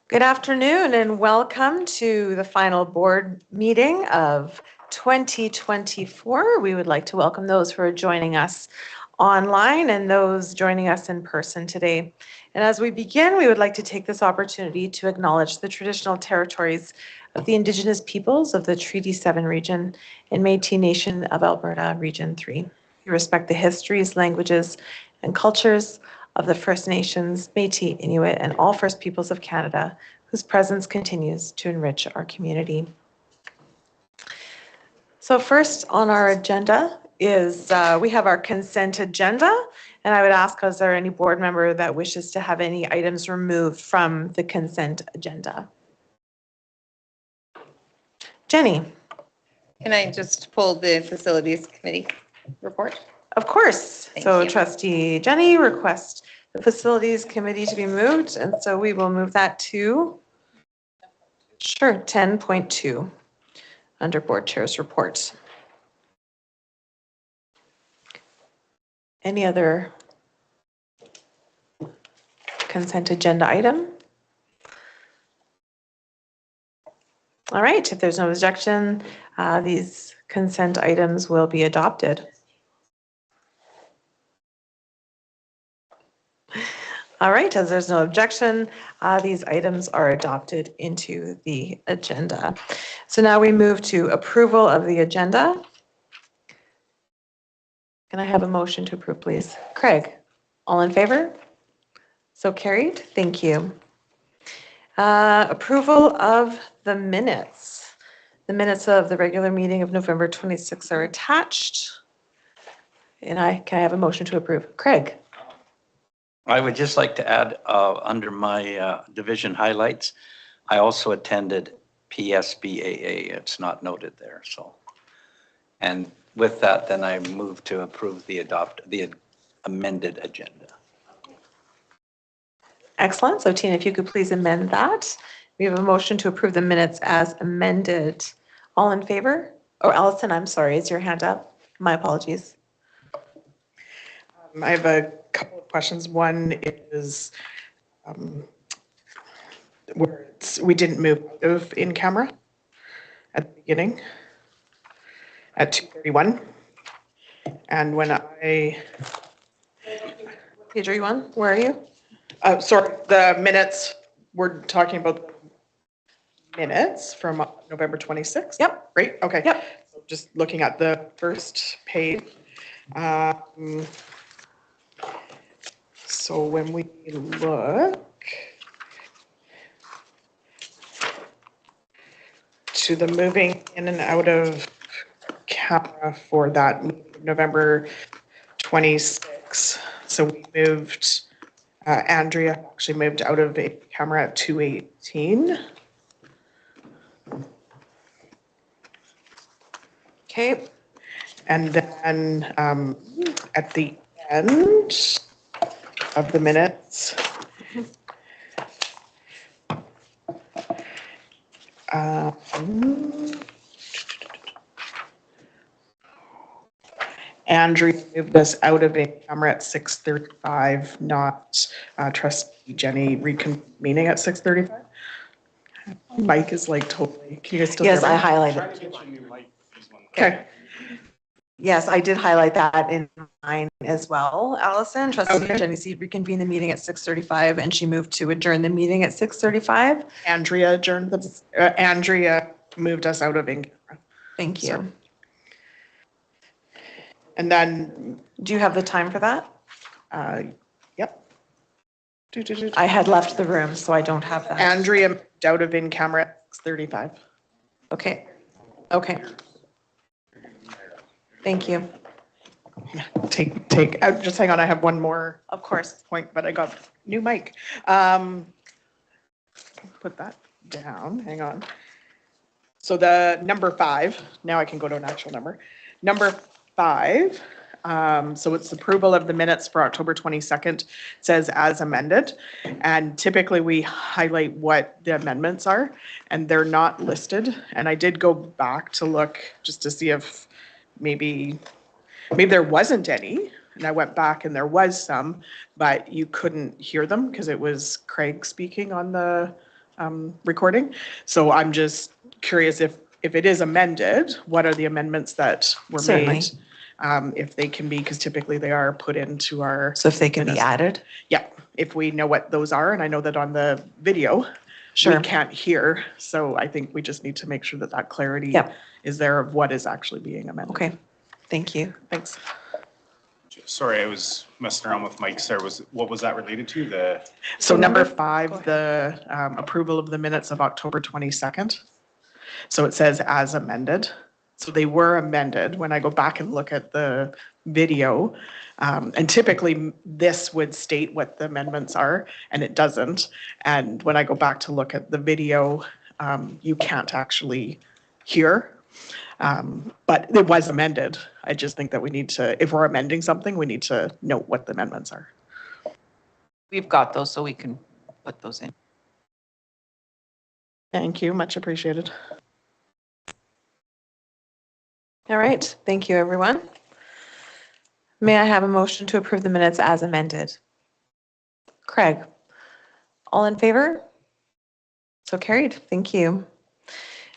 Good afternoon and welcome to the final board meeting of 2024. We would like to welcome those who are joining us online and those joining us in person today. And as we begin, we would like to take this opportunity to acknowledge the traditional territories of the Indigenous peoples of the Treaty 7 region and Métis Nation of Alberta, Region 3. We respect the histories, languages, and cultures of the First Nations, Métis, Inuit, and all First Peoples of Canada, whose presence continues to enrich our community. So first on our agenda is we have our consent agenda, and I would ask, is there any board member that wishes to have any items removed from the consent agenda? Jenny. Can I just pull the facilities committee report? Of course. Thank So you. Trustee Jenny requests the facilities committee to be moved, and so we will move that to, sure, 10.2 under board chair's reports. Any other consent agenda item? All right, if there's no objection, these consent items will be adopted. All right, as there's no objection, these items are adopted into the agenda. So now we move to approval of the agenda. Can I have a motion to approve, please? Craig, all in favor? So carried, thank you. Approval of the minutes. The minutes of the regular meeting of November 26th are attached. And can I have a motion to approve? Craig. I would just like to add under my division highlights, I also attended PSBAA. It's not noted there. So, and with that, then I move to approve the amended agenda. Excellent. So Tina, if you could please amend that. We have a motion to approve the minutes as amended. All in favor? Oh, Allison, I'm sorry. Is your hand up? My apologies. I have a couple of questions. One is where we didn't move out of in camera at the beginning at 2:31. And when I... Page are you on? Where are you? Sorry, the minutes, we're talking about minutes from November 26th? Yep. Right, okay. Yep. So just looking at the first page. So when we look to the moving in and out of camera for that November 26, so we moved, Andrea actually moved out of a camera at 2:18. Okay. And then at the end of the minutes, Andrea moved us out of a camera at 6:35, not Trustee Jenny reconvening at 6:35. Mike is like totally, can you guys still hear Yes, me? I highlighted. Okay. Yes, I did highlight that in mine as well, Allison. Trustee Okay. Jenny C reconvened the meeting at 6:35 and she moved to adjourn the meeting at 6:35. Andrea adjourned Andrea moved us out of in camera. Thank you. Sorry. And then, Do you have the time for that? yep. I had left the room, so I don't have that. Andrea moved out of in camera at 6:35. Okay. Okay. Thank you. Take, just hang on, I have one more Of course. point, but I got new mic. Put that down, hang on. So the number 5, now I can go to an actual number. Number 5, so it's approval of the minutes for October 22nd, it says as amended. And typically we highlight what the amendments are and they're not listed. And I did go back to look just to see if maybe there wasn't any, and I went back and there was some, but you couldn't hear them because it was Craig speaking on the recording. So I'm just curious if it is amended, what are the amendments that were Certainly. made? If they can be, because typically they are put into our. So if they can be minutes. added? Yeah, if we know what those are, and I know that on the video, Sure. we can't hear, so I think we just need to make sure that that clarity Yep. is there of what is actually being amended. Okay, thank you. Thanks. Sorry, I was messing around with Mike's there. What was that related to? So number go 5, ahead. the approval of the minutes of October 22nd. So it says as amended. So they were amended when I go back and look at the video. And typically this would state what the amendments are, and it doesn't. And when I go back to look at the video, you can't actually hear. But it was amended. I just think that we need to, if we're amending something, we need to note what the amendments are. We've got those, so we can put those in. Thank you, much appreciated. All right, thank you, everyone. May I have a motion to approve the minutes as amended? Craig, all in favor? So carried, thank you.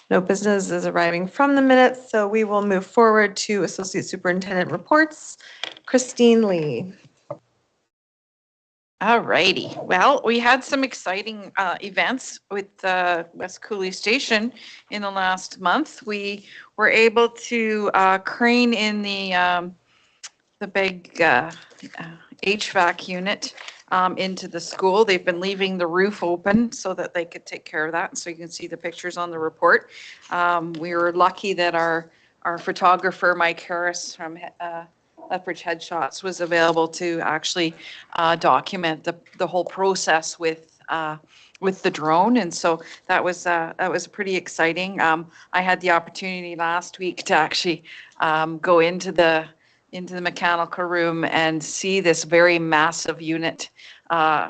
No business is arriving from the minutes, so we will move forward to Associate Superintendent reports. Christine Lee. All righty. Well, we had some exciting events with West Cooley Station in the last month. We were able to crane in the big HVAC unit into the school. They've been leaving the roof open so that they could take care of that. And so you can see the pictures on the report. We were lucky that our photographer, Mike Harris from Lethbridge Headshots, was available to actually document the whole process with the drone. And so that was pretty exciting. I had the opportunity last week to actually go into the mechanical room and see this very massive unit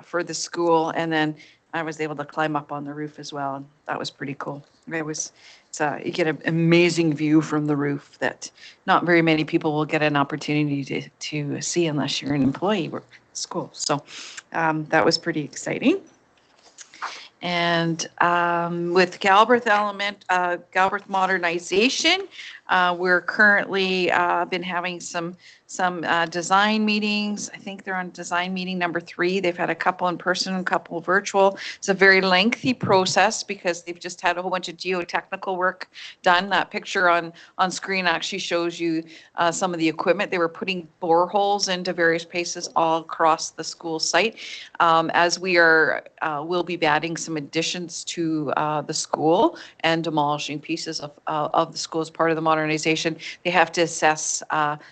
for the school. And then I was able to climb up on the roof as well. And that was pretty cool. You get an amazing view from the roof that not very many people will get an opportunity to see unless you're an employee at school. So that was pretty exciting. And with Galbraith modernization, we're currently been having some design meetings. I think they're on design meeting number 3. They've had a couple in person, a couple virtual. It's a very lengthy process because they've just had a whole bunch of geotechnical work done. That picture on screen actually shows you some of the equipment. They were putting boreholes into various places all across the school site. As we'll be adding some additions to the school and demolishing pieces of the school as part of the modernization. They have to assess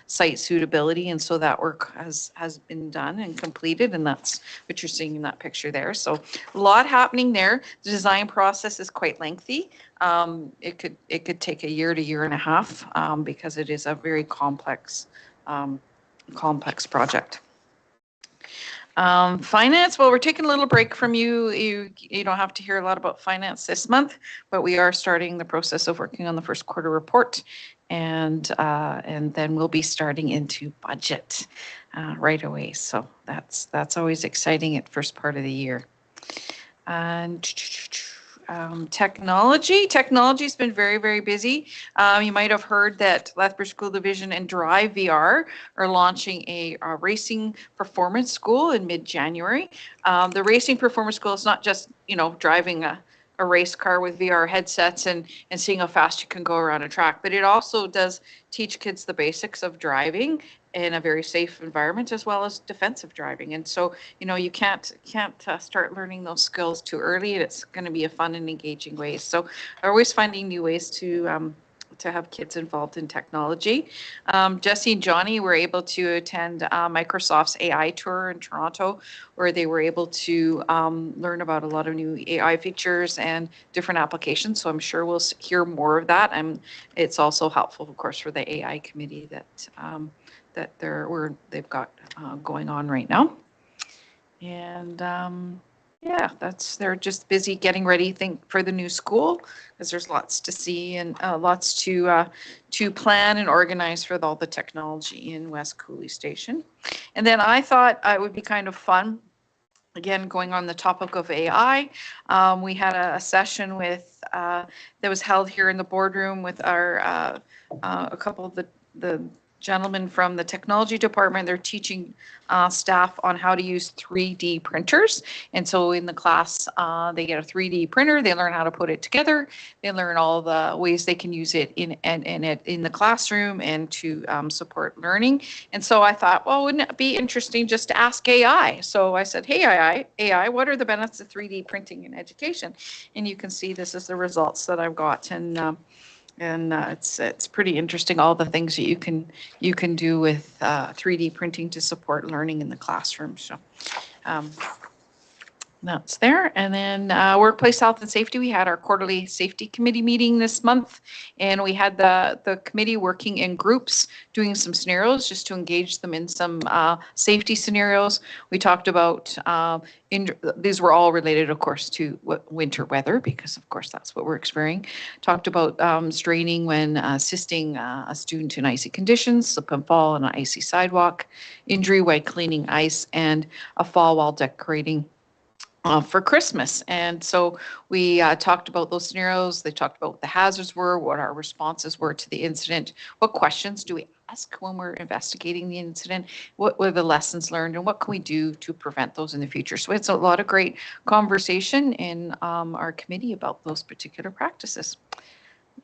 site suitability, and so that work has been done and completed, and that's what you're seeing in that picture there. So a lot happening there. The design process is quite lengthy. It could take a year to year and a half because it is a very complex project. Finance, well, we're taking a little break from you. You don't have to hear a lot about finance this month, but we are starting the process of working on the first quarter report, and then we'll be starting into budget right away. So that's always exciting at first part of the year. And technology's been very, very busy. You might have heard that Lethbridge School Division and Drive VR are launching a racing performance school in mid-January. The racing performance school is not just, driving a race car with VR headsets and seeing how fast you can go around a track, but it also does teach kids the basics of driving in a very safe environment, as well as defensive driving. And so, you can't start learning those skills too early. It's going to be a fun and engaging way. So we're always finding new ways to have kids involved in technology. Jesse and Johnny were able to attend Microsoft's AI tour in Toronto, where they were able to learn about a lot of new AI features and different applications. So I'm sure we'll hear more of that. And it's also helpful, of course, for the AI committee that they've got going on right now. And they're just busy getting ready, for the new school, because there's lots to see and lots to plan and organize for all the technology in West Cooley Station. And then I thought it would be kind of fun again, going on the topic of AI, we had a session with, that was held here in the boardroom with our, a couple of the gentlemen from the technology department. They're teaching staff on how to use 3D printers. And so in the class, they get a 3D printer, they learn how to put it together, they learn all the ways they can use it in the classroom and to support learning. And so I thought, well, wouldn't it be interesting just to ask AI? So I said, hey, AI, what are the benefits of 3D printing in education? And you can see this is the results that I've got. And it's pretty interesting, all the things that you can do with 3D printing to support learning in the classroom. So that's there. And then workplace health and safety, we had our quarterly safety committee meeting this month, and we had the committee working in groups doing some scenarios just to engage them in some safety scenarios. We talked about these were all related, of course, to winter weather, because of course that's what we're experiencing. Talked about straining when assisting a student in icy conditions, slip and fall on an icy sidewalk, injury while cleaning ice, and a fall while decorating for Christmas. And so we talked about those scenarios. They talked about what the hazards were, what our responses were to the incident, what questions do we ask when we're investigating the incident, what were the lessons learned, and what can we do to prevent those in the future. So it's a lot of great conversation in our committee about those particular practices.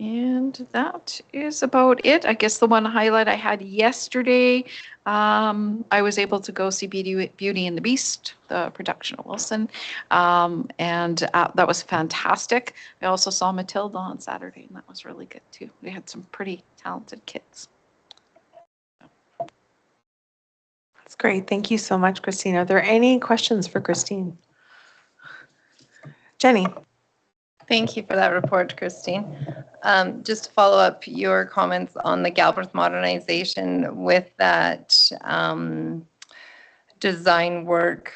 And that is about it. I guess the one highlight I had yesterday, I was able to go see Beauty and the Beast, the production of Wilson, and that was fantastic. I also saw Matilda on Saturday, and that was really good too. We had some pretty talented kids. That's great. Thank you so much, Christine. Are there any questions for Christine? Jenny? Thank you for that report, Christine. Just to follow up your comments on the Galbraith modernization with that design work,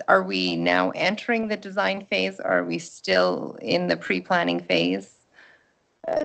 are we now entering the design phase, or are we still in the pre-planning phase?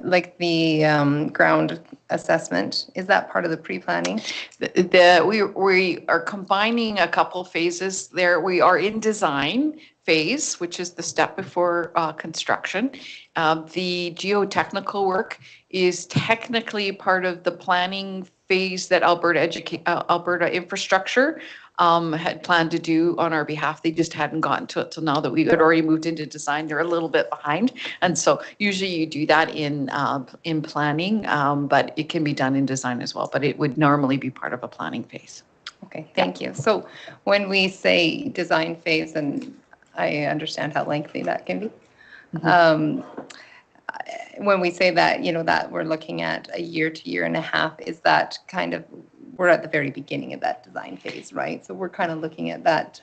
Like the ground assessment, is that part of the pre-planning? We are combining a couple phases there. We are in design phase, which is the step before construction. The geotechnical work is technically part of the planning phase that Alberta Infrastructure had planned to do on our behalf. They just hadn't gotten to it. So now that we had already moved into design, they're a little bit behind. And so usually you do that in planning, but it can be done in design as well. But it would normally be part of a planning phase. Okay, thank you. So when we say design phase, and I understand how lengthy that can be. When we say that, that we're looking at a year to year and a half, is that kind of, we're at the very beginning of that design phase, right? So we're kind of looking at that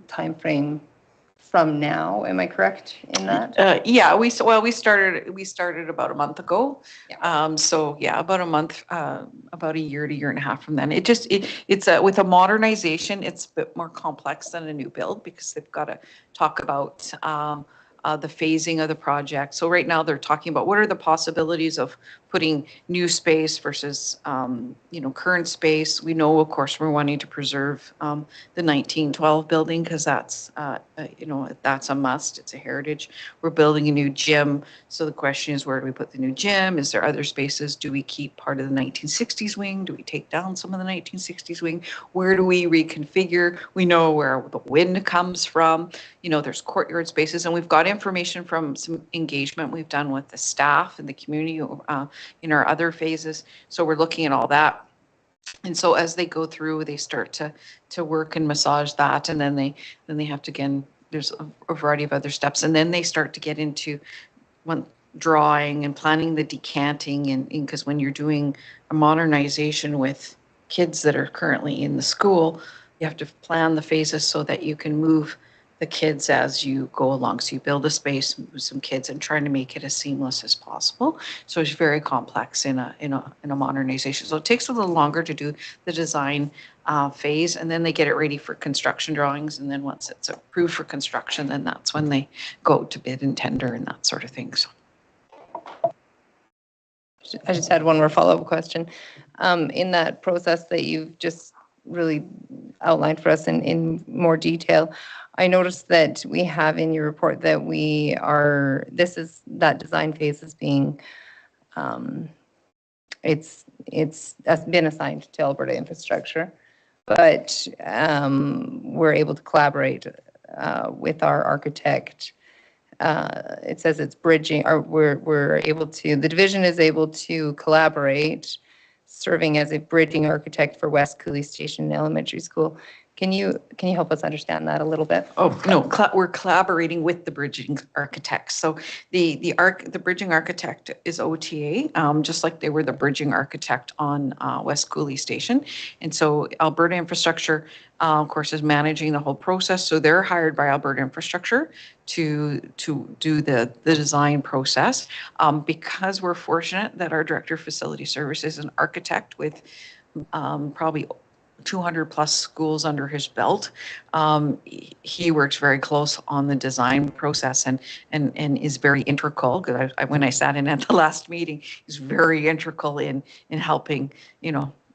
time frame from now. Am I correct in that? Yeah, we started about a month ago. Yeah. So yeah, about a month, about a year to year and a half from then. It's with a modernization, it's a bit more complex than a new build, because they've got to talk about the phasing of the project. So right now they're talking about what are the possibilities of putting new space versus, current space. We know, of course, we're wanting to preserve the 1912 building, because that's, that's a must. It's a heritage. We're building a new gym. So the question is, where do we put the new gym? Is there other spaces? Do we keep part of the 1960s wing? Do we take down some of the 1960s wing? Where do we reconfigure? We know where the wind comes from. There's courtyard spaces, and we've got information from some engagement we've done with the staff and the community in our other phases. So we're looking at all that. And so as they go through, they start to work and massage that, and then they have to, again, there's a variety of other steps, and then they start to get into drawing and planning the decanting, and because when you're doing a modernization with kids that are currently in the school, you have to plan the phases so that you can move the kids as you go along. So you build a space, move some kids, and trying to make it as seamless as possible. So it's very complex in a modernization. So it takes a little longer to do the design phase, and then they get it ready for construction drawings. And then once it's approved for construction, then that's when they go to bid and tender and that sort of thing. So. I just had one more follow-up question. In that process that you've just really outlined for us in more detail. I noticed that we have in your report that that design phase is being, it's been assigned to Alberta Infrastructure, but we're able to collaborate with our architect. It says it's bridging, or the division is able to collaborate, serving as a bridging architect for West Cooley Station Elementary School. Can you help us understand that a little bit? Oh, no, we're collaborating with the bridging architect. So the bridging architect is OTA, just like they were the bridging architect on West Cooley Station. And so Alberta Infrastructure, of course, is managing the whole process. So they're hired by Alberta Infrastructure to do the design process. Because we're fortunate that our Director of Facility Services is an architect with probably 200 plus schools under his belt. He works very close on the design process and is very integral. Because when I sat in at the last meeting, he's very integral in helping,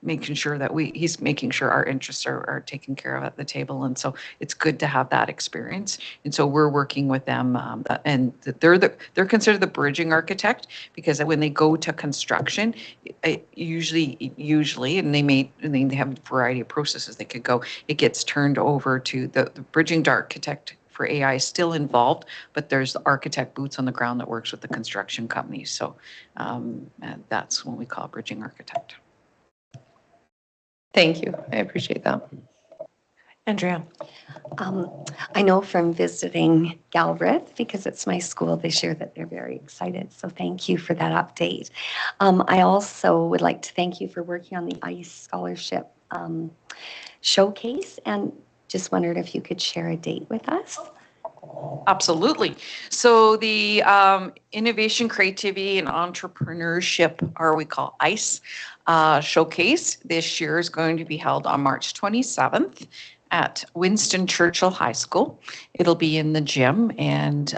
making sure that he's making sure our interests are taken care of at the table. And so it's good to have that experience. And so we're working with them, and they're considered the bridging architect, because when they go to construction, usually, and they have a variety of processes they could go, it gets turned over to the bridging architect for AI is still involved, but there's the architect boots on the ground that works with the construction companies. So that's what we call bridging architect. Thank you. I appreciate that. Andrea. I know from visiting Galbraith, because it's my school, they share that they're very excited. So thank you for that update. I also would like to thank you for working on the ICE scholarship showcase, and just wondered if you could share a date with us. Absolutely. So the Innovation, Creativity, and Entrepreneurship, or we call ICE, showcase this year is going to be held on March 27th at Winston Churchill High School. It'll be in the gym, and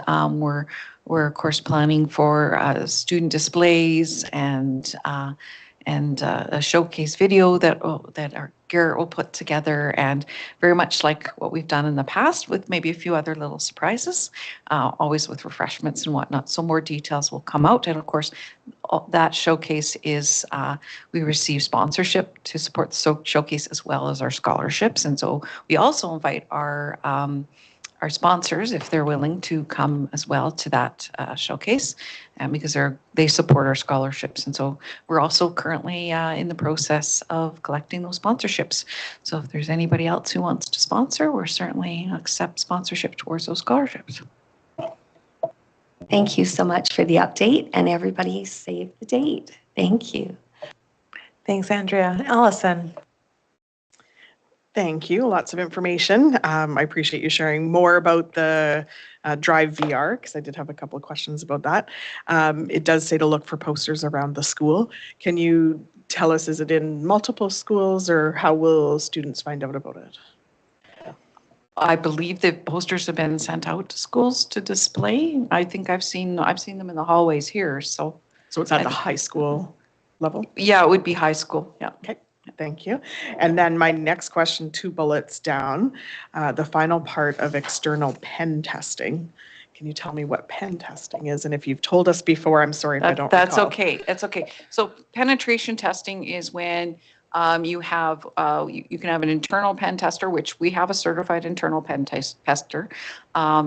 we're of course planning for student displays and a showcase video that our Garrett will put together, and very much like what we've done in the past, with maybe a few other little surprises, always with refreshments and whatnot. So more details will come out. And of course, that showcase is, we receive sponsorship to support the showcase as well as our scholarships. And so we also invite our sponsors, if they're willing, to come as well to that showcase, because they support our scholarships. And so we're also currently in the process of collecting those sponsorships. So if there's anybody else who wants to sponsor, we're certainly accept sponsorship towards those scholarships. Thank you so much for the update, and everybody save the date. Thank you. Thanks, Andrea. Allison. Thank you. Lots of information. I appreciate you sharing more about the Drive VR, because I did have a couple of questions about that. It does say to look for posters around the school. Can you tell us, is it in multiple schools, or how will students find out about it? I believe the posters have been sent out to schools to display. I think I've seen them in the hallways here. So it's at the high school level? Yeah, it would be high school. Yeah. Okay. Thank you. And then my next question, 2 bullets down, the final part of external pen testing. Can you tell me what pen testing is? And if you've told us before, I'm sorry if I don't That's recall. okay. That's okay. So penetration testing is when you have, you can have an internal pen tester, which we have a certified internal pen tester,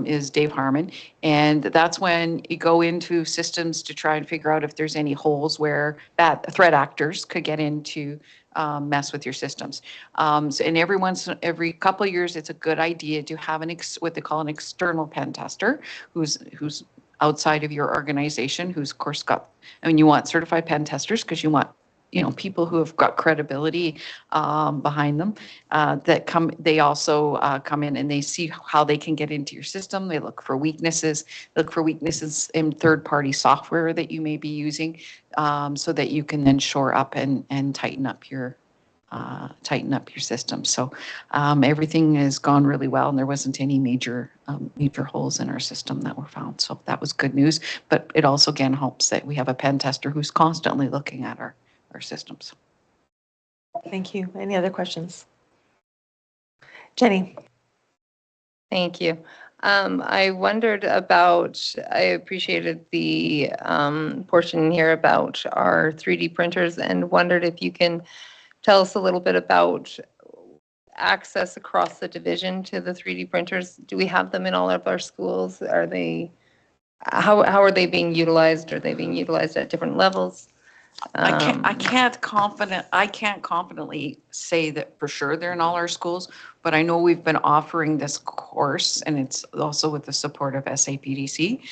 is Dave Harmon. And that's when you go into systems to try and figure out if there's any holes where bad threat actors could get into mess with your systems. So, and every couple of years, it's a good idea to have what they call an external pen tester, who's outside of your organization, who's of course you want certified pen testers because you want, people who have got credibility behind them, they also come in and they see how they can get into your system. They look for weaknesses, in third-party software that you may be using, so that you can then shore up and tighten up your system. So everything has gone really well, and there wasn't any major holes in our system that were found. So that was good news. But it also again helps that we have a pen tester who's constantly looking at our systems. Thank you. Any other questions? Jenny? Thank you. I wondered about, I appreciated the portion here about our 3D printers and wondered if you can tell us a little bit about access across the division to the 3D printers. Do we have them in all of our schools? Are they, how are they being utilized? Are they being utilized at different levels? I can't confidently say that for sure they're in all our schools, but I know we've been offering this course, and it's also with the support of SAPDC,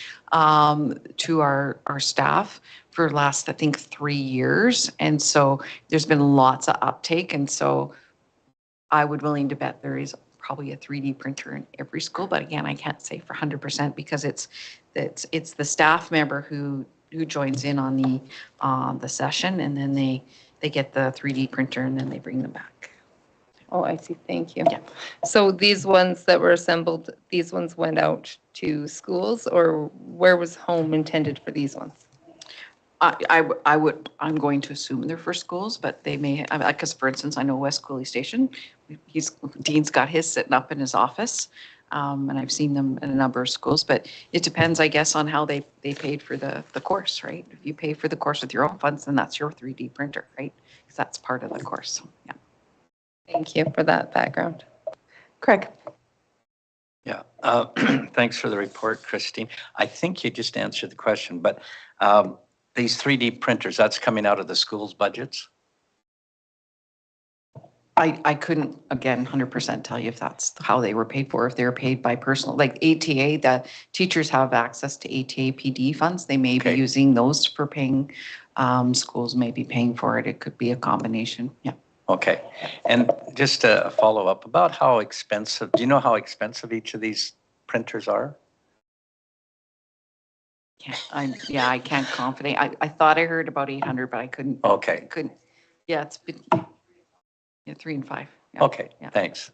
to our staff for last, I think, 3 years. And so there's been lots of uptake. And so I would willing to bet there is probably a 3D printer in every school. But again, I can't say for 100% because it's the staff member who joins in on the session, and then they get the 3D printer and then they bring them back. Oh, I see. Thank you. Yeah. So these ones that were assembled, these ones went out to schools, or where was home intended for these ones? I'm going to assume they're for schools, but they may, because for instance, I know West Cooley Station, Dean's got his sitting up in his office. And I've seen them in a number of schools, but it depends, I guess, on how they paid for the course, right? If you pay for the course with your own funds, then that's your 3D printer, right? Because that's part of the course. Yeah. Thank you for that background. Craig? Yeah, thanks for the report, Christine. I think you just answered the question, but these 3D printers, that's coming out of the school's budgets? I couldn't, again, 100% tell you if that's how they were paid for, if they were paid by personal, like ATA, the teachers have access to ATA PD funds. They may be Okay. using those for paying, schools may be paying for it. It could be a combination. Yeah. Okay, and just a follow-up about how expensive, do you know how expensive each of these printers are? I can't confident. I thought I heard about 800, but I couldn't. Okay. Couldn't. Yeah, it's been, 3 and 5. Yeah. Okay, Yeah. thanks.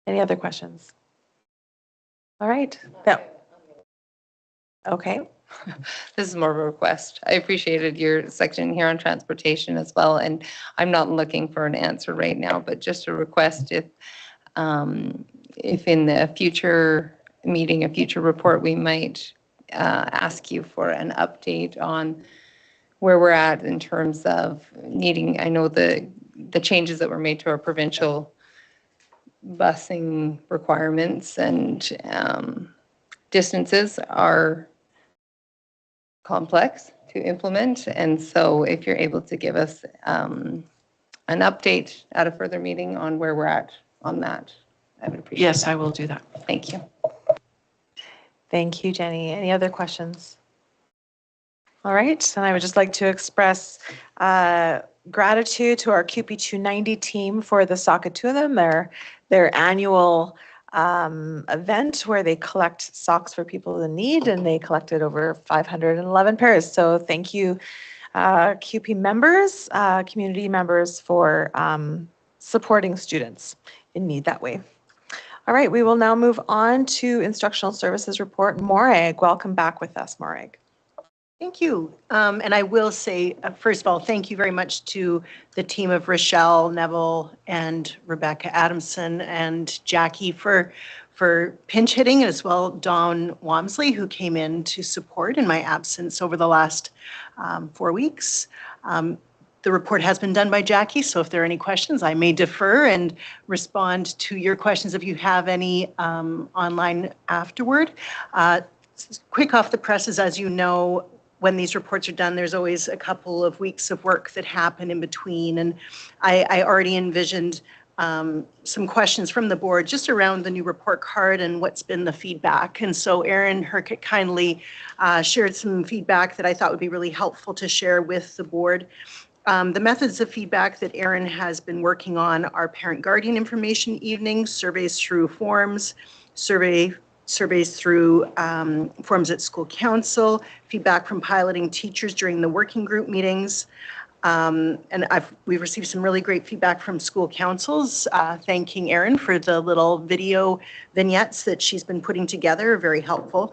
Any other questions? All right. No. Okay. This is more of a request. I appreciated your section here on transportation as well, and I'm not looking for an answer right now, but just a request if in the future meeting, a future report, we might ask you for an update on where we're at in terms of needing, I know the changes that were made to our provincial busing requirements and distances are complex to implement. And so if you're able to give us an update at a further meeting on where we're at on that, I would appreciate it. Yes, I will do that. Thank you. Thank you, Jenny. Any other questions? All right, and I would just like to express gratitude to our CUPE 290 team for the Sockatootham, their annual event where they collect socks for people in need, and they collected over 511 pairs. So thank you, CUPE members, community members, for supporting students in need that way. All right, we will now move on to instructional services report. Morag, welcome back with us, Morag. Thank you. And I will say, first of all, thank you very much to the team of Rochelle, Neville, and Rebecca Adamson and Jackie for pinch hitting, as well Dawn Wamsley, who came in to support in my absence over the last 4 weeks. The report has been done by Jackie, so if there are any questions, I may defer and respond to your questions if you have any online afterward. Quick off the presses, as you know, when these reports are done, there's always a couple of weeks of work that happen in between. And I already envisioned some questions from the board just around the new report card and what's been the feedback. And so Erin Herkett kindly shared some feedback that I thought would be really helpful to share with the board. The methods of feedback that Erin has been working on are parent-guardian information evenings, surveys through forms, surveys through forms at school council, feedback from piloting teachers during the working group meetings. And we've received some really great feedback from school councils, thanking Erin for the little video vignettes that she's been putting together, very helpful.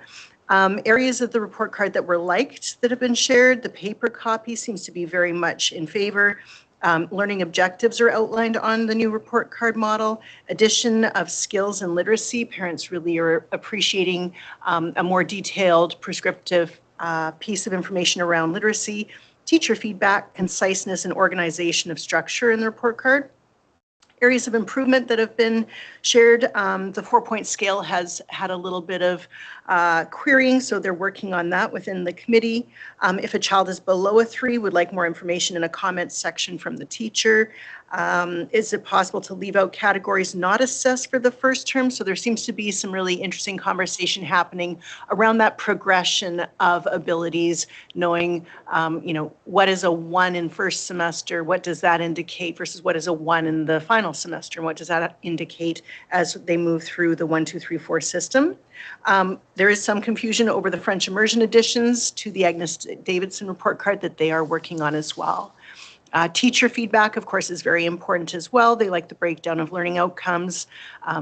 Areas of the report card that were liked that have been shared, the paper copy seems to be very much in favor. Learning objectives are outlined on the new report card model. Addition of skills and literacy. Parents really are appreciating a more detailed prescriptive piece of information around literacy. Teacher feedback, conciseness, and organization of structure in the report card. Areas of improvement that have been shared. The 4-point scale has had a little bit of querying, so they're working on that within the committee. If a child is below a 3, would like more information in a comments section from the teacher. Is it possible to leave out categories not assessed for the first term? So there seems to be some really interesting conversation happening around that progression of abilities, knowing, what is a 1 in first semester? What does that indicate versus what is a 1 in the final semester? And what does that indicate as they move through the 1, 2, 3, 4 system? There is some confusion over the French immersion additions to the Agnes Davidson report card that they are working on as well. Teacher feedback, of course, is very important as well. They like the breakdown of learning outcomes.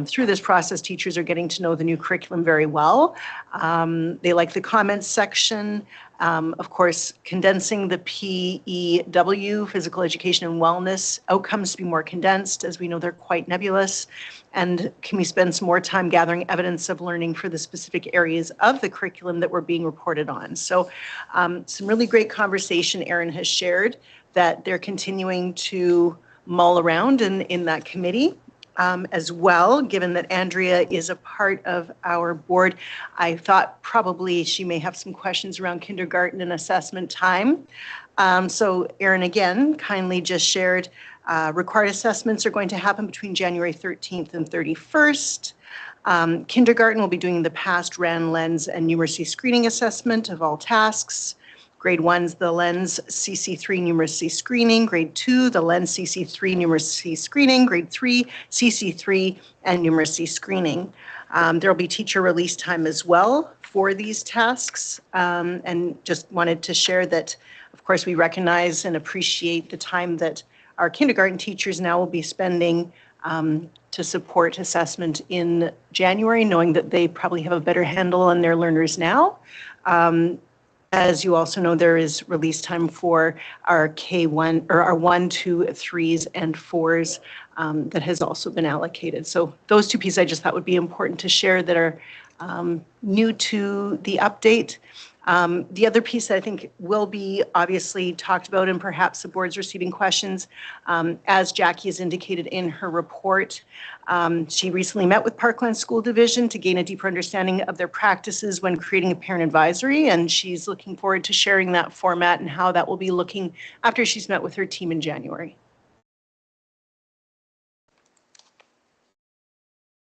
Through this process, teachers are getting to know the new curriculum very well. They like the comments section. Of course, condensing the PEW, physical education and wellness outcomes, to be more condensed, as we know they're quite nebulous. And can we spend some more time gathering evidence of learning for the specific areas of the curriculum that were being reported on? So some really great conversation Erin has shared that they're continuing to mull around in that committee. As well, given that Andrea is a part of our board, I thought probably she may have some questions around kindergarten and assessment time. So Erin, again, kindly just shared required assessments are going to happen between January 13th and 31st. Kindergarten will be doing the past RAN, LENS, and numeracy screening assessment of all tasks. Grade 1's the LENS CC3 numeracy screening. Grade 2, the LENS CC3 numeracy screening. Grade 3, CC3 and numeracy screening. There will be teacher release time as well for these tasks. And just wanted to share that, of course, we recognize and appreciate the time that our kindergarten teachers now will be spending to support assessment in January, knowing that they probably have a better handle on their learners now. As you also know, there is release time for our K1 or our 1, 2, 3s and 4s that has also been allocated. So those two pieces I just thought would be important to share that are new to the update. The other piece that I think will be obviously talked about and perhaps the board's receiving questions, as Jackie has indicated in her report, she recently met with Parkland School Division to gain a deeper understanding of their practices when creating a parent advisory, and she's looking forward to sharing that format and how that will be looking after she's met with her team in January.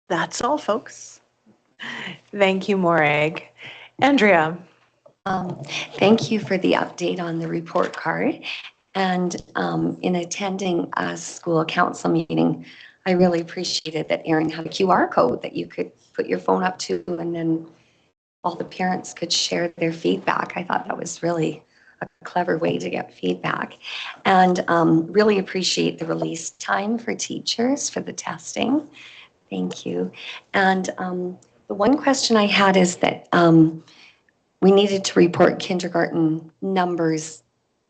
That's all, folks. Thank you, Morag. Andrea. Thank you for the update on the report card. And in attending a school council meeting, I really appreciated that Erin had a QR code that you could put your phone up to, and then all the parents could share their feedback. I thought that was really a clever way to get feedback. And really appreciate the release time for teachers for the testing. Thank you. And the one question I had is that we needed to report kindergarten numbers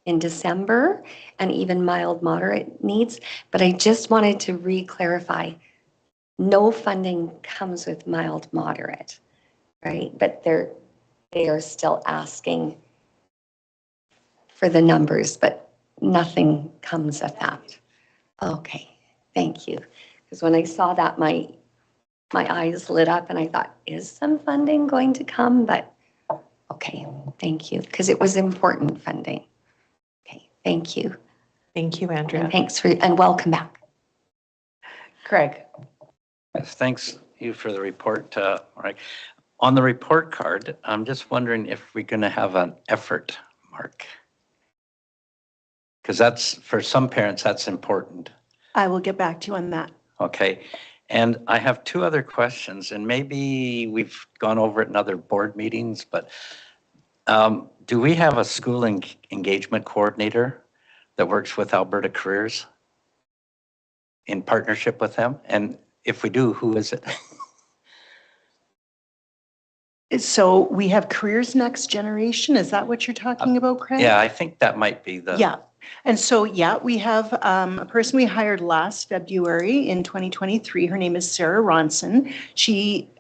in December and even mild moderate needs, but I just wanted to re-clarify, no funding comes with mild moderate, right? But they are still asking for the numbers, but nothing comes of that. Okay, thank you. Because when I saw that, my eyes lit up and I thought, is some funding going to come? But okay, thank you, because it was important funding. Okay, thank you. Thank you, Andrea. And thanks and welcome back. Craig. Yes, thanks you for the report. Right. On the report card, I'm just wondering if we're going to have an effort mark. Because that's, for some parents, that's important. I will get back to you on that. Okay. And I have two other questions, and maybe we've gone over it in other board meetings, but do we have a school engagement coordinator that works with Alberta Careers in partnership with them? And if we do, who is it? So we have Careers Next Generation. Is that what you're talking about, Craig? Yeah, I think that might be the. Yeah. And so, yeah, we have a person we hired last February in 2023. Her name is Sarah Ronson. She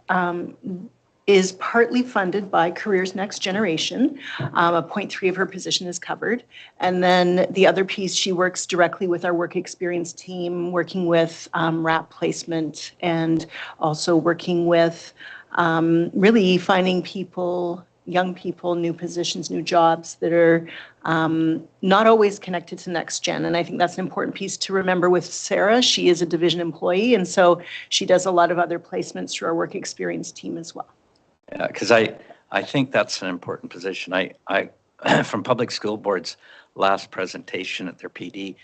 is partly funded by Careers Next Generation. A 0.3 of her position is covered. And then the other piece, she works directly with our work experience team, working with RAP placement and also working with really finding people, young people, new positions, new jobs that are not always connected to Next Gen. And I think that's an important piece to remember with Sarah. She is a division employee, and so she does a lot of other placements through our work experience team as well. Yeah, because I think that's an important position. I from Public School Board's last presentation at their PD,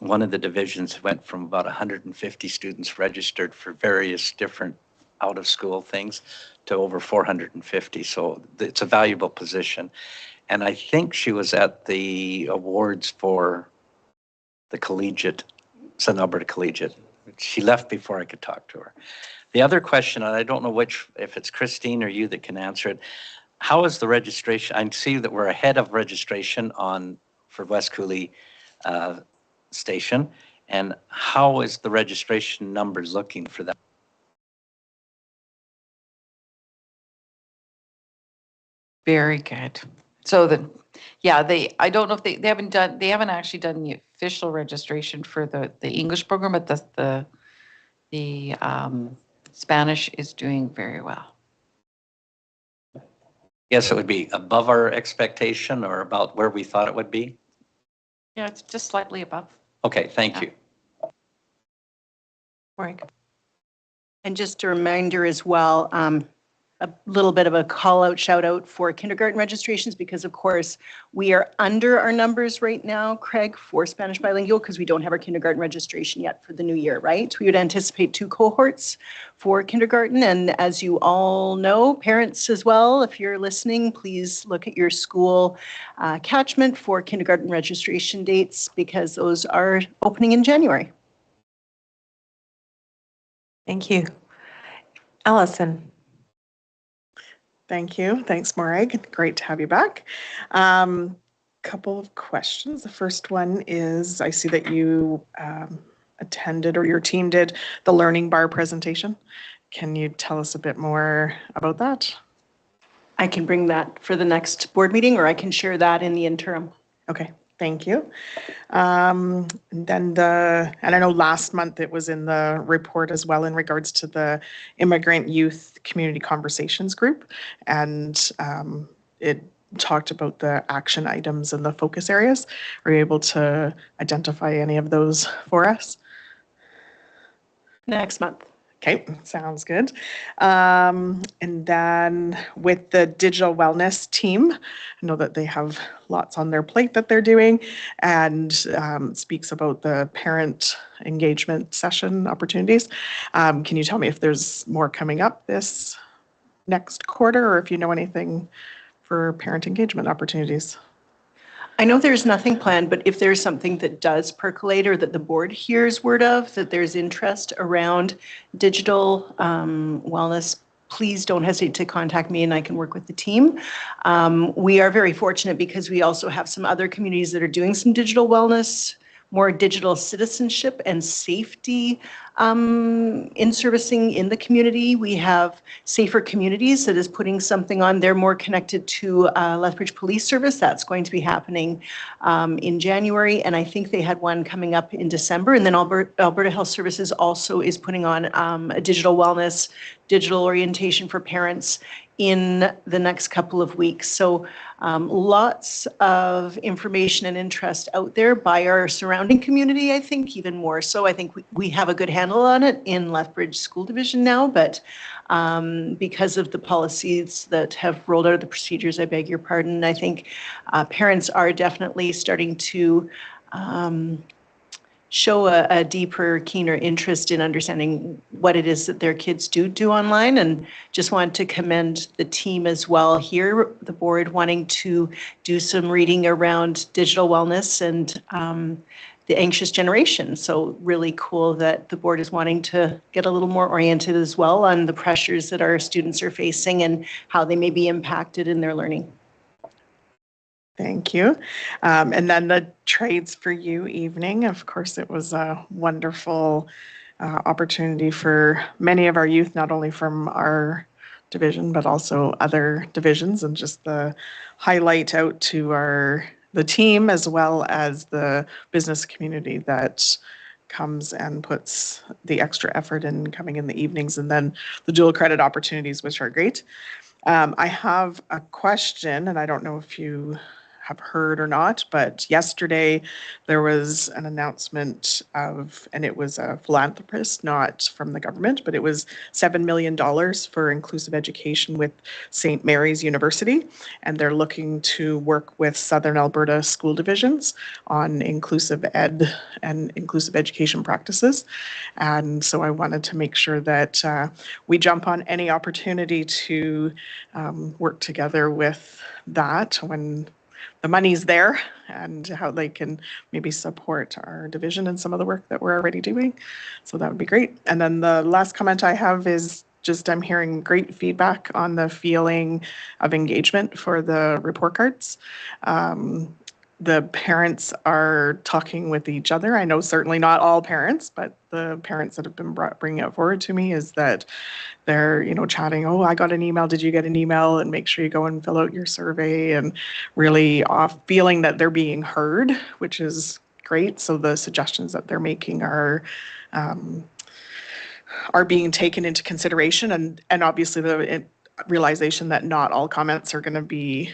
one of the divisions went from about 150 students registered for various different out-of-school things to over 450. So it's a valuable position. And I think she was at the awards for the collegiate, Southern Alberta Collegiate. She left before I could talk to her. The other question, and I don't know if it's Christine or you that can answer it, how is the registration? I see that we're ahead of registration for West Cooley Station. And how is the registration numbers looking for that? Very good. So I don't know if they haven't actually done the official registration for the English program, but the Spanish is doing very well. Yes, it would be above our expectation or about where we thought it would be. Yeah, it's just slightly above. Okay, thank you. Maureen. And just a reminder as well, a little bit of a call out, shout out for kindergarten registrations, because of course we are under our numbers right now, Craig, for Spanish bilingual, because we don't have our kindergarten registration yet for the new year, right? We would anticipate 2 cohorts for kindergarten. And as you all know, parents as well, if you're listening, please look at your school catchment for kindergarten registration dates, because those are opening in January. Thank you. Allison. Thank you. Thanks, Morag. Great to have you back. Couple of questions. The first one is, I see that you attended, or your team did, the Learning Bar presentation. Can you tell us a bit more about that? I can bring that for the next board meeting, or I can share that in the interim. Okay, thank you. And I know last month it was in the report as well in regards to the Immigrant Youth Community Conversations Group. And it talked about the action items and the focus areas. Are you able to identify any of those for us? Next month. Okay, sounds good. And then with the digital wellness team, I know that they have lots on their plate that they're doing, and speaks about the parent engagement session opportunities. Can you tell me if there's more coming up this next quarter, or if you know anything for parent engagement opportunities? I know there's nothing planned, but if there's something that does percolate or that the board hears word of, that there's interest around digital wellness, please don't hesitate to contact me and I can work with the team. We are very fortunate because we also have some other communities that are doing some digital wellness, more digital citizenship and safety in servicing in the community. We have Safer Communities that is putting something on. They're more connected to Lethbridge Police Service. That's going to be happening in January. And I think they had one coming up in December. And then Alberta Health Services also is putting on a digital wellness, digital orientation for parents in the next couple of weeks. So lots of information and interest out there by our surrounding community, I think, even more so. I think we have a good handle on it in Lethbridge School Division now, but because of the policies that have rolled out, the procedures, I beg your pardon, I think parents are definitely starting to show a deeper, keener interest in understanding what it is that their kids do online. And just want to commend the team as well here, the board wanting to do some reading around digital wellness and the anxious generation. So really cool that the board is wanting to get a little more oriented as well on the pressures that our students are facing and how they may be impacted in their learning. Thank you. And then the Trades for You evening, of course, it was a wonderful opportunity for many of our youth, not only from our division, but also other divisions, and just the highlight out to the team as well as the business community that comes and puts the extra effort in coming in the evenings, and then the dual credit opportunities, which are great. I have a question, and I don't know if you have heard or not, but yesterday there was an announcement of, and it was a philanthropist, not from the government, but it was $7 million for inclusive education with St. Mary's University. And they're looking to work with Southern Alberta school divisions on inclusive ed and inclusive education practices. And so I wanted to make sure that we jump on any opportunity to work together with that when the money's there, and how they can maybe support our division and some of the work that we're already doing. So that would be great. And then the last comment I have is just I'm hearing great feedback on the feeling of engagement for the report cards. The parents are talking with each other. I know certainly not all parents, but the parents that have been bringing it forward to me is that they're, chatting, oh, I got an email, did you get an email? And make sure you go and fill out your survey, and really feeling that they're being heard, which is great. So the suggestions that they're making are being taken into consideration, and obviously the realization that not all comments are going to be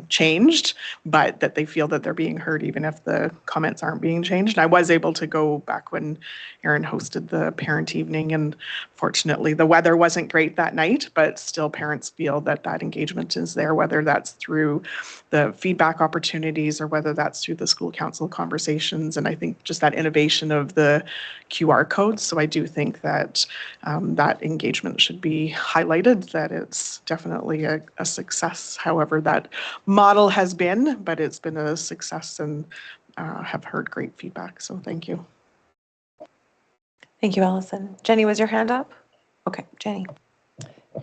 changed, but that they feel that they're being heard even if the comments aren't being changed. And I was able to go back when Erin hosted the parent evening, and fortunately the weather wasn't great that night, but still parents feel that that engagement is there, whether that's through the feedback opportunities or whether that's through the school council conversations. And I think just that innovation of the QR codes. So I do think that that engagement should be highlighted, that it's definitely a success. However, that model has been, but it's been a success, and have heard great feedback. So thank you. Thank you, Allison. Jenny, was your hand up? Okay, Jenny.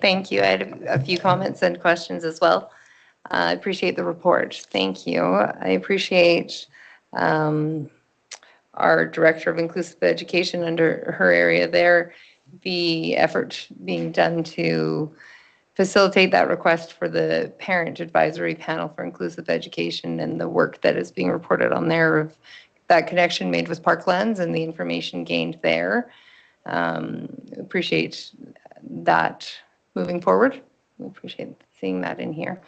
Thank you. I had a few comments and questions as well. I appreciate the report. Thank you. I appreciate our Director of Inclusive Education under her area there, the effort being done to facilitate that request for the Parent Advisory Panel for Inclusive Education, and the work that is being reported on there of that connection made with Parklands and the information gained there. Appreciate that moving forward. We appreciate seeing that in here.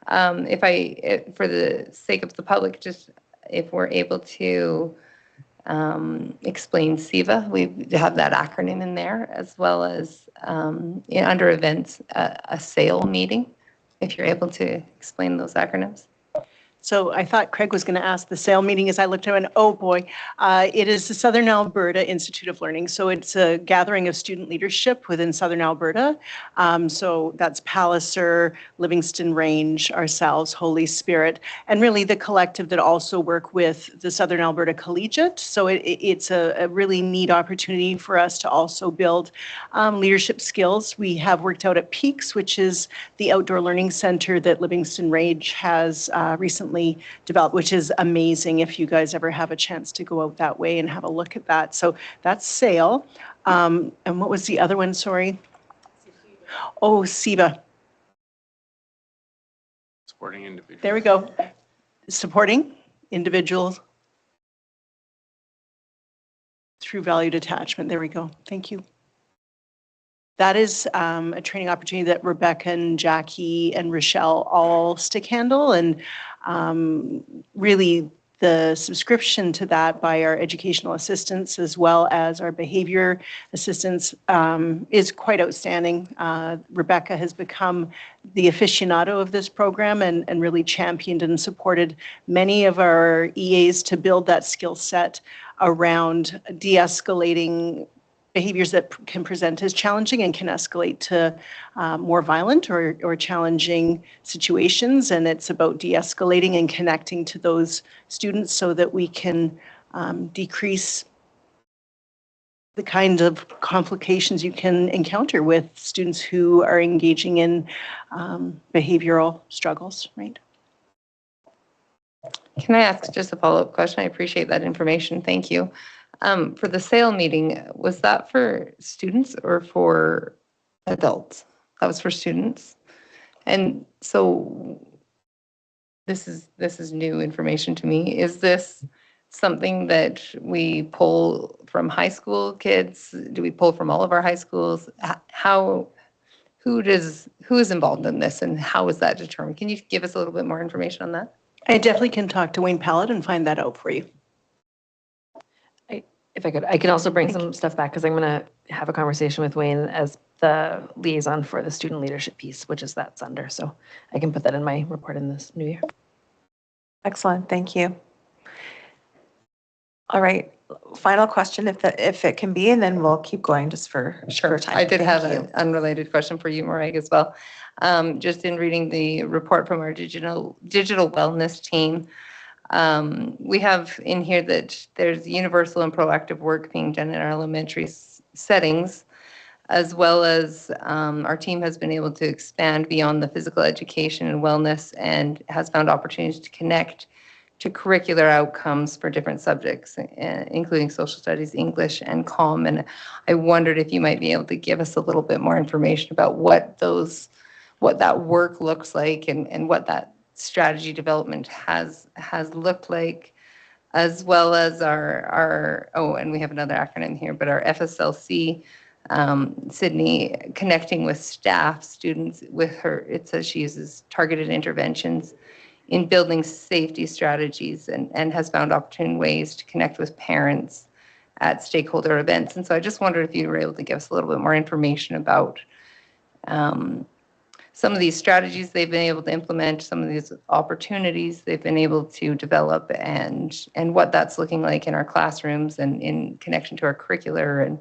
For the sake of the public, just if we're able to explain SIVA, we have that acronym in there, as well as under events, a SAIL meeting, if you're able to explain those acronyms. So I thought Craig was going to ask the SAIL meeting as I looked at it, and oh boy, it is the Southern Alberta Institute of Learning. So it's a gathering of student leadership within Southern Alberta. So that's Palliser, Livingston Range, ourselves, Holy Spirit, and really the collective that also work with the Southern Alberta Collegiate. So it's a really neat opportunity for us to also build leadership skills. We have worked out at Peaks, which is the outdoor learning center that Livingston Range has recently developed, which is amazing if you guys ever have a chance to go out that way and have a look at that. So that's SAIL. And what was the other one? Sorry. Oh, SIVA. Supporting individuals. There we go. Supporting individuals through valued attachment. There we go. Thank you. That is a training opportunity that Rebecca and Jackie and Rochelle all stick handle, and really the subscription to that by our educational assistants as well as our behavior assistants is quite outstanding. Rebecca has become the aficionado of this program and really championed and supported many of our EAs to build that skill set around de-escalating behaviors that can present as challenging and can escalate to more violent or challenging situations. And it's about de-escalating and connecting to those students so that we can decrease the kind of complications you can encounter with students who are engaging in behavioral struggles, right? Can I ask just a follow-up question? I appreciate that information. Thank you. For the sale meeting, was that for students or for adults? That was for students. And so this is new information to me. Is this something that we pull from high school kids? Do we pull from all of our high schools? Who is involved in this and how is that determined? Can you give us a little bit more information on that? I definitely can talk to Wayne Pallet and find that out for you. If I could, I can also bring some stuff back because I'm going to have a conversation with Wayne as the liaison for the student leadership piece, which is that's under. So I can put that in my report in this new year. Excellent, thank you. All right, final question if it can be, and then we'll keep going just for time. I did Thank have you. an unrelated question for you, Morag, as well. Just in reading the report from our digital wellness team, we have in here that there's universal and proactive work being done in our elementary settings, as well as our team has been able to expand beyond the physical education and wellness and has found opportunities to connect to curricular outcomes for different subjects, including social studies, English, and comm. And I wondered if you might be able to give us a little bit more information about what that work looks like and what that strategy development has looked like, as well as our and we have another acronym here, but our FSLC, Sydney, connecting with staff, students with her, it says she uses targeted interventions in building safety strategies and has found opportune ways to connect with parents at stakeholder events. And so I just wondered if you were able to give us a little bit more information about some of these strategies they've been able to implement, some of these opportunities they've been able to develop, and what that's looking like in our classrooms and in connection to our curricular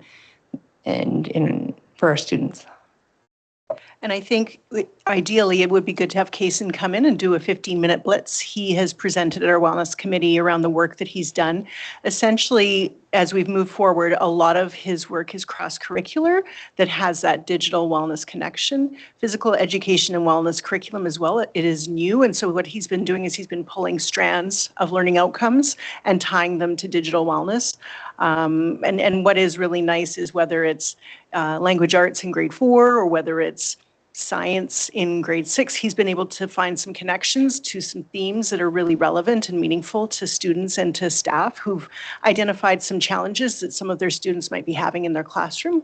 and for our students. And I think ideally it would be good to have Kaysen come in and do a 15-minute blitz. He has presented at our wellness committee around the work that he's done. Essentially, as we've moved forward, a lot of his work is cross-curricular that has that digital wellness connection. Physical education and wellness curriculum as well, it is new. And so what he's been doing is he's been pulling strands of learning outcomes and tying them to digital wellness. And what is really nice is whether it's language arts in grade 4 or whether it's science in grade 6, he's been able to find some connections to some themes that are really relevant and meaningful to students and to staff who've identified some challenges that some of their students might be having in their classroom.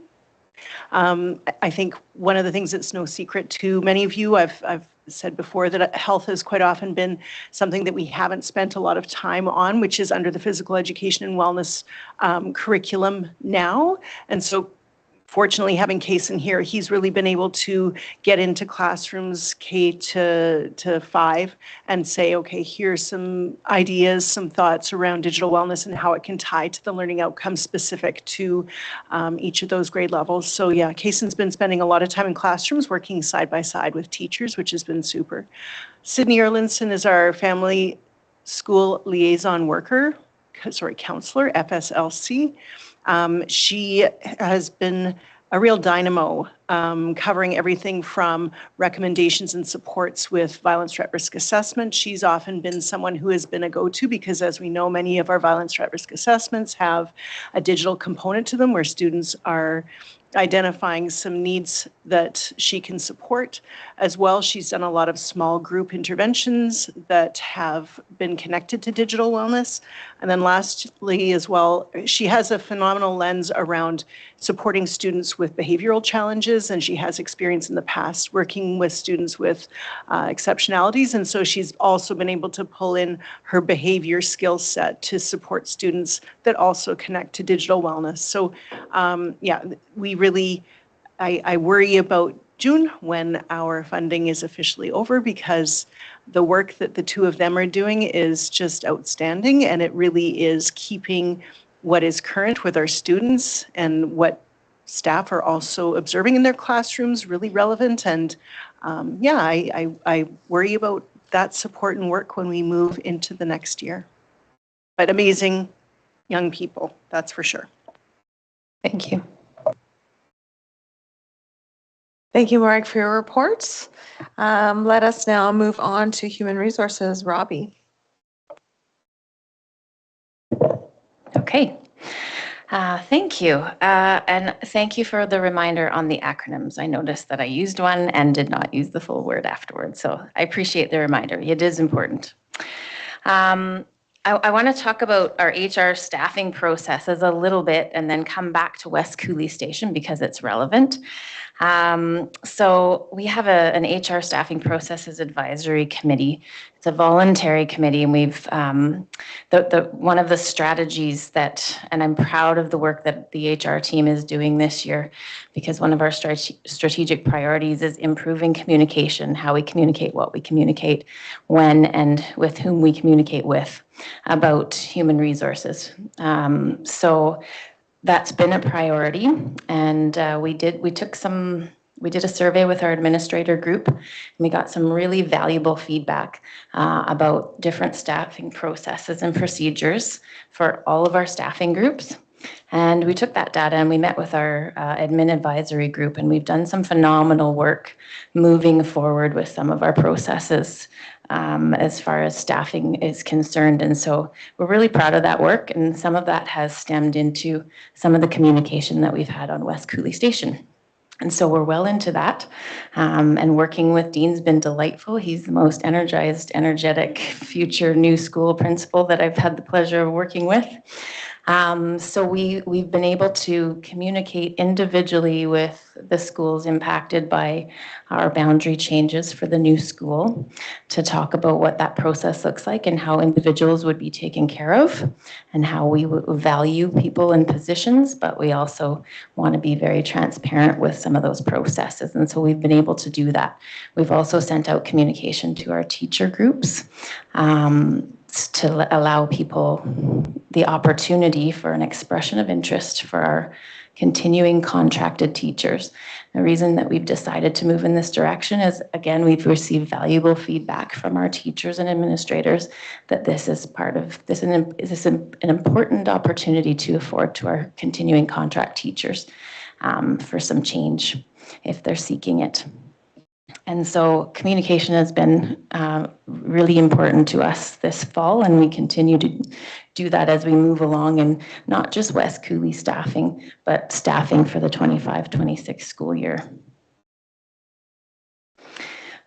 I think one of the things that's no secret to many of you, I've said before that health has quite often been something that we haven't spent a lot of time on, which is under the physical education and wellness curriculum now. And so fortunately, having Kaysen here, he's really been able to get into classrooms K to 5 and say, okay, here's some ideas, some thoughts around digital wellness and how it can tie to the learning outcomes specific to each of those grade levels. So yeah, Kaysen's been spending a lot of time in classrooms working side by side with teachers, which has been super. Sydney Erlinson is our family school liaison counselor, FSLC. She has been a real dynamo, covering everything from recommendations and supports with violence threat risk assessment. She's often been someone who has been a go-to because, as we know, many of our violence threat risk assessments have a digital component to them where students are identifying some needs that she can support. As well, she's done a lot of small group interventions that have been connected to digital wellness. And then lastly, as well, she has a phenomenal lens around supporting students with behavioral challenges, and she has experience in the past working with students with exceptionalities. And so she's also been able to pull in her behavior skill set to support students that also connect to digital wellness. So yeah, we really, I worry about June when our funding is officially over, because the work that the two of them are doing is just outstanding, and it really is keeping what is current with our students and what staff are also observing in their classrooms really relevant. And yeah, I worry about that support and work when we move into the next year. But amazing young people, that's for sure. Thank you. Thank you, Mark, for your reports. Let us now move on to Human Resources. Robbie. Okay. Thank you. And thank you for the reminder on the acronyms. I noticed that I used one and did not use the full word afterwards. So I appreciate the reminder. It is important. I want to talk about our HR staffing processes a little bit and then come back to West Cooley Station because it's relevant. So we have an HR staffing processes advisory committee. It's a voluntary committee, and we've one of the strategies that, and I'm proud of the work that the HR team is doing this year, because one of our strategic priorities is improving communication, how we communicate, what we communicate, when and with whom we communicate with about human resources. So that's been a priority, and we did a survey with our administrator group, and we got some really valuable feedback about different staffing processes and procedures for all of our staffing groups. And we took that data and we met with our admin advisory group, and we've done some phenomenal work moving forward with some of our processes as far as staffing is concerned. And so we're really proud of that work, and some of that has stemmed into some of the communication that we've had on West Cooley Station. And so we're well into that, and working with Dean's been delightful. He's the most energized, energetic future new school principal that I've had the pleasure of working with. So we've been able to communicate individually with the schools impacted by our boundary changes for the new school to talk about what that process looks like and how individuals would be taken care of and how we value people in positions, but we also want to be very transparent with some of those processes. And so we've been able to do that. We've also sent out communication to our teacher groups to allow people the opportunity for an expression of interest for our continuing contracted teachers. The reason that we've decided to move in this direction is, again, we've received valuable feedback from our teachers and administrators that this is part of this is an important opportunity to afford to our continuing contract teachers for some change if they're seeking it. And so communication has been really important to us this fall, and we continue to do that as we move along, and not just West Cooley staffing, but staffing for the 25-26 school year.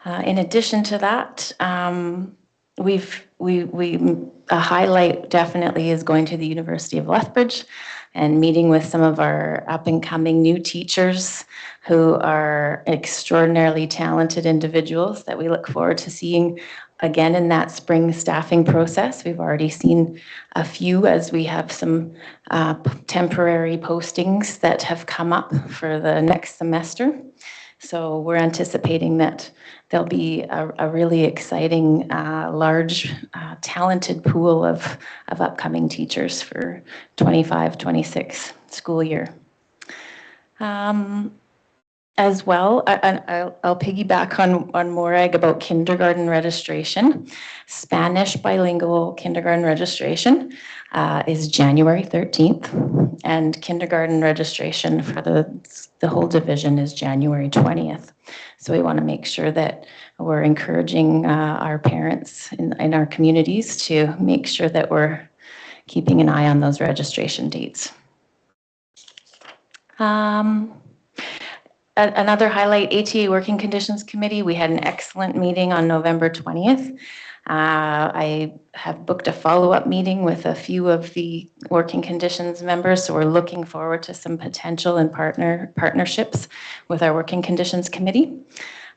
In addition to that, a highlight definitely is going to the University of Lethbridge and meeting with some of our up and coming new teachers who are extraordinarily talented individuals that we look forward to seeing again in that spring staffing process. We've already seen a few as we have some temporary postings that have come up for the next semester. So we're anticipating that there'll be a really exciting, large, talented pool of upcoming teachers for 25-26 school year. As well, I'll piggyback on Morag about kindergarten registration. Spanish bilingual kindergarten registration is January 13th, and kindergarten registration for the whole division is January 20th. So we want to make sure that we're encouraging our parents in our communities to make sure that we're keeping an eye on those registration dates. Another highlight, ATA Working Conditions Committee. We had an excellent meeting on November 20th. I have booked a follow-up meeting with a few of the working conditions members, so we're looking forward to some potential and partnerships with our Working Conditions Committee.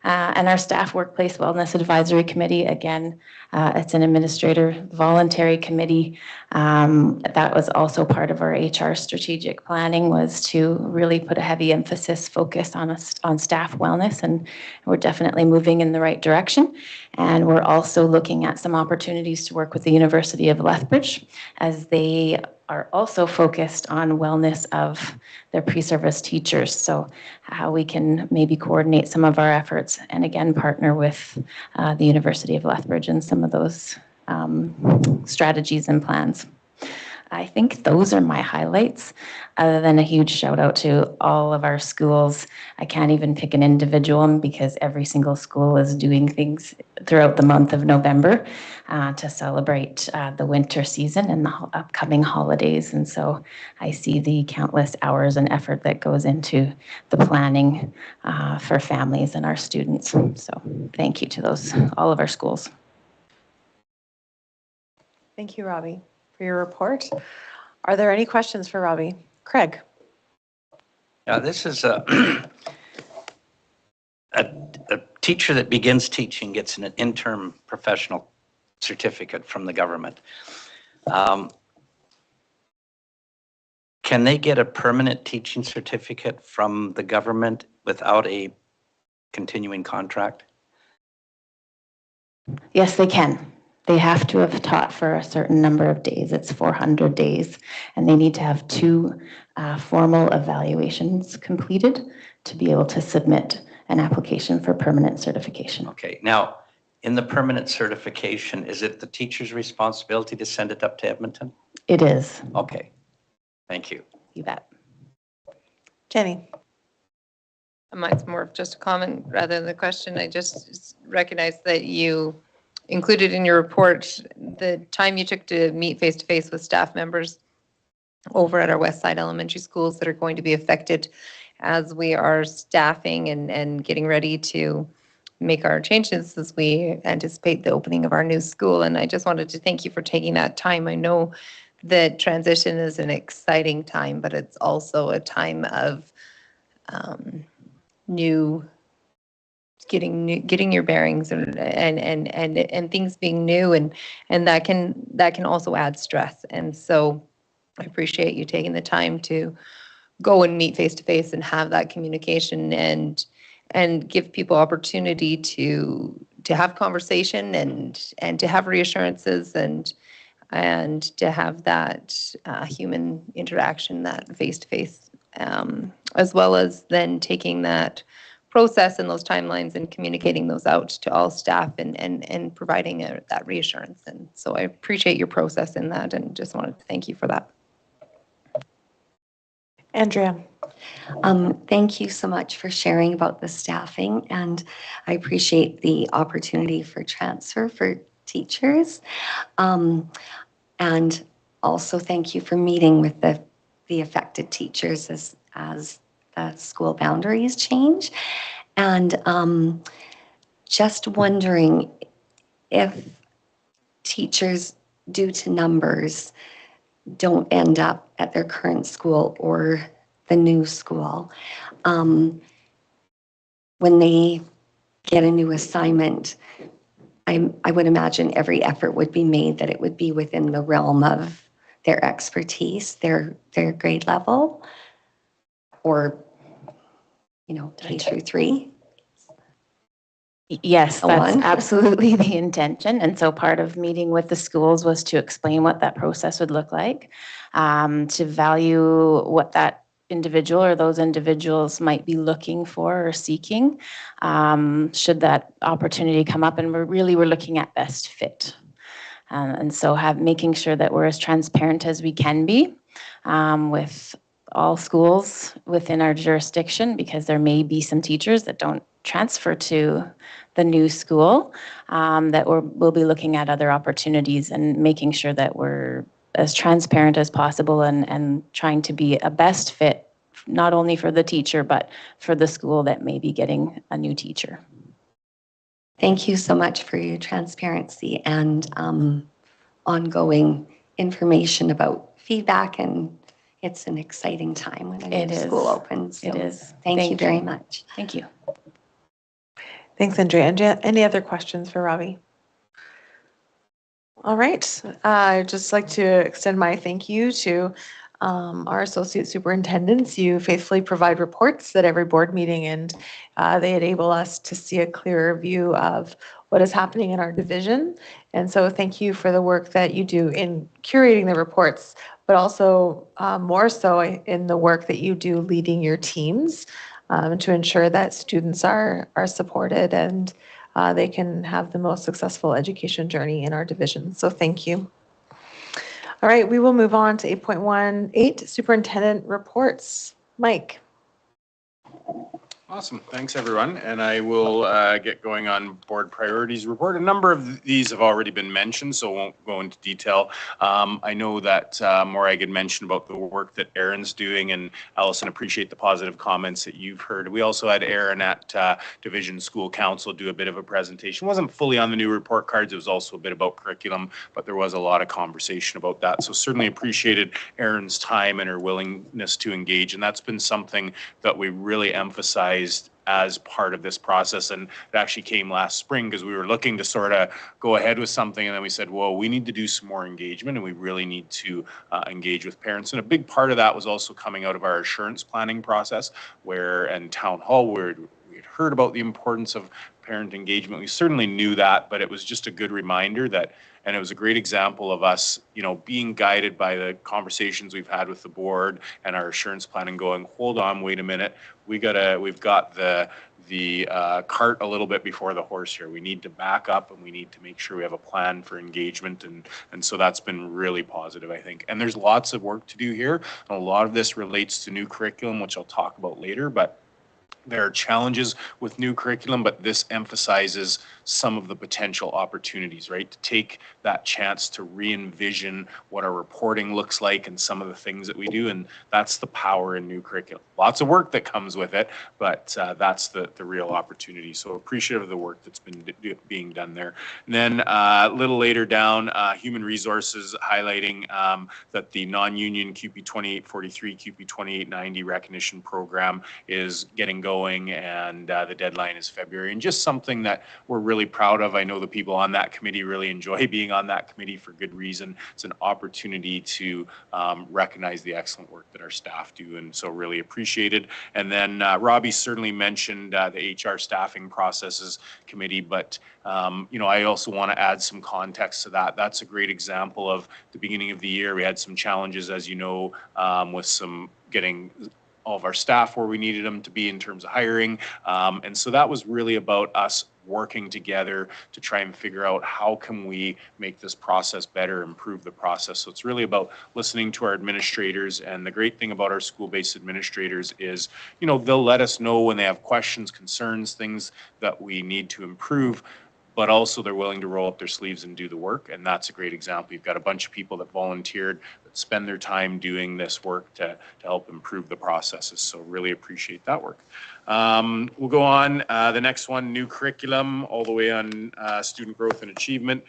And our Staff Workplace Wellness Advisory Committee, again, it's an administrator voluntary committee. That was also part of our HR strategic planning, was to really put a heavy focus on staff wellness, and we're definitely moving in the right direction. And we're also looking at some opportunities to work with the University of Lethbridge, as they are also focused on wellness of their pre-service teachers. So how we can maybe coordinate some of our efforts and again partner with the University of Lethbridge and some of those strategies and plans. I think those are my highlights, other than a huge shout out to all of our schools. I can't even pick an individual because every single school is doing things throughout the month of November to celebrate the winter season and the upcoming holidays. And so I see the countless hours and effort that goes into the planning for families and our students. So thank you to all of our schools. Thank you, Robbie, for your report. Are there any questions for Robbie? Craig? Yeah, this is a teacher that begins teaching gets an interim professional certificate from the government. Can they get a permanent teaching certificate from the government without a continuing contract? Yes, they can. They have to have taught for a certain number of days. It's 400 days, and they need to have 2 formal evaluations completed to be able to submit an application for permanent certification. Okay, now, in the permanent certification, is it the teacher's responsibility to send it up to Edmonton? It is. Okay, thank you. You bet. Jenny? Mine's more of just a comment rather than a question. I just recognize that you included in your report the time you took to meet face-to-face with staff members over at our West Side Elementary schools that are going to be affected as we are staffing and getting ready to make our changes as we anticipate the opening of our new school. And I just wanted to thank you for taking that time. I know that transition is an exciting time, but it's also a time of getting your bearings and things being new, and that can also add stress. And so I appreciate you taking the time to go and meet face to face and have that communication and give people opportunity to have conversation and to have reassurances and to have that human interaction, that face to face, as well as then taking that process and those timelines and communicating those out to all staff and providing that reassurance. And so I appreciate your process in that and just wanted to thank you for that. Andrea? Thank you so much for sharing about the staffing, and I appreciate the opportunity for transfer for teachers. And also thank you for meeting with the affected teachers as the school boundaries change. And just wondering if teachers, due to numbers, don't end up at their current school or the new school, when they get a new assignment, I would imagine every effort would be made that it would be within the realm of their expertise, their grade level, or, K through 3. Yes, Go that's on. absolutely the intention. And so part of meeting with the schools was to explain what that process would look like, to value what that individual or those individuals might be looking for or seeking, should that opportunity come up. And we're looking at best fit. And so making sure that we're as transparent as we can be with all schools within our jurisdiction, because there may be some teachers that don't transfer to the new school, that we'll be looking at other opportunities and making sure that we're as transparent as possible and trying to be a best fit, not only for the teacher, but for the school that may be getting a new teacher. Thank you so much for your transparency and ongoing information about feedback, and it's an exciting time when a new school opens. So It is. Thank you very much. Thank you. Thanks, Andrea. Any other questions for Robbie? All right. I'd just like to extend my thank you to our associate superintendents. You faithfully provide reports at every board meeting, and they enable us to see a clearer view of what is happening in our division. And so thank you for the work that you do in curating the reports, but also more so in the work that you do leading your teams to ensure that students are supported and they can have the most successful education journey in our division. So thank you. All right, we will move on to 8.18, superintendent reports. Mike. Awesome. Thanks, everyone. And I will get going on board priorities report. A number of these have already been mentioned, so I won't go into detail. I know that Morag had mentioned about the work that Erin's doing, and Allison, appreciate the positive comments that you've heard. We also had Erin at Division School Council do a bit of a presentation. It wasn't fully on the new report cards. It was also a bit about curriculum, but there was a lot of conversation about that. So certainly appreciated Erin's time and her willingness to engage, and that's been something that we really emphasized as part of this process. And it actually came last spring because we were looking to sort of go ahead with something, and then we said, well, we need to do some more engagement, and we really need to engage with parents. And a big part of that was also coming out of our assurance planning process, where and town hall, where we had heard about the importance of parent engagement. We certainly knew that, but it was just a good reminder that, and it was a great example of us, you know, being guided by the conversations we've had with the board and our assurance plan and going, hold on, wait a minute, we've got the cart a little bit before the horse here. We need to back up, and we need to make sure we have a plan for engagement, and so that's been really positive, I think. And there's lots of work to do here. And a lot of this relates to new curriculum, which I'll talk about later, but there are challenges with new curriculum, but this emphasizes some of the potential opportunities, right? To take that chance to re-envision what our reporting looks like and some of the things that we do, and that's the power in new curriculum. Lots of work that comes with it, but that's the real opportunity. So appreciative of the work that's been being done there. And then a little later down, human resources highlighting that the non-union QP 2843, QP 2890 recognition program is getting going, and the deadline is February, and just something that we're really proud of. I know the people on that committee really enjoy being on that committee for good reason. It's an opportunity to recognize the excellent work that our staff do, and so really appreciated. And then Robbie certainly mentioned the HR staffing processes committee, but you know, I also want to add some context to that. That's a great example of the beginning of the year. We had some challenges, as you know, with some getting all of our staff where we needed them to be in terms of hiring. And so that was really about us working together to try and figure out how can we make this process better, improve the process. So it's really about listening to our administrators. And the great thing about our school-based administrators is, you know, they'll let us know when they have questions, concerns, things that we need to improve, but also they're willing to roll up their sleeves and do the work. And that's a great example. You've got a bunch of people that volunteered, that spend their time doing this work to help improve the processes. So really appreciate that work. We'll go on. The next one, new curriculum, all the way on student growth and achievement.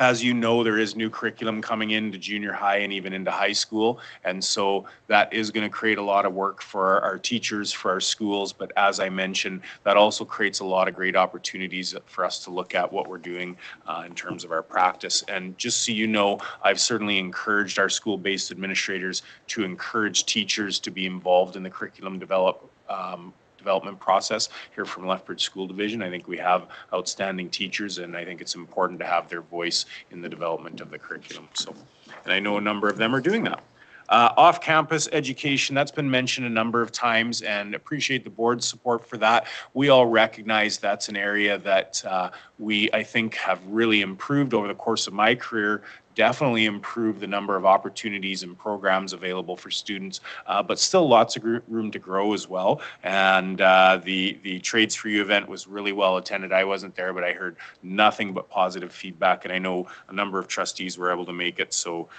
As you know, there is new curriculum coming into junior high and even into high school. And so that is going to create a lot of work for our teachers, for our schools. But as I mentioned, that also creates a lot of great opportunities for us to look at what we're doing in terms of our practice. And just so you know, I've certainly encouraged our school-based administrators to encourage teachers to be involved in the curriculum development process here from Lethbridge School Division. I think we have outstanding teachers, and I think it's important to have their voice in the development of the curriculum. So, and I know a number of them are doing that. Off-campus education, that's been mentioned a number of times, and appreciate the board's support for that. We all recognize that's an area that we, I think, have really improved over the course of my career. Definitely improve the number of opportunities and programs available for students, but still lots of room to grow as well. And the Trades for You event was really well attended. I wasn't there, but I heard nothing but positive feedback, and I know a number of trustees were able to make it, so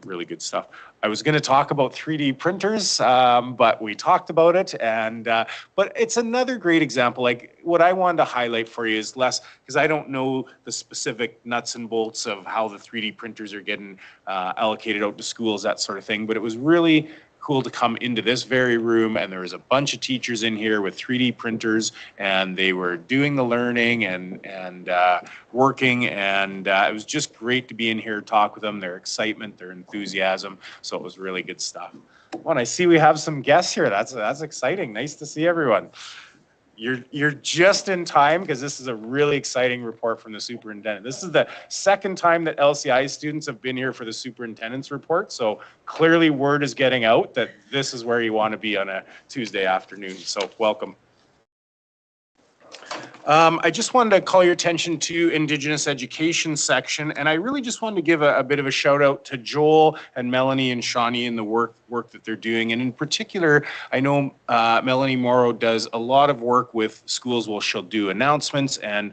really good stuff. I was going to talk about 3D printers, but we talked about it, and but it's another great example. Like, what I wanted to highlight for you is less, because I don't know the specific nuts and bolts of how the 3D printers are getting allocated out to schools, that sort of thing, but it was really cool to come into this very room, and there was a bunch of teachers in here with 3D printers, and they were doing the learning and working, and it was just great to be in here, talk with them, their excitement, their enthusiasm. So it was really good stuff. Well, I see we have some guests here. That's exciting. Nice to see everyone. You're just in time, because this is a really exciting report from the superintendent. This is the second time that LCI students have been here for the superintendent's report. So clearly word is getting out that this is where you want to be on a Tuesday afternoon. So welcome. I just wanted to call your attention to Indigenous education section, and I really just wanted to give a bit of a shout out to Joel and Melanie and Shawnee and the work that they're doing. And in particular, I know Melanie Morrow does a lot of work with schools where she'll do announcements and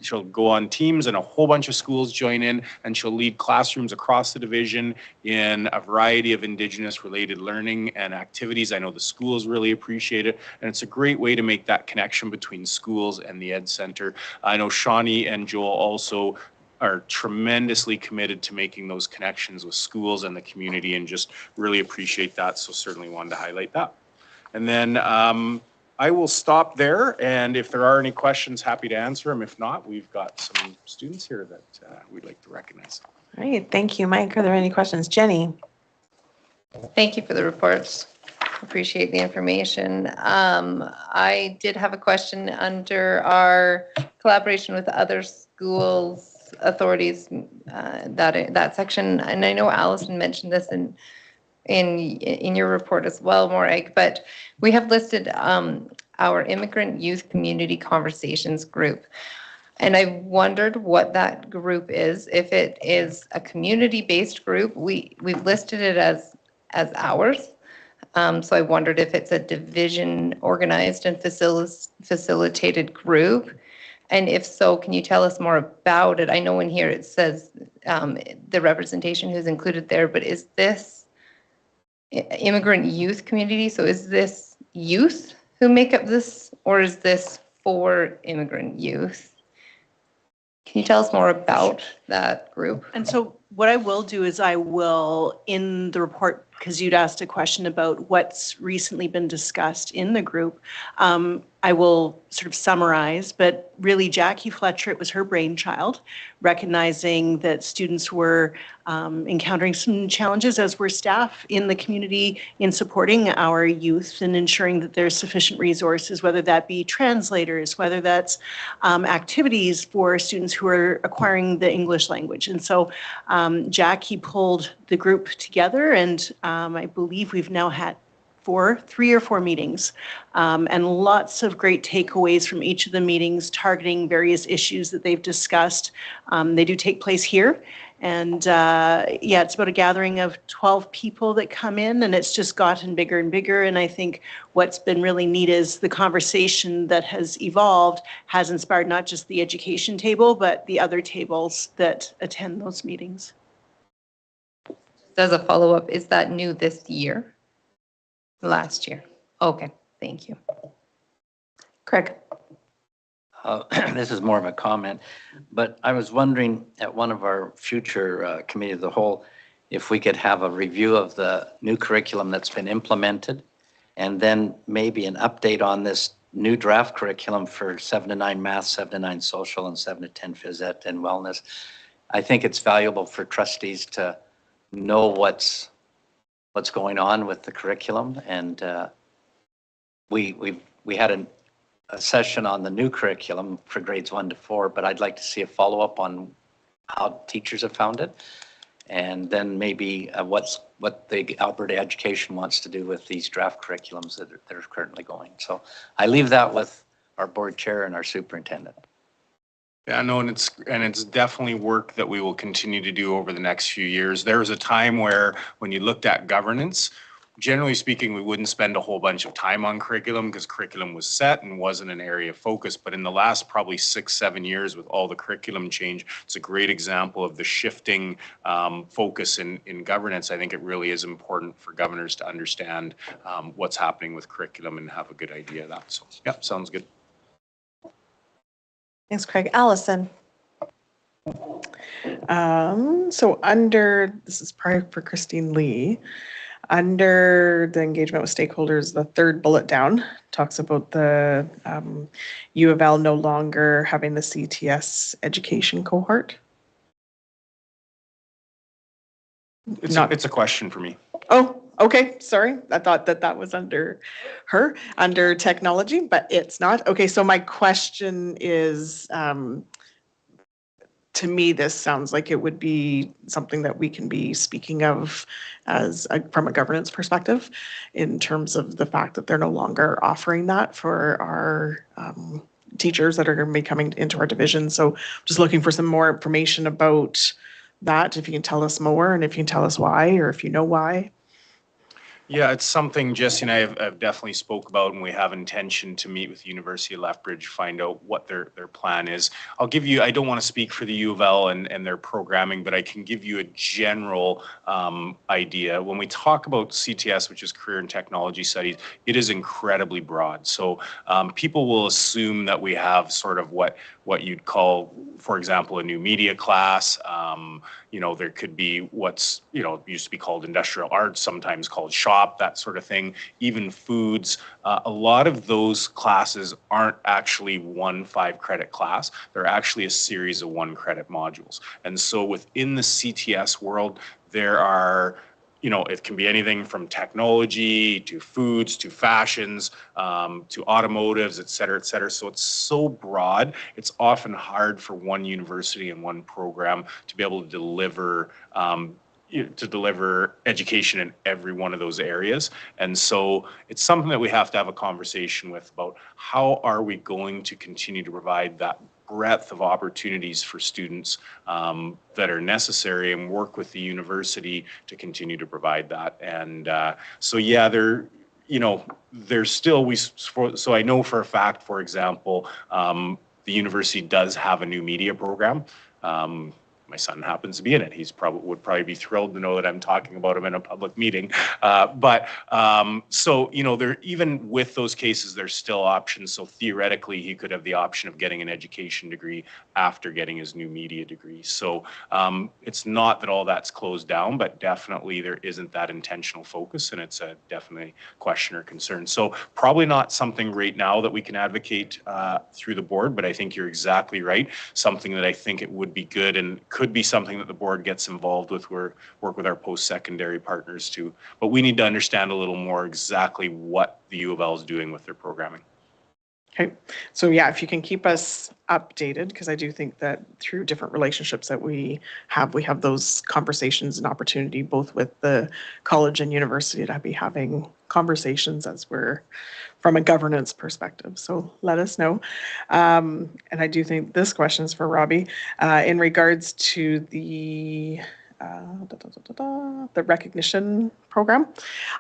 she'll go on teams and a whole bunch of schools join in, and she'll lead classrooms across the division in a variety of Indigenous related learning and activities. I know the schools really appreciate it, and it's a great way to make that connection between schools and the Ed Center. I know Shawnee and Joel also are tremendously committed to making those connections with schools and the community, and just really appreciate that. So certainly wanted to highlight that. And then I will stop there, and if there are any questions, happy to answer them. If not, we've got some students here that we'd like to recognize. All right, thank you, Mike. Are there any questions? Jenny? Thank you for the reports. Appreciate the information. I did have a question under our collaboration with other schools, authorities, that section. And I know Allison mentioned this in your report as well, Morag, but we have listed our Immigrant Youth Community Conversations group. And I wondered what that group is. If it is a community-based group, we've listed it as ours. So I wondered if it's a division organized and facilitated group. And if so, can you tell us more about it? I know in here it says the representation who's included there, but is this immigrant youth community? So is this youth who make up this, or is this for immigrant youth? Can you tell us more about that group? And so what I will do is I will, in the report, because you'd asked a question about what's recently been discussed in the group, I will sort of summarize, but really Jackie Fletcher, it was her brainchild, recognizing that students were encountering some challenges, as were staff in the community, in supporting our youth and ensuring that there's sufficient resources, whether that be translators, whether that's activities for students who are acquiring the English language. And so Jackie pulled the group together, and I believe we've now had 3 or 4 meetings, and lots of great takeaways from each of the meetings targeting various issues that they've discussed. They do take place here, and yeah, it's about a gathering of 12 people that come in, and it's just gotten bigger and bigger. And I think what's been really neat is the conversation that has evolved has inspired not just the education table, but the other tables that attend those meetings. As a follow-up, is that new this year? Last year? Okay, thank you. Craig? This is more of a comment, but I was wondering at one of our future committee of the whole, if we could have a review of the new curriculum that's been implemented, and then maybe an update on this new draft curriculum for 7 to 9 math, 7 to 9 social, and 7 to 10 phys ed and wellness. I think it's valuable for trustees to know what's going on with the curriculum, and we had a session on the new curriculum for grades 1 to 4, but I'd like to see a follow-up on how teachers have found it, and then maybe what the Alberta Education wants to do with these draft curriculums that are currently going. So I leave that with our board chair and our superintendent. Yeah, no, and it's definitely work that we will continue to do over the next few years. There was a time where when you looked at governance, generally speaking, we wouldn't spend a whole bunch of time on curriculum because curriculum was set and wasn't an area of focus. But in the last probably 6-7 years with all the curriculum change, it's a great example of the shifting focus in governance. I think it really is important for governors to understand what's happening with curriculum and have a good idea of that. So yeah, sounds good. Thanks, Craig. Allison? So this is probably for Christine Lee, under the engagement with stakeholders, the third bullet down talks about the U of L no longer having the CTS education cohort. It's a question for me. Oh, okay, sorry. I thought that was under technology, but it's not. Okay, so my question is, to me, this sounds like it would be something that we can be speaking of from a governance perspective, in terms of the fact that they're no longer offering that for our teachers that are going to be coming into our division. So just looking for some more information about that, if you can tell us more and if you can tell us why, or if you know why. Yeah, it's something Jesse and I have definitely spoke about, and we have intention to meet with the University of Lethbridge, find out what their plan is. I'll give you, I don't want to speak for the U of L and their programming, but I can give you a general idea. When we talk about CTS, which is Career and Technology Studies, it is incredibly broad. So people will assume that we have sort of what you'd call, for example, a new media class. You know, there could be what's, you know, used to be called industrial arts, sometimes called shop, that sort of thing, even foods. A lot of those classes aren't actually one 5-credit class. They're actually a series of 1-credit modules. And so within the CTS world, there are, you know, it can be anything from technology to foods to fashions to automotives, et cetera, et cetera. So it's so broad, it's often hard for one university and one program to be able to deliver education in every one of those areas. And so it's something that we have to have a conversation with about how are we going to continue to provide that breadth of opportunities for students that are necessary, and work with the university to continue to provide that. And so yeah, there's still, so I know for a fact, for example, the university does have a new media program. My son happens to be in it. Would probably be thrilled to know that I'm talking about him in a public meeting. So, you know, even with those cases, there's still options. So theoretically, he could have the option of getting an education degree after getting his new media degree. So it's not that all that's closed down, but definitely there isn't that intentional focus, and it's a definitely question or concern. So probably not something right now that we can advocate through the board, but I think you're exactly right. Something that I think it would be good and could be something that the board gets involved with, work with our post-secondary partners too. But we need to understand a little more exactly what the U of L is doing with their programming. Okay, so yeah, if you can keep us updated, because I do think that through different relationships that we have those conversations and opportunity both with the college and university to be having conversations as we're from a governance perspective. So let us know. And I do think this question is for Robbie in regards to the recognition program.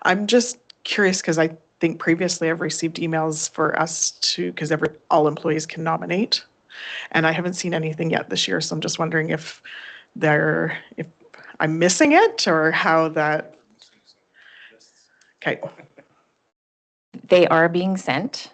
I'm just curious because I think previously I've received emails for us to, because all employees can nominate, and I haven't seen anything yet this year. So I'm just wondering if I'm missing it or how that. Okay. They are being sent.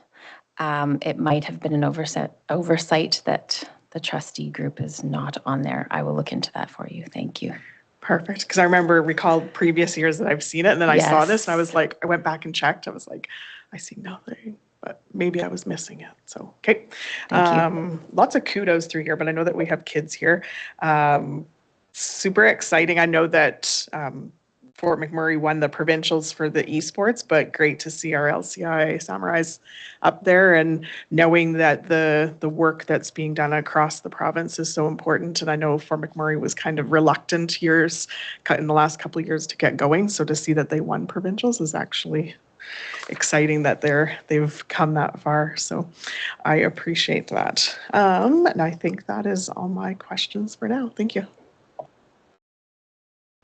It might have been an oversight that the trustee group is not on there. I will look into that for you. Thank you. Perfect. Because I recall previous years that I've seen it, and then I saw this and I was like, I went back and checked. I was like, I see nothing, but maybe I was missing it. So, okay. Thank you. Lots of kudos through here, but I know that we have kids here. Super exciting. I know that Fort McMurray won the provincials for the esports, but great to see our LCI Samurais up there, and knowing that the work that's being done across the province is so important. And I know Fort McMurray was kind of reluctant in the last couple of years to get going. So to see that they won provincials is actually exciting that they've come that far. So I appreciate that. And I think that is all my questions for now. Thank you.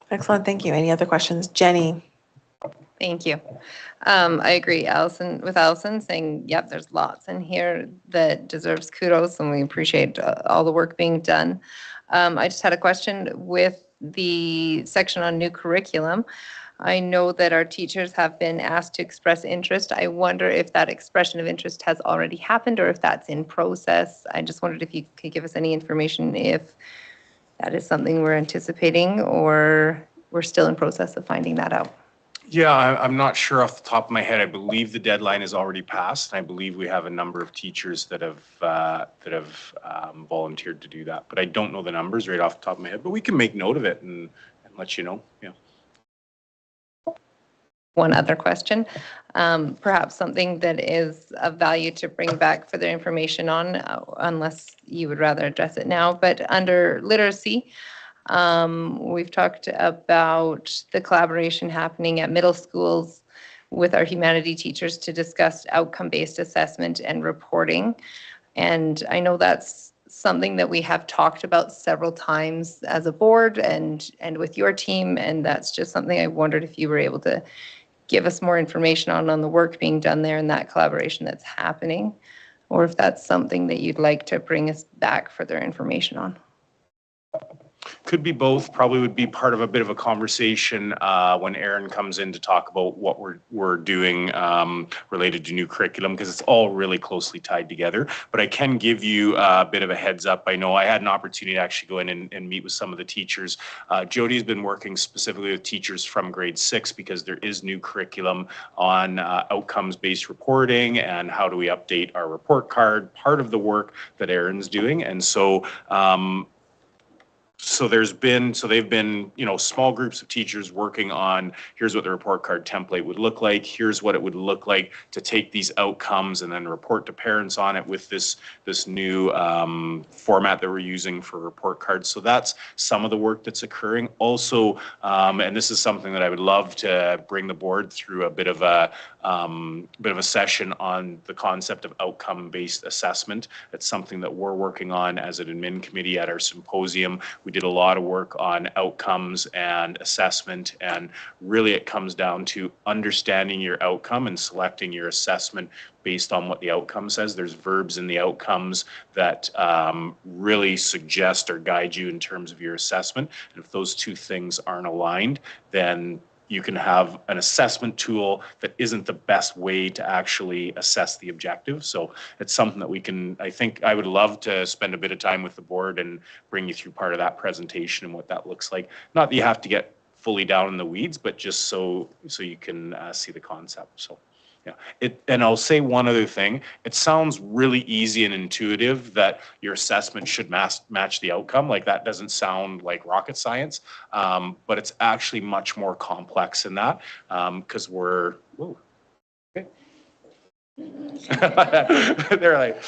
Excellent, thank you. Any other questions? Jenny? Thank you. I agree, with Allison saying, yep, there's lots in here that deserves kudos, and we appreciate all the work being done. I just had a question with the section on new curriculum. I know that our teachers have been asked to express interest. I wonder if that expression of interest has already happened or if that's in process. I just wondered if you could give us any information if that is something we're anticipating or we're still in process of finding that out. Yeah, I'm not sure off the top of my head. I believe the deadline is already passed. I believe we have a number of teachers that have volunteered to do that, but I don't know the numbers right off the top of my head. But we can make note of it and let you know. Yeah. One other question, perhaps something that is of value to bring back further information on, unless you would rather address it now, but under literacy, we've talked about the collaboration happening at middle schools with our humanities teachers to discuss outcome-based assessment and reporting. And I know that's something that we have talked about several times as a board and with your team, and that's just something I wondered if you were able to give us more information on the work being done there and that collaboration that's happening, or if that's something that you'd like to bring us back further information on. Could be both. Probably would be part of a bit of a conversation when Aaron comes in to talk about what we're doing related to new curriculum, because it's all really closely tied together. But I can give you a bit of a heads up. I know I had an opportunity to actually go in and meet with some of the teachers. Jody's been working specifically with teachers from grade 6 because there is new curriculum on outcomes-based reporting and how do we update our report card, part of the work that Aaron's doing. And so they've been, small groups of teachers working on, here's what the report card template would look like. Here's what it would look like to take these outcomes and then report to parents on it with this new format that we're using for report cards. So that's some of the work that's occurring. Also, and this is something that I would love to bring the board through a bit of a session on the concept of outcome-based assessment. It's something that we're working on as an admin committee at our symposium. We did a lot of work on outcomes and assessment, and really it comes down to understanding your outcome and selecting your assessment based on what the outcome says. There's verbs in the outcomes that really suggest or guide you in terms of your assessment. And if those two things aren't aligned, then you can have an assessment tool that isn't the best way to actually assess the objective. So it's something that I think I would love to spend a bit of time with the board and bring you through part of that presentation and what that looks like. Not that you have to get fully down in the weeds, but just so you can see the concept. So yeah, and I'll say one other thing. It sounds really easy and intuitive that your assessment should match the outcome. Like, that doesn't sound like rocket science, but it's actually much more complex than that, because we're, whoa, okay. They're like,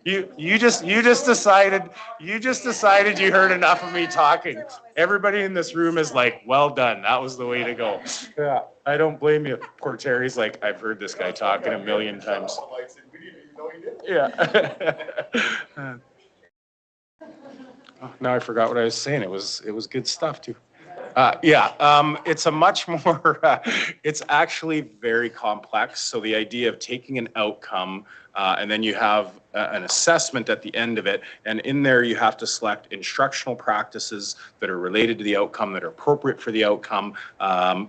you just decided you heard enough of me talking. Everybody in this room is like, well done. That was the way to go. Yeah, I don't blame you. Poor Terry's like, I've heard this guy talking a million times. Yeah. Oh, now I forgot what I was saying. It was good stuff too. It's a much more, it's actually very complex. So the idea of taking an outcome and then you have an assessment at the end of it. And in there, you have to select instructional practices that are related to the outcome, that are appropriate for the outcome.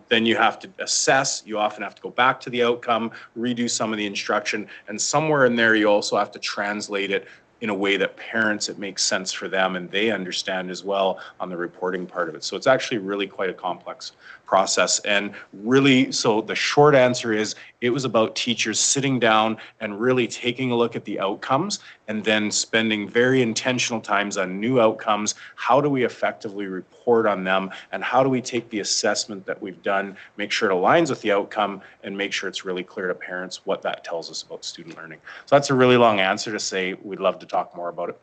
Then you have to assess. You often have to go back to the outcome, redo some of the instruction. And somewhere in there, you also have to translate it in a way that parents, it makes sense for them and they understand as well on the reporting part of it. So it's actually really quite a complex process. And really, so the short answer is, it was about teachers sitting down and really taking a look at the outcomes and then spending very intentional times on new outcomes. How do we effectively report on them? And how do we take the assessment that we've done, make sure it aligns with the outcome, and make sure it's really clear to parents what that tells us about student learning? So that's a really long answer to say we'd love to talk more about it.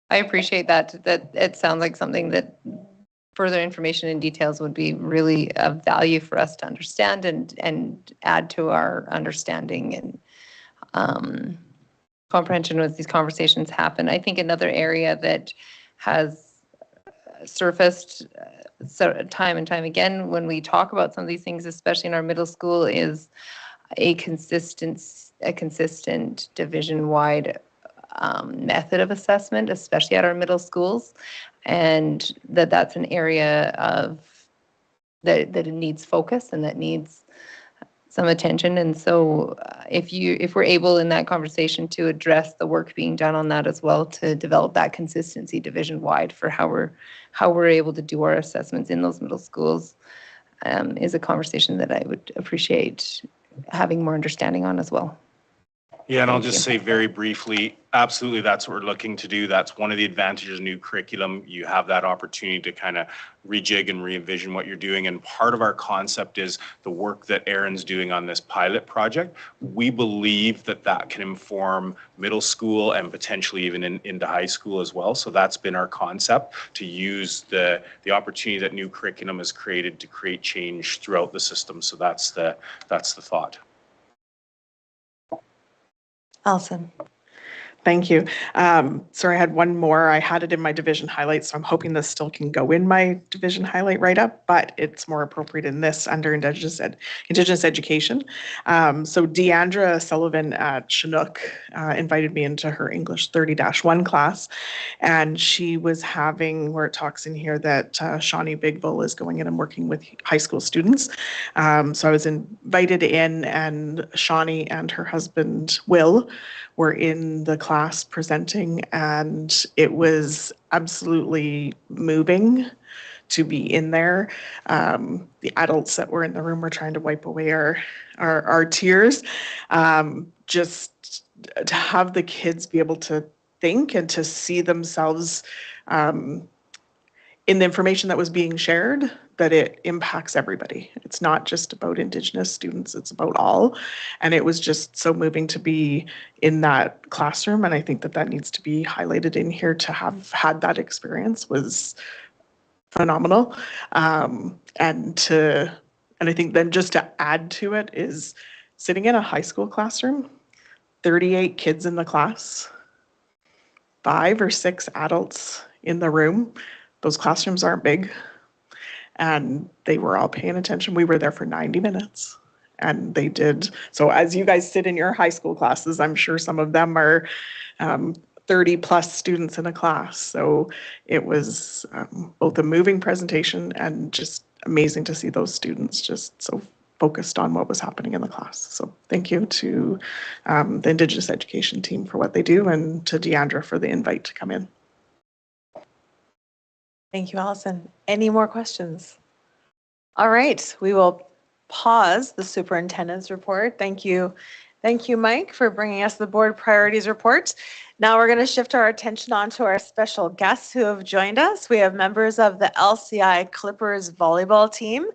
I appreciate that it sounds like something that further information and details would be really of value for us to understand and add to our understanding and comprehension as these conversations happen. I think another area that has surfaced time and time again when we talk about some of these things, especially in our middle school, is a consistent division-wide method of assessment, especially at our middle schools, and that's an area of that it needs focus and that needs some attention. And so if we're able in that conversation to address the work being done on that as well, to develop that consistency division-wide for how we're able to do our assessments in those middle schools, is a conversation that I would appreciate having more understanding on as well. Yeah, and I'll just say very briefly, absolutely, that's what we're looking to do. That's one of the advantages of new curriculum. You have that opportunity to kind of rejig and re-envision what you're doing. And part of our concept is the work that Aaron's doing on this pilot project. We believe that that can inform middle school and potentially even into high school as well. So that's been our concept, to use the opportunity that new curriculum has created to create change throughout the system. So that's the thought. Alison. Thank you. Sorry, I had one more. I had it in my division highlight, so I'm hoping this still can go in my division highlight write-up, but it's more appropriate in this under Indigenous education. So Deandra Sullivan at Chinook invited me into her English 30-1 class, and she was having, where it talks in here that Shawnee Bigville is going in and working with high school students. So I was invited in, and Shawnee and her husband, Will, were in the class presenting, and it was absolutely moving to be in there. The adults that were in the room were trying to wipe away our tears. Just to have the kids be able to think and to see themselves in the information that was being shared, that it impacts everybody. It's not just about Indigenous students, it's about all. And it was just so moving to be in that classroom. And I think that that needs to be highlighted in here. To have had that experience was phenomenal. And I think then just to add to it is sitting in a high school classroom, 38 kids in the class, 5 or 6 adults in the room. Those classrooms aren't big, and they were all paying attention. We were there for 90 minutes, and they did. So as you guys sit in your high school classes, I'm sure some of them are 30 plus students in a class. So it was both a moving presentation and just amazing to see those students just so focused on what was happening in the class. So thank you to the Indigenous education team for what they do, and to Deandra for the invite to come in. Thank you, Allison. Any more questions? All right, we will pause the superintendent's report. Thank you. Thank you, Mike, for bringing us the board priorities report. Now we're going to shift our attention on to our special guests who have joined us. We have members of the LCI Clippers volleyball team,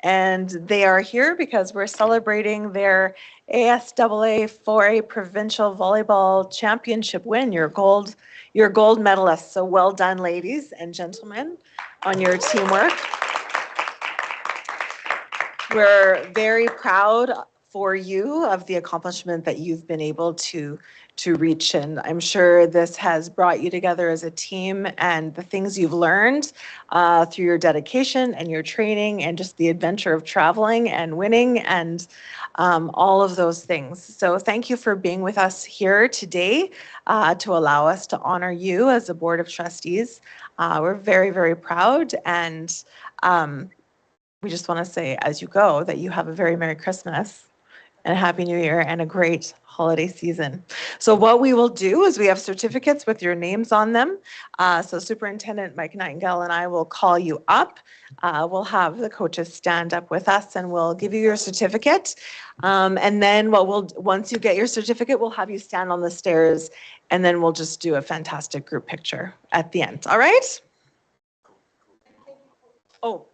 and they are here because we're celebrating their ASAA 4A provincial volleyball championship win, your gold medalists. So well done, ladies and gentlemen, on your teamwork. We're very proud for you of the accomplishment that you've been able to reach, and I'm sure this has brought you together as a team, and the things you've learned through your dedication and your training and just the adventure of traveling and winning and all of those things. So thank you for being with us here today to allow us to honor you as a board of trustees. We're very, very proud, and we just want to say as you go that you have a very Merry Christmas and a Happy New Year and a great holiday season. So what we will do is we have certificates with your names on them. So Superintendent Mike Nightingale and I will call you up. We'll have the coaches stand up with us and we'll give you your certificate. And then once you get your certificate, we'll have you stand on the stairs, and then we'll just do a fantastic group picture at the end. All right? Oh,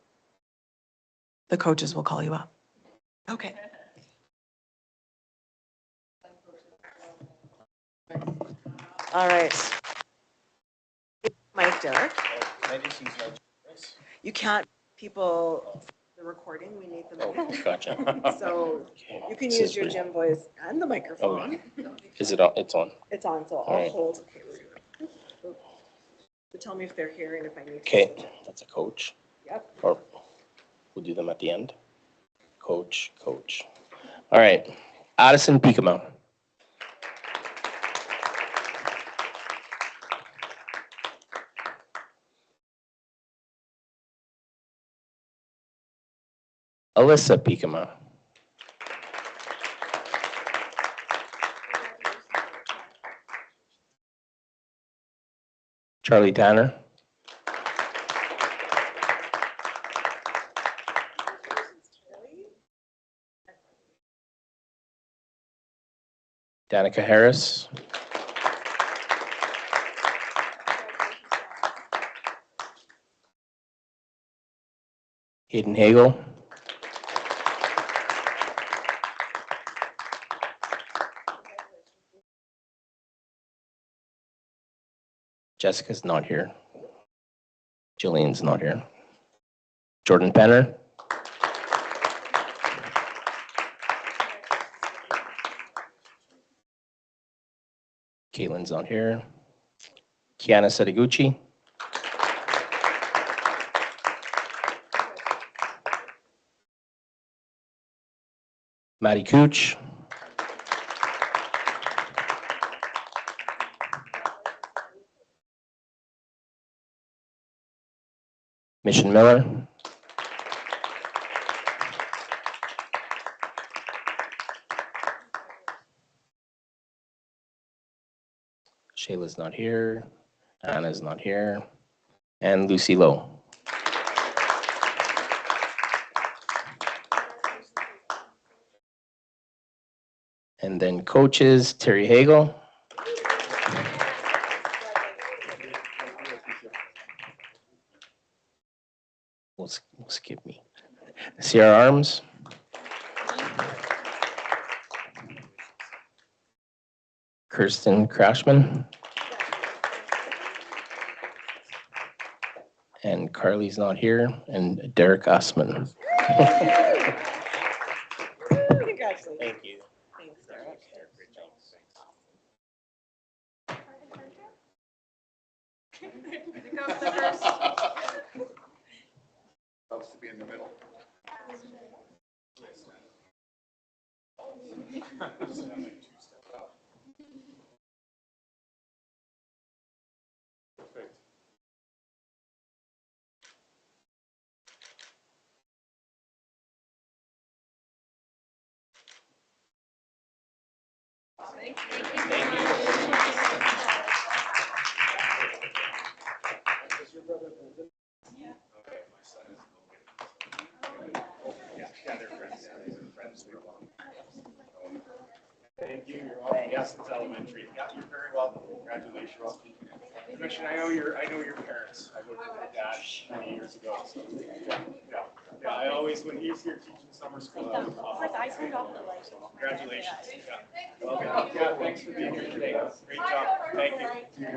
the coaches will call you up. Okay. All right. Mike, Derek. You can't, people, the recording, we need them. Oh, gotcha. So you can use your gym voice and the microphone. Is it on? It's on. It's on, so I'll hold. Okay, we're good. So tell me if they're here and if I need to. Okay, that's a coach. Yep. Or we'll do them at the end. Coach. All right, Addison Peekamo. Alyssa Peekamo. Charlie Tanner. Danica Harris. Hayden Hagel. Jessica's not here. Jillian's not here. Jordan Penner. Caitlin's not here. Kiana Setaguchi. Maddie Cooch. Mission Miller. Shayla's not here. Anna's not here. And Lucy Lowe. And then coaches, Terry Hagel. We'll skip me. Sierra Arms. Kirsten Crashman. And Carly's not here. And Derek Osman. Thank you. Loves to be in the middle. Thank you. You're welcome. Yes, it's elementary. Yeah, you're very welcome. Congratulations. Commissioner, I know your parents. I worked with my dad 20 years ago. So yeah. I always, when he was here teaching summer school, I was congratulations. Yeah, thanks for being here today. Great job. Thank you.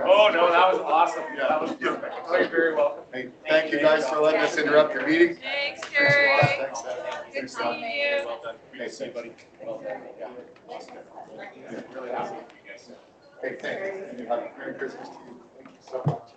Oh, no, that was awesome. Yeah, that was perfect. Oh, you're very welcome. Hey, thank you guys for letting us interrupt your meeting. Thanks, Terry. Thanks, Good seeing you. Well done. Great to see you, buddy. Well done. Yeah. Awesome. Yeah, really happy with you guys. Hey, thank you. Happy Merry Christmas to you. Thank you so much.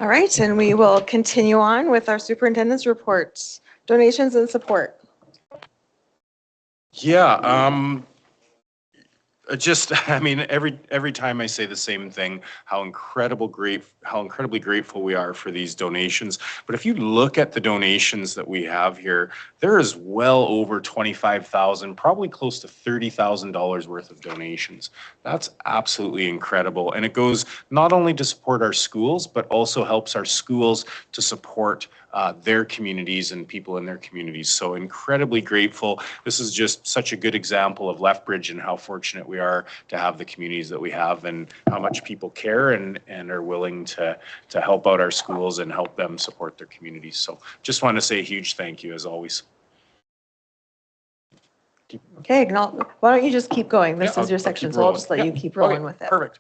All right, and we will continue on with our superintendent's reports, donations and support. Yeah, I mean, every time I say the same thing, how incredibly grateful we are for these donations. But if you look at the donations that we have here, there is well over 25,000, probably close to $30,000 worth of donations. That's absolutely incredible. And it goes not only to support our schools, but also helps our schools to support their communities and people in their communities. So incredibly grateful. This is just such a good example of Lethbridge and how fortunate we are to have the communities that we have and how much people care and are willing to help out our schools and help them support their communities. So just want to say a huge thank you as always. Okay, now, why don't you just keep going? This Yeah, is your I'll section, keep so I'll rolling. just let Yeah. you keep rolling Okay, with it. Perfect.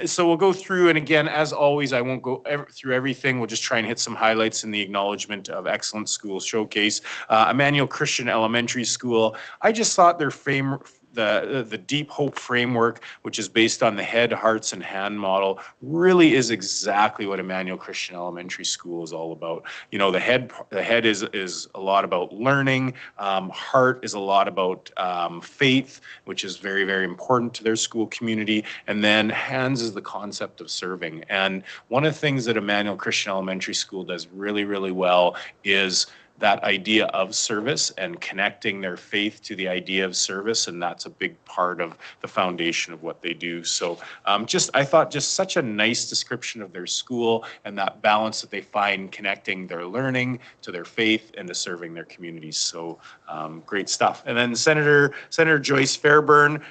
So we'll go through, and again, as always, I won't go through everything. We'll just try and hit some highlights in the acknowledgement of Excellent School Showcase. Emmanuel Christian Elementary School. I just thought their the Deep Hope framework, which is based on the head, hearts, and hand model, really is exactly what Emmanuel Christian Elementary School is all about. You know, the head is a lot about learning. Heart is a lot about faith, which is very, very important to their school community. And then hands is the concept of serving. And one of the things that Emmanuel Christian Elementary School does really, really well is that idea of service and connecting their faith to the idea of service, and that's a big part of the foundation of what they do. So I thought just such a nice description of their school and that balance that they find connecting their learning to their faith and to serving their communities. So great stuff. And then Senator Joyce Fairburn,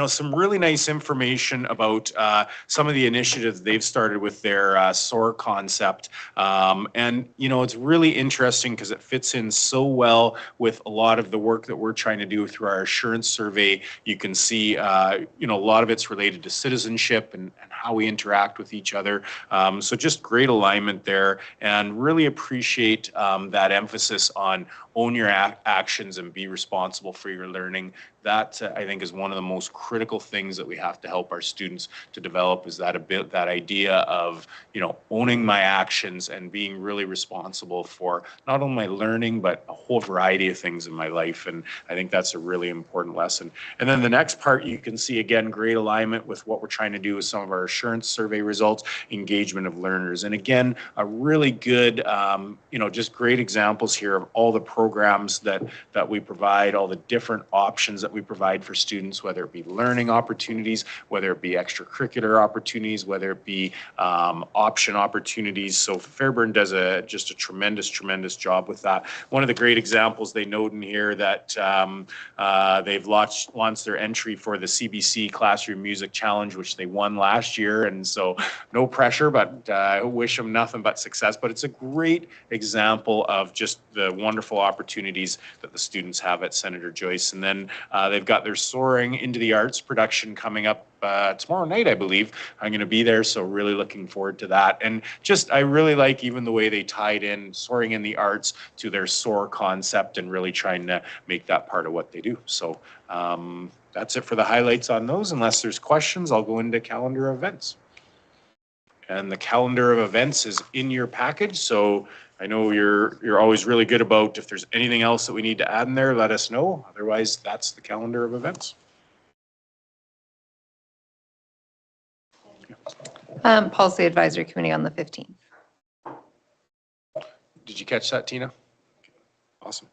some really nice information about some of the initiatives they've started with their SOAR concept. It's really interesting because it fits in so well with a lot of the work that we're trying to do through our assurance survey. You can see, a lot of it's related to citizenship and how we interact with each other. So just great alignment there, and really appreciate that emphasis on own your actions and be responsible for your learning. That I think is one of the most critical things that we have to help our students to develop, is that idea of owning my actions and being really responsible for not only my learning but a whole variety of things in my life. And I think that's a really important lesson. And then the next part, you can see again great alignment with what we're trying to do with some of our assurance survey results, engagement of learners. And again, a really good just great examples here of all the programs that we provide, all the different options that we provide for students, whether it be learning opportunities, whether it be extracurricular opportunities, whether it be option opportunities. So Fairburn does just a tremendous job with that. One of the great examples they note in here that they've launched their entry for the CBC Classroom Music Challenge, which they won last year. And so no pressure, but I wish them nothing but success. But it's a great example of just the wonderful opportunities that the students have at Senator Joyce. And then they've got their Soaring into the Arts production coming up tomorrow night, I believe. I'm going to be there, so really looking forward to that. And I really like even the way they tied in Soaring in the Arts to their SOAR concept and really trying to make that part of what they do. So that's it for the highlights on those. Unless there's questions, I'll go into calendar events. And the calendar of events is in your package, so I know you're always really good about if there's anything else that we need to add in there, let us know. Otherwise, that's the calendar of events. Policy Advisory Committee on the 15th. Did you catch that, Tina? Awesome.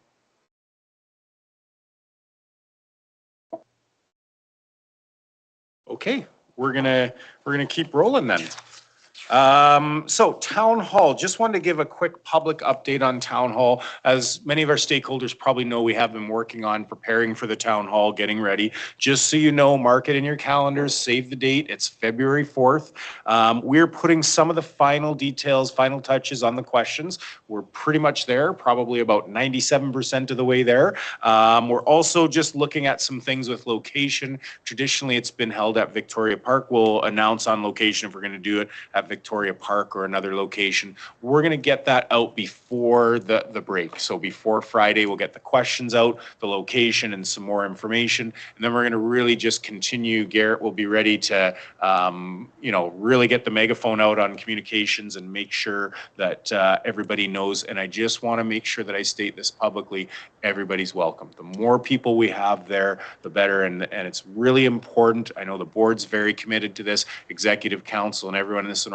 Okay, we're gonna keep rolling then. So Town Hall, just wanted to give a quick public update on Town Hall. As many of our stakeholders probably know, we have been working on preparing for the Town Hall, getting ready. Just so you know, mark it in your calendars, save the date. It's February 4th. We're putting some of the final details, final touches on the questions. We're pretty much there, probably about 97% of the way there. We're also just looking at some things with location. Traditionally, it's been held at Victoria Park. We'll announce on location if we're going to do it at Victoria Park or another location. We're going to get that out before the break. So before Friday, we'll get the questions out, the location, and some more information. And then we're going to really just continue. Garrett will be ready to, really get the megaphone out on communications and make sure that everybody knows. And I just want to make sure that I state this publicly. Everybody's welcome. The more people we have there, the better. And it's really important. I know the board's very committed to this, executive council and everyone in this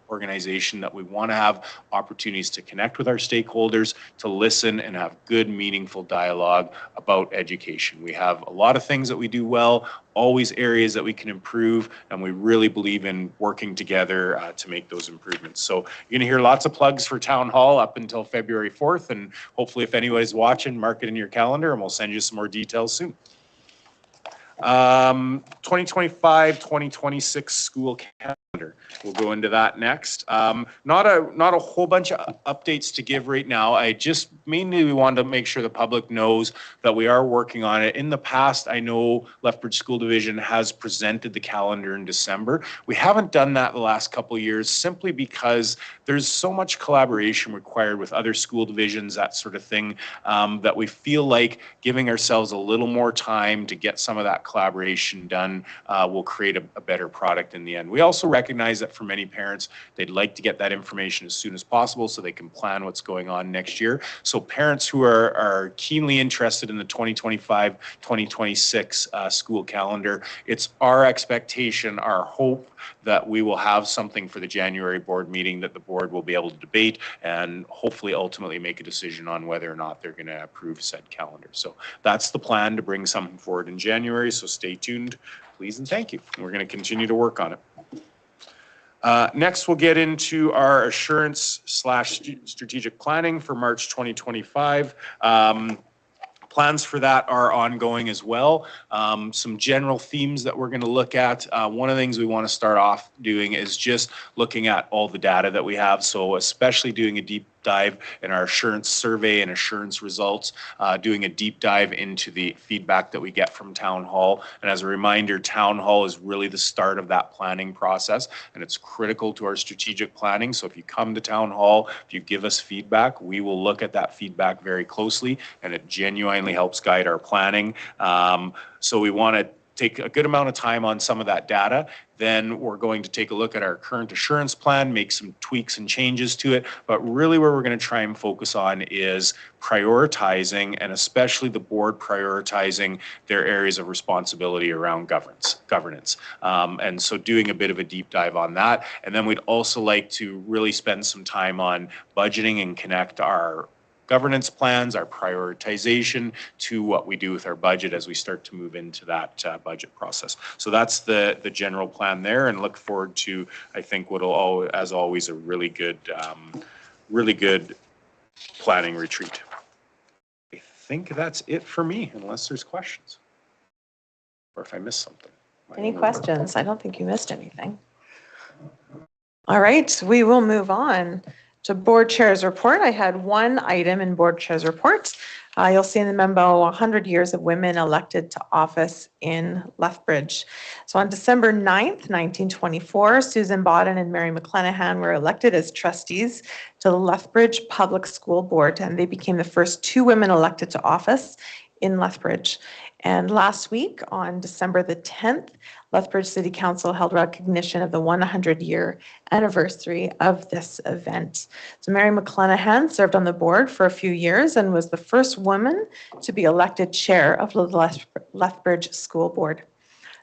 organization, that we want to have opportunities to connect with our stakeholders, to listen and have good, meaningful dialogue about education. We have a lot of things that we do well, always areas that we can improve, and we really believe in working together to make those improvements. So you're going to hear lots of plugs for Town Hall up until February 4th, and hopefully if anybody's watching, mark it in your calendar and we'll send you some more details soon. 2025-2026 school calendar. We'll go into that next. Not a whole bunch of updates to give right now. I just mainly wanted to make sure the public knows that we are working on it. In the past, I know Lethbridge School Division has presented the calendar in December. We haven't done that the last couple of years simply because there's so much collaboration required with other school divisions, that sort of thing, that we feel like giving ourselves a little more time to get some of that collaboration done will create a better product in the end. We also recognize recognize that for many parents, they'd like to get that information as soon as possible so they can plan what's going on next year. So parents who are keenly interested in the 2025-2026 school calendar, it's our expectation, our hope that we will have something for the January board meeting that the board will be able to debate and hopefully ultimately make a decision on whether or not they're going to approve said calendar. So that's the plan, to bring something forward in January. So stay tuned, please, and thank you. We're going to continue to work on it. Next, we'll get into our assurance/strategic planning for March 2025. Plans for that are ongoing as well. Some general themes that we're going to look at. One of the things we want to start off doing is just looking at all the data that we have. So especially doing a deep dive in our assurance survey and assurance results, doing a deep dive into the feedback that we get from Town Hall. And as a reminder, Town Hall is really the start of that planning process, and it's critical to our strategic planning. So if you come to Town Hall, if you give us feedback, we will look at that feedback very closely, and it genuinely helps guide our planning. So we want to take a good amount of time on some of that data. Then we're going to take a look at our current assurance plan, make some tweaks and changes to it. But really where we're going to try and focus on is prioritizing, and especially the board prioritizing their areas of responsibility around governance. And so doing a bit of a deep dive on that. And then we'd also like to really spend some time on budgeting and connect our governance plans, our prioritization to what we do with our budget as we start to move into that budget process. So that's the general plan there, and look forward to, I think, what'll, as always, a really good planning retreat. I think that's it for me, unless there's questions. Or if I missed something. Any questions? I don't think you missed anything. All right, we will move on to board chair's report. I had one item in board chair's report. You'll see in the memo 100 years of women elected to office in Lethbridge. So on December 9th, 1924, Susan Bodden and Mary McClenahan were elected as trustees to the Lethbridge Public School Board, and they became the first two women elected to office in Lethbridge. And last week, on December the 10th, Lethbridge City Council held recognition of the 100-year anniversary of this event. So Mary McClenahan served on the board for a few years and was the first woman to be elected chair of the Lethbridge School Board.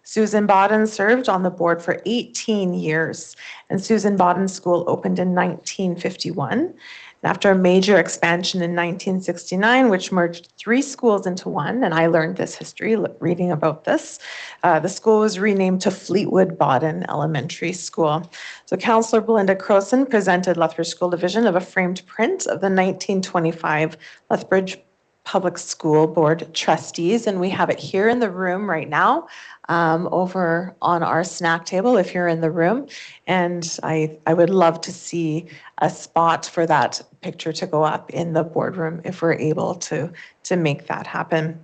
Susan Bodden served on the board for 18 years, and Susan Bodden School opened in 1951. And after a major expansion in 1969, which merged 3 schools into one, and I learned this history reading about this, the school was renamed to Fleetwood Bodden Elementary School. So Councillor Belinda Crowson presented Lethbridge School Division of a framed print of the 1925 Lethbridge Public School Board trustees, and we have it here in the room right now, over on our snack table if you're in the room. And I would love to see a spot for that picture to go up in the boardroom if we're able to make that happen.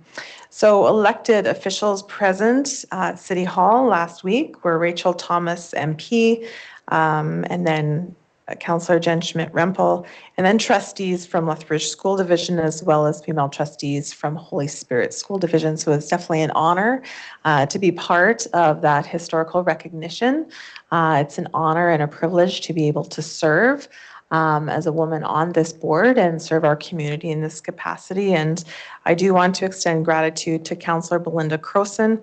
So elected officials present at City Hall last week were Rachel Thomas MP, and then Councillor Jen Schmidt-Rempel, and then trustees from Lethbridge School Division, as well as female trustees from Holy Spirit School Division. So it's definitely an honor to be part of that historical recognition. It's an honor and a privilege to be able to serve as a woman on this board and serve our community in this capacity. And I do want to extend gratitude to Councillor Belinda Crowson,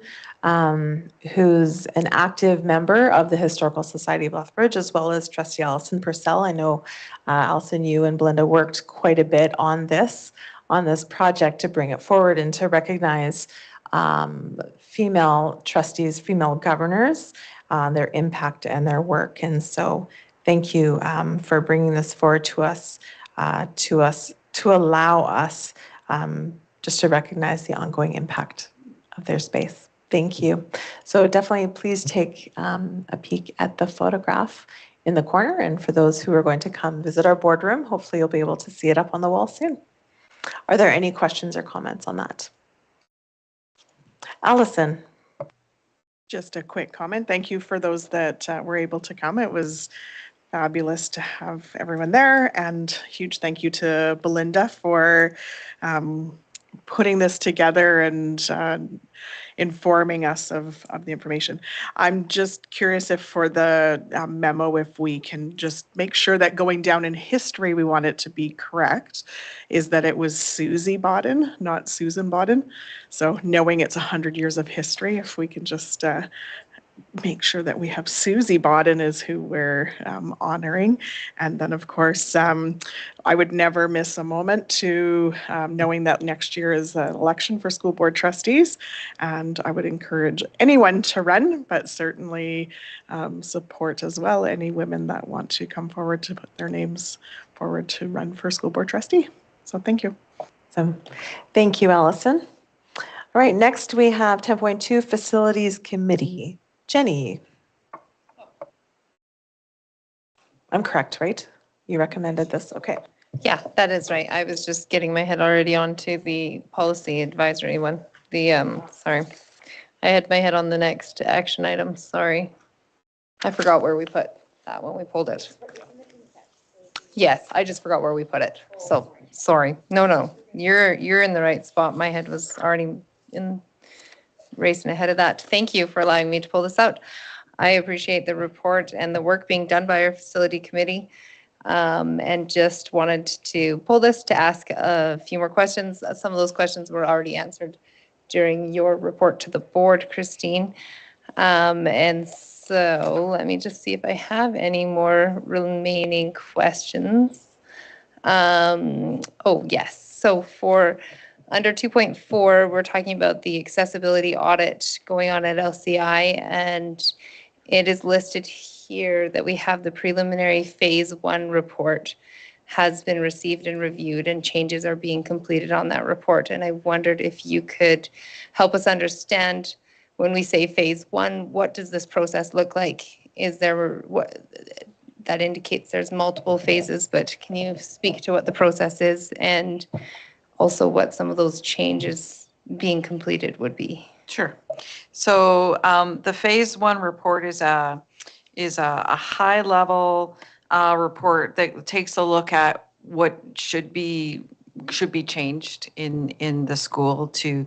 who's an active member of the Historical Society of Lethbridge, as well as Trustee Alison Purcell. I know, Alison, you and Belinda worked quite a bit on this project to bring it forward and to recognize female trustees, female governors, their impact and their work. And so thank you for bringing this forward to us, to allow us just to recognize the ongoing impact of their space. Thank you. So definitely please take a peek at the photograph in the corner. And for those who are going to come visit our boardroom, hopefully you'll be able to see it up on the wall soon. Are there any questions or comments on that? Allison. Just a quick comment. Thank you for those that were able to come. It was fabulous to have everyone there, and huge thank you to Belinda for putting this together and informing us of the information. I'm just curious if for the memo, if we can just make sure that going down in history, we want it to be correct, is that it was Susie Bodden, not Susan Bodden. So knowing it's 100 years of history, if we can just make sure that we have Susie Bodden is who we're honoring. And then, of course, I would never miss a moment to knowing that next year is an election for school board trustees. And I would encourage anyone to run, but certainly support as well any women that want to come forward to put their names forward to run for school board trustee. So thank you. So, thank you, Allison. All right, next we have 10.2 Facilities Committee. Jenny. I'm correct, right? You recommended this, okay. Yeah, that is right. I was just getting my head already onto the policy advisory one. Sorry. I had my head on the next action item, sorry. I forgot where we put that when we pulled it. Yes, I just forgot where we put it. So, sorry. No, you're in the right spot. My head was already racing ahead of that. Thank you for allowing me to pull this out. I appreciate the report and the work being done by our facility committee. And just wanted to pull this to ask a few more questions. Some of those questions were already answered during your report to the board, Christine. And so let me just see if I have any more remaining questions. Oh, yes. So for under 2.4, we're talking about the accessibility audit going on at LCI, and it is listed here that we have the preliminary phase 1 report has been received and reviewed, and changes are being completed on that report. And I wondered if you could help us understand, when we say phase 1, what does this process look like? Is there what that indicates there's multiple phases, but can you speak to what the process is and also what some of those changes being completed would be? Sure. So the phase 1 report is a high level report that takes a look at what should be changed in the school to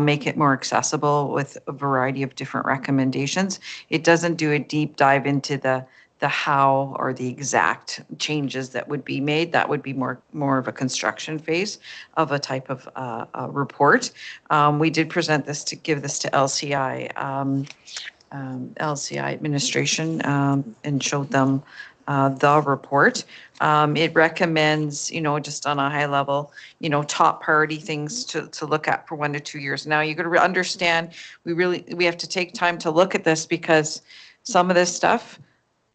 make it more accessible with a variety of different recommendations. It doesn't do a deep dive into the how or the exact changes that would be made. That would be more of a construction phase of a type of report. We did present this to give this to LCI administration and showed them the report. It recommends, just on a high level, top priority things to look at for 1 to 2 years. Now you got to understand, we have to take time to look at this, because some of this stuff,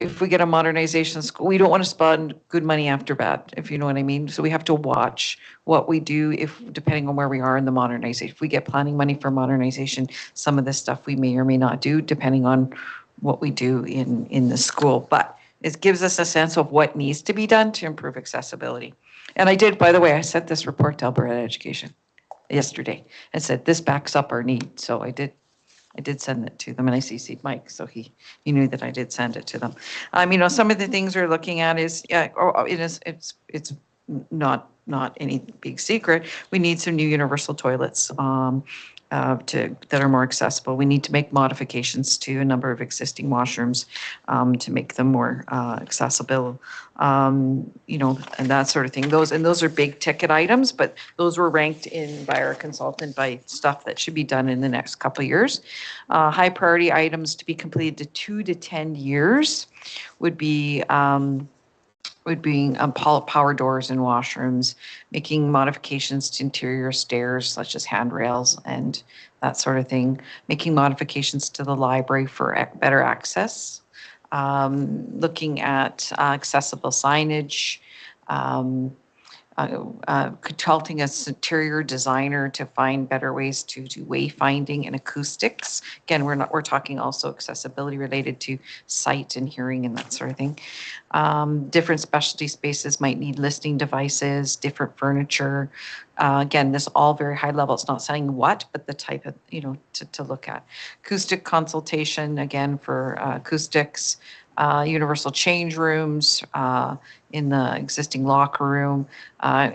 if we get a modernization school, we don't want to spend good money after bad, if you know what I mean. So we have to watch what we do, depending on where we are in the modernization. If we get planning money for modernization, some of this stuff we may or may not do, depending on what we do in the school. But it gives us a sense of what needs to be done to improve accessibility. And I did, by the way, I sent this report to Alberta Education yesterday and said, this backs up our need. So I did send it to them, and I CC'd Mike, so he knew that I did send it to them. Some of the things we're looking at is, it's not any big secret. We need some new universal toilets that are more accessible. We need to make modifications to a number of existing washrooms to make them more accessible, and that sort of thing. Those are big ticket items, but those were ranked in by our consultant by stuff that should be done in the next couple of years. High priority items to be completed to 2 to 10 years would be power doors in washrooms, making modifications to interior stairs such as handrails and that sort of thing, making modifications to the library for better access, looking at accessible signage, consulting a interior designer to find better ways to do wayfinding and acoustics. Again, we're talking also accessibility related to sight and hearing and that sort of thing. Different specialty spaces might need listening devices, different furniture. Again, this all very high level. It's not saying what, but the type of, to look at. Acoustic consultation, again, for acoustics. universal change rooms in the existing locker room,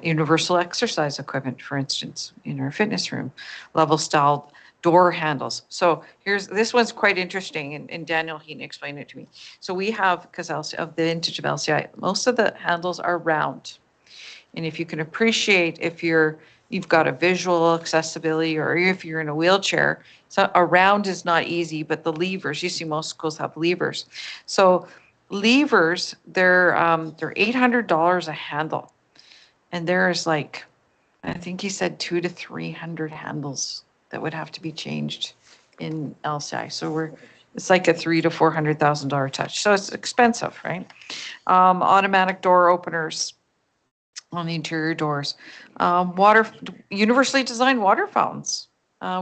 universal exercise equipment, for instance, in our fitness room, level style door handles. So this one's quite interesting, and Daniel Heaton explained it to me. So we have, because of the vintage of LCI, most of the handles are round. And if you can appreciate, if you've got a visual accessibility, or if you're in a wheelchair, so a round is not easy, but the levers, you see most schools have levers. So levers, they're $800 a handle. And there's like, I think he said 200 to 300 handles that would have to be changed in LCI. So it's like a $300,000 to $400,000 touch. So it's expensive, right? Automatic door openers on the interior doors. Universally designed water fountains.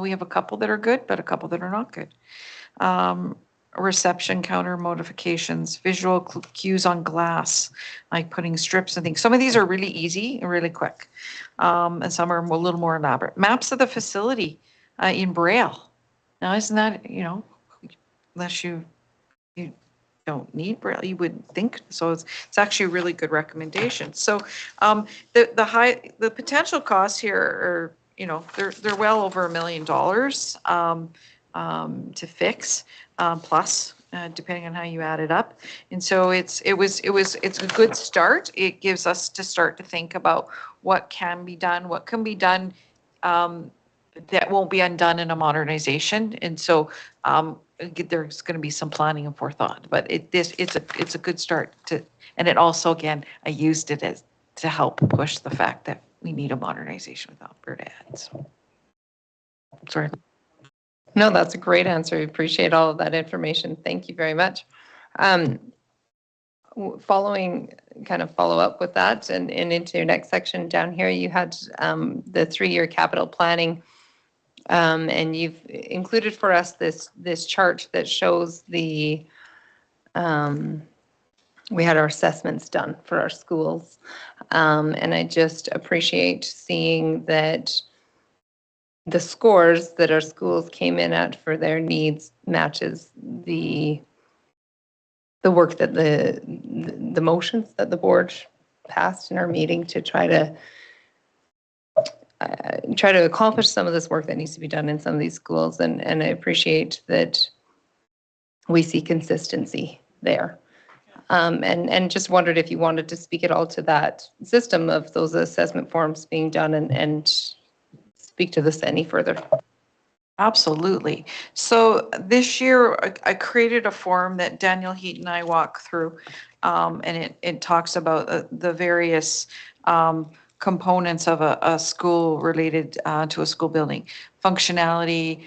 We have a couple that are good, but a couple that are not good. Reception counter modifications, visual cues on glass, like putting strips and things. Some of these are really easy and really quick, and some are a little more elaborate. Maps of the facility in Braille. Now, isn't that, unless you don't need Braille, you would think so. It's actually a really good recommendation. So the potential costs here are, they're well over $1 million to fix, plus depending on how you add it up. And so it's a good start. It gives us to start to think about what can be done, that won't be undone in a modernization. And so there's going to be some planning and forethought, but it's a good start and it also, again, I used it to help push the fact that we need a modernization with Alberta Ed. So, sorry. No, that's a great answer. I appreciate all of that information. Thank you very much. Follow up with that and into your next section down here, you had the 3-year capital planning, and you've included for us this chart that shows we had our assessments done for our schools, and I just appreciate seeing that the scores that our schools came in at for their needs matches the work that the motions that the board passed in our meeting to try to accomplish some of this work that needs to be done in some of these schools. And I appreciate that we see consistency there. And just wondered if you wanted to speak at all to that system of those assessment forms being done and speak to this any further. Absolutely. So this year I created a form that Daniel Heaton and I walk through, and it talks about the various components of a school related to a school building: functionality,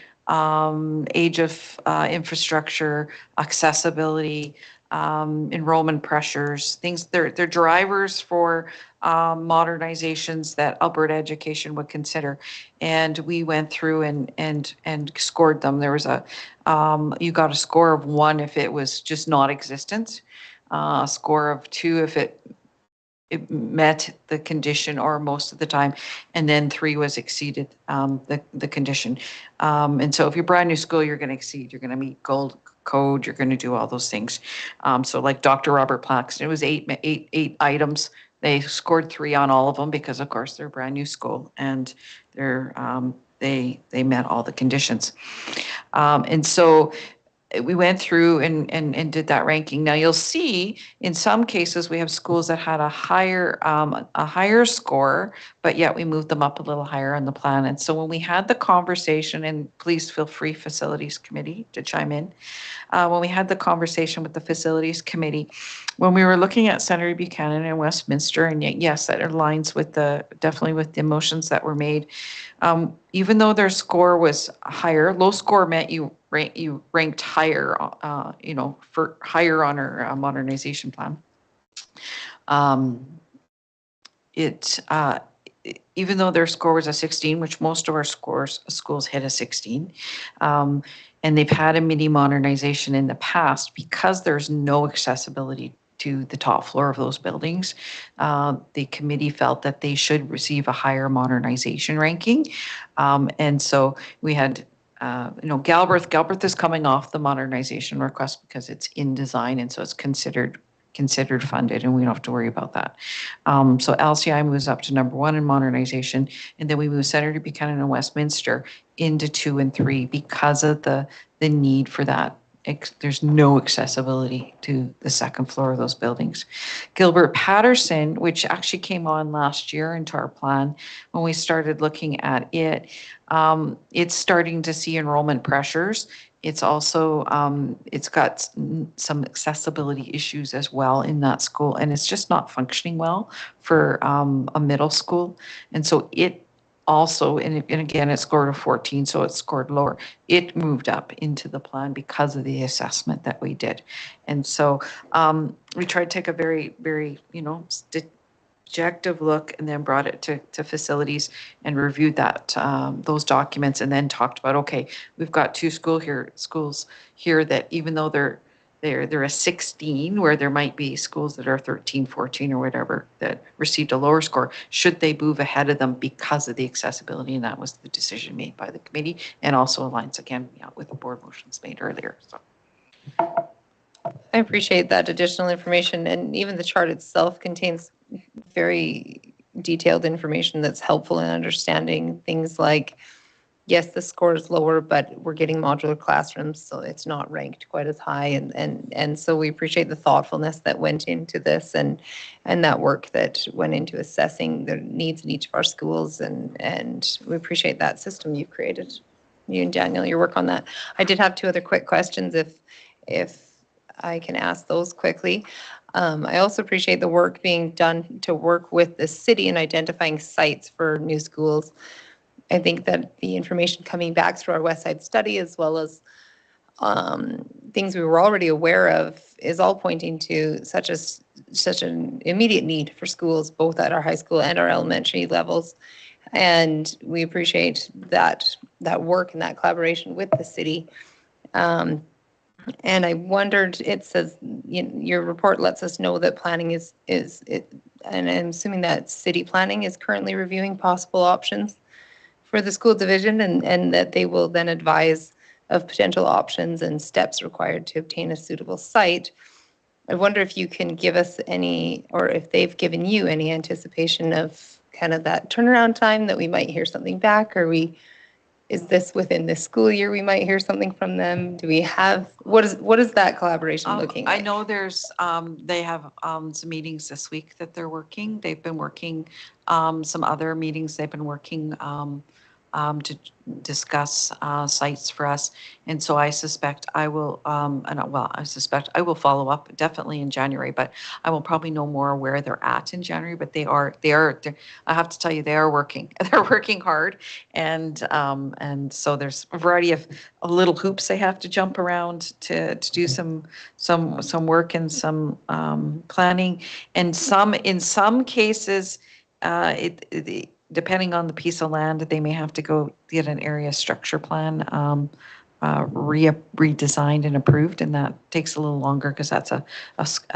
age of infrastructure, accessibility, enrollment pressures, things. They're drivers for modernizations that Alberta Education would consider. And we went through and scored them. There was you got a score of 1 if it was just not existent, a score of 2 if it met the condition or most of the time, and then 3 was exceeded the condition. And so if you're brand new school, you're going to exceed, you're going to meet gold code, you're going to do all those things. So like Dr. Robert Plaxton, it was eight items. They scored 3 on all of them because, of course, they're a brand new school and they met all the conditions. And so we went through and did that ranking. Now you'll see in some cases we have schools that had a higher score, but yet we moved them up a little higher on the plan. And so when we had the conversation, and please feel free, Facilities Committee, to chime in. When we had the conversation with the Facilities Committee, when we were looking at Senator Buchanan and Westminster, and yes, that aligns with definitely with the motions that were made. Even though their score was higher, low score meant you ranked higher, for higher on our modernization plan. Even though their score was a 16, which most of our schools hit a 16, and they've had a mini modernization in the past, because there's no accessibility to the top floor of those buildings, the committee felt that they should receive a higher modernization ranking. And so we had Galbraith is coming off the modernization request because it's in design, and so it's considered funded, and we don't have to worry about that. So LCI moves up to number 1 in modernization, and then we move Senator Buchanan and Westminster into 2 and 3 because of the need for that. There's no accessibility to the second floor of those buildings. Gilbert Patterson, which actually came on last year into our plan when we started looking at it, it's starting to see enrollment pressures. It's also, it's got some accessibility issues as well in that school, and it's just not functioning well for a middle school. And so it also, and again, it scored a 14, so it scored lower. It moved up into the plan because of the assessment that we did. And so we tried to take a very, very, objective look, and then brought it to facilities and reviewed that those documents, and then talked about, okay, we've got 2 schools here that even though they're a 16, where there might be schools that are 13, 14 or whatever that received a lower score, should they move ahead of them because of the accessibility? And that was the decision made by the committee, and also aligns again with the board motions made earlier. So I appreciate that additional information, and even the chart itself contains very detailed information that's helpful in understanding things like, yes, the score is lower, but we're getting modular classrooms, so it's not ranked quite as high. And so we appreciate the thoughtfulness that went into this, and that work that went into assessing the needs in each of our schools. And we appreciate that system you've created, you and Daniel, your work on that. I did have 2 other quick questions, if I can ask those quickly. I also appreciate the work being done to work with the city in identifying sites for new schools. I think that the information coming back through our West Side study, as well as things we were already aware of, is all pointing to such an immediate need for schools, both at our high school and our elementary levels. And we appreciate that work and that collaboration with the city. And I wondered, it says, your report lets us know that planning and I'm assuming that city planning is currently reviewing possible options for the school division, and that they will then advise of potential options and steps required to obtain a suitable site. I wonder if you can give us any, or if they've given you any anticipation of kind of that turnaround time that we might hear something back, or is this within this school year we might hear something from them? Do we have, what is that collaboration looking like? I know there's, they have some meetings this week that they're working. They've been working some other meetings. They've been working to discuss sites for us. And so I suspect I will, I will follow up definitely in January, but I will probably know more where they're at in January. But I have to tell you, they are working. They're working hard, and so there's a variety of little hoops they have to jump around to do some work and some planning, and in some cases, depending on the piece of land, they may have to go get an area structure plan redesigned and approved, and that takes a little longer because that's a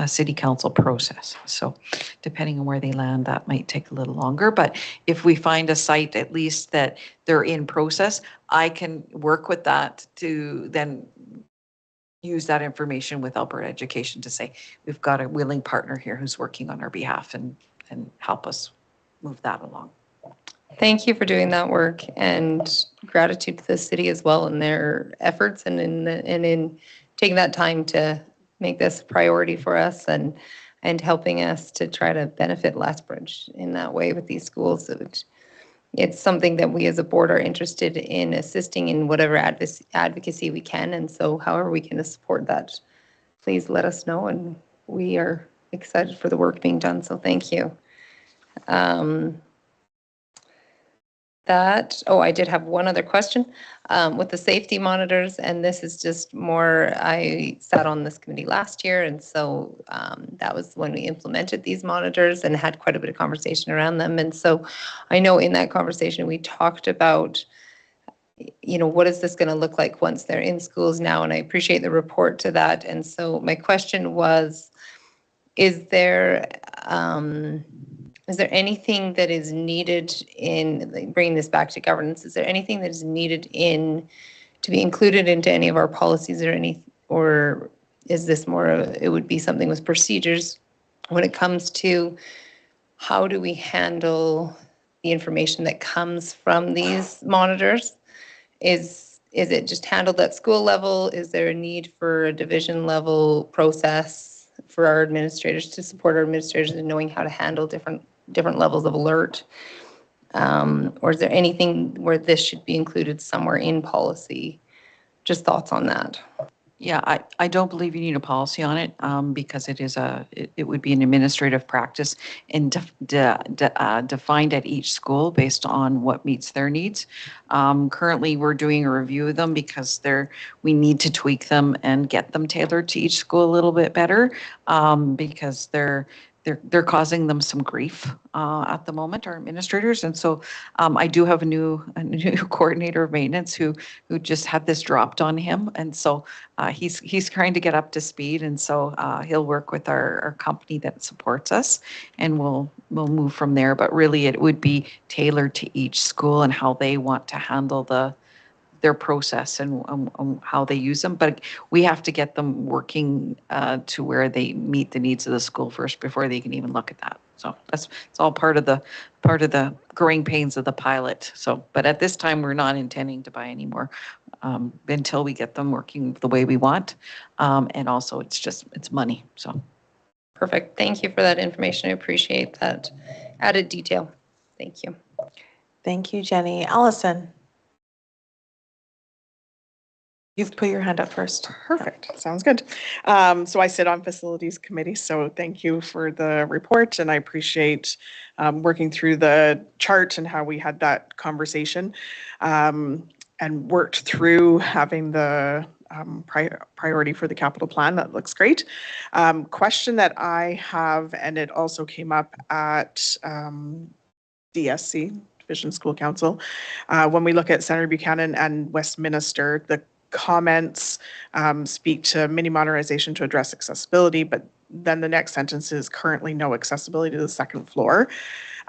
city council process. So depending on where they land, that might take a little longer. But if we find a site at least that they're in process, I can work with that to then use that information with Alberta Education to say, we've got a willing partner here who's working on our behalf and help us move that along. Thank you for doing that work, and gratitude to the city as well in their efforts and in taking that time to make this a priority for us and helping us to try to benefit Lethbridge in that way with these schools. It's something that we as a board are interested in assisting in whatever advocacy we can, and so however we can support that, please let us know, and we are excited for the work being done, so thank you. I did have one other question with the safety monitors, and this is just more, I sat on this committee last year, and so that was when we implemented these monitors and had quite a bit of conversation around them. And so I know in that conversation we talked about, what is this going to look like once they're in schools now, and I appreciate the report to that. And so my question was, is there anything that is needed in bringing this back to governance? Is there anything that is needed in to be included into any of our policies or is this more, it would be something with procedures when it comes to how do we handle the information that comes from these monitors? Is it just handled at school level? Is there a need for a division level process for our administrators to support our administrators in knowing how to handle different levels of alert? Or is there anything where this should be included somewhere in policy? Just thoughts on that. Yeah, I don't believe you need a policy on it because it would be an administrative practice and defined at each school based on what meets their needs. Currently, we're doing a review of them because we need to tweak them and get them tailored to each school a little bit better because they're causing them some grief at the moment, our administrators. And so I do have a new coordinator of maintenance who just had this dropped on him. And so he's trying to get up to speed. And so he'll work with our company that supports us and we'll move from there. But really it would be tailored to each school and how they want to handle their process and how they use them. But we have to get them working to where they meet the needs of the school first before they can even look at that. So it's all part of the growing pains of the pilot. So, but at this time, we're not intending to buy any more until we get them working the way we want. And also it's money. So. Perfect. Thank you for that information. I appreciate that added detail. Thank you. Thank you, Jenny. Allison. You've put your hand up first. Perfect. Sounds good. So I sit on facilities committee, so thank you for the report and I appreciate working through the chart and how we had that conversation and worked through having the priority for the capital plan. That looks great. Question that I have, and it also came up at DSC, Division School Council, when we look at Senator Buchanan and Westminster, the comments speak to mini modernization to address accessibility, but then the next sentence is currently no accessibility to the second floor.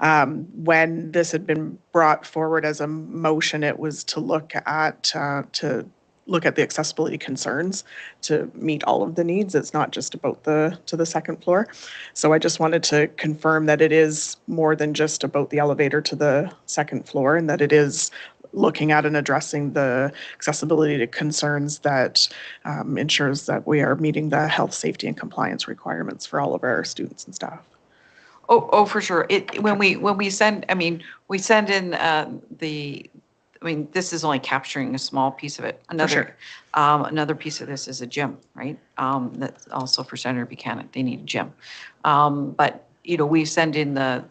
When this had been brought forward as a motion, it was to look at the accessibility concerns to meet all of the needs. It's not just about to the second floor. So I just wanted to confirm that it is more than just about the elevator to the second floor and that it is looking at and addressing the accessibility to concerns that ensures that we are meeting the health, safety, and compliance requirements for all of our students and staff. Oh, for sure. When we send in this is only capturing a small piece of it. Another piece of this is a gym, right? That's also for Senator Buchanan. They need a gym. But we send in the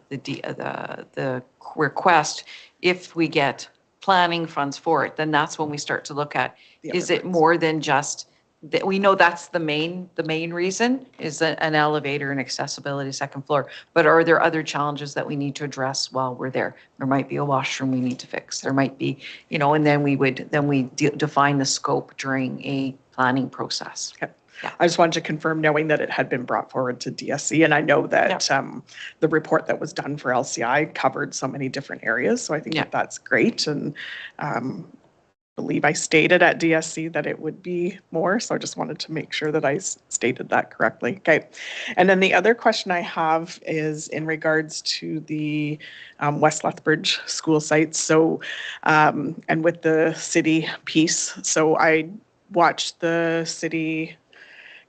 request. If we get planning funds for it, then that's when we start to look at, is it more than just that? We know that's the main reason is an elevator and accessibility second floor, but are there other challenges that we need to address while we're there? There might be a washroom we need to fix. There might be, and then we define the scope during a planning process. Okay. Yeah. I just wanted to confirm, knowing that it had been brought forward to DSC, and I know that the report that was done for LCI covered so many different areas. So I think that's great, and believe I stated at DSC that it would be more. So I just wanted to make sure that I stated that correctly. Okay, and then the other question I have is in regards to the West Lethbridge school sites. So and with the city piece. So I watched the city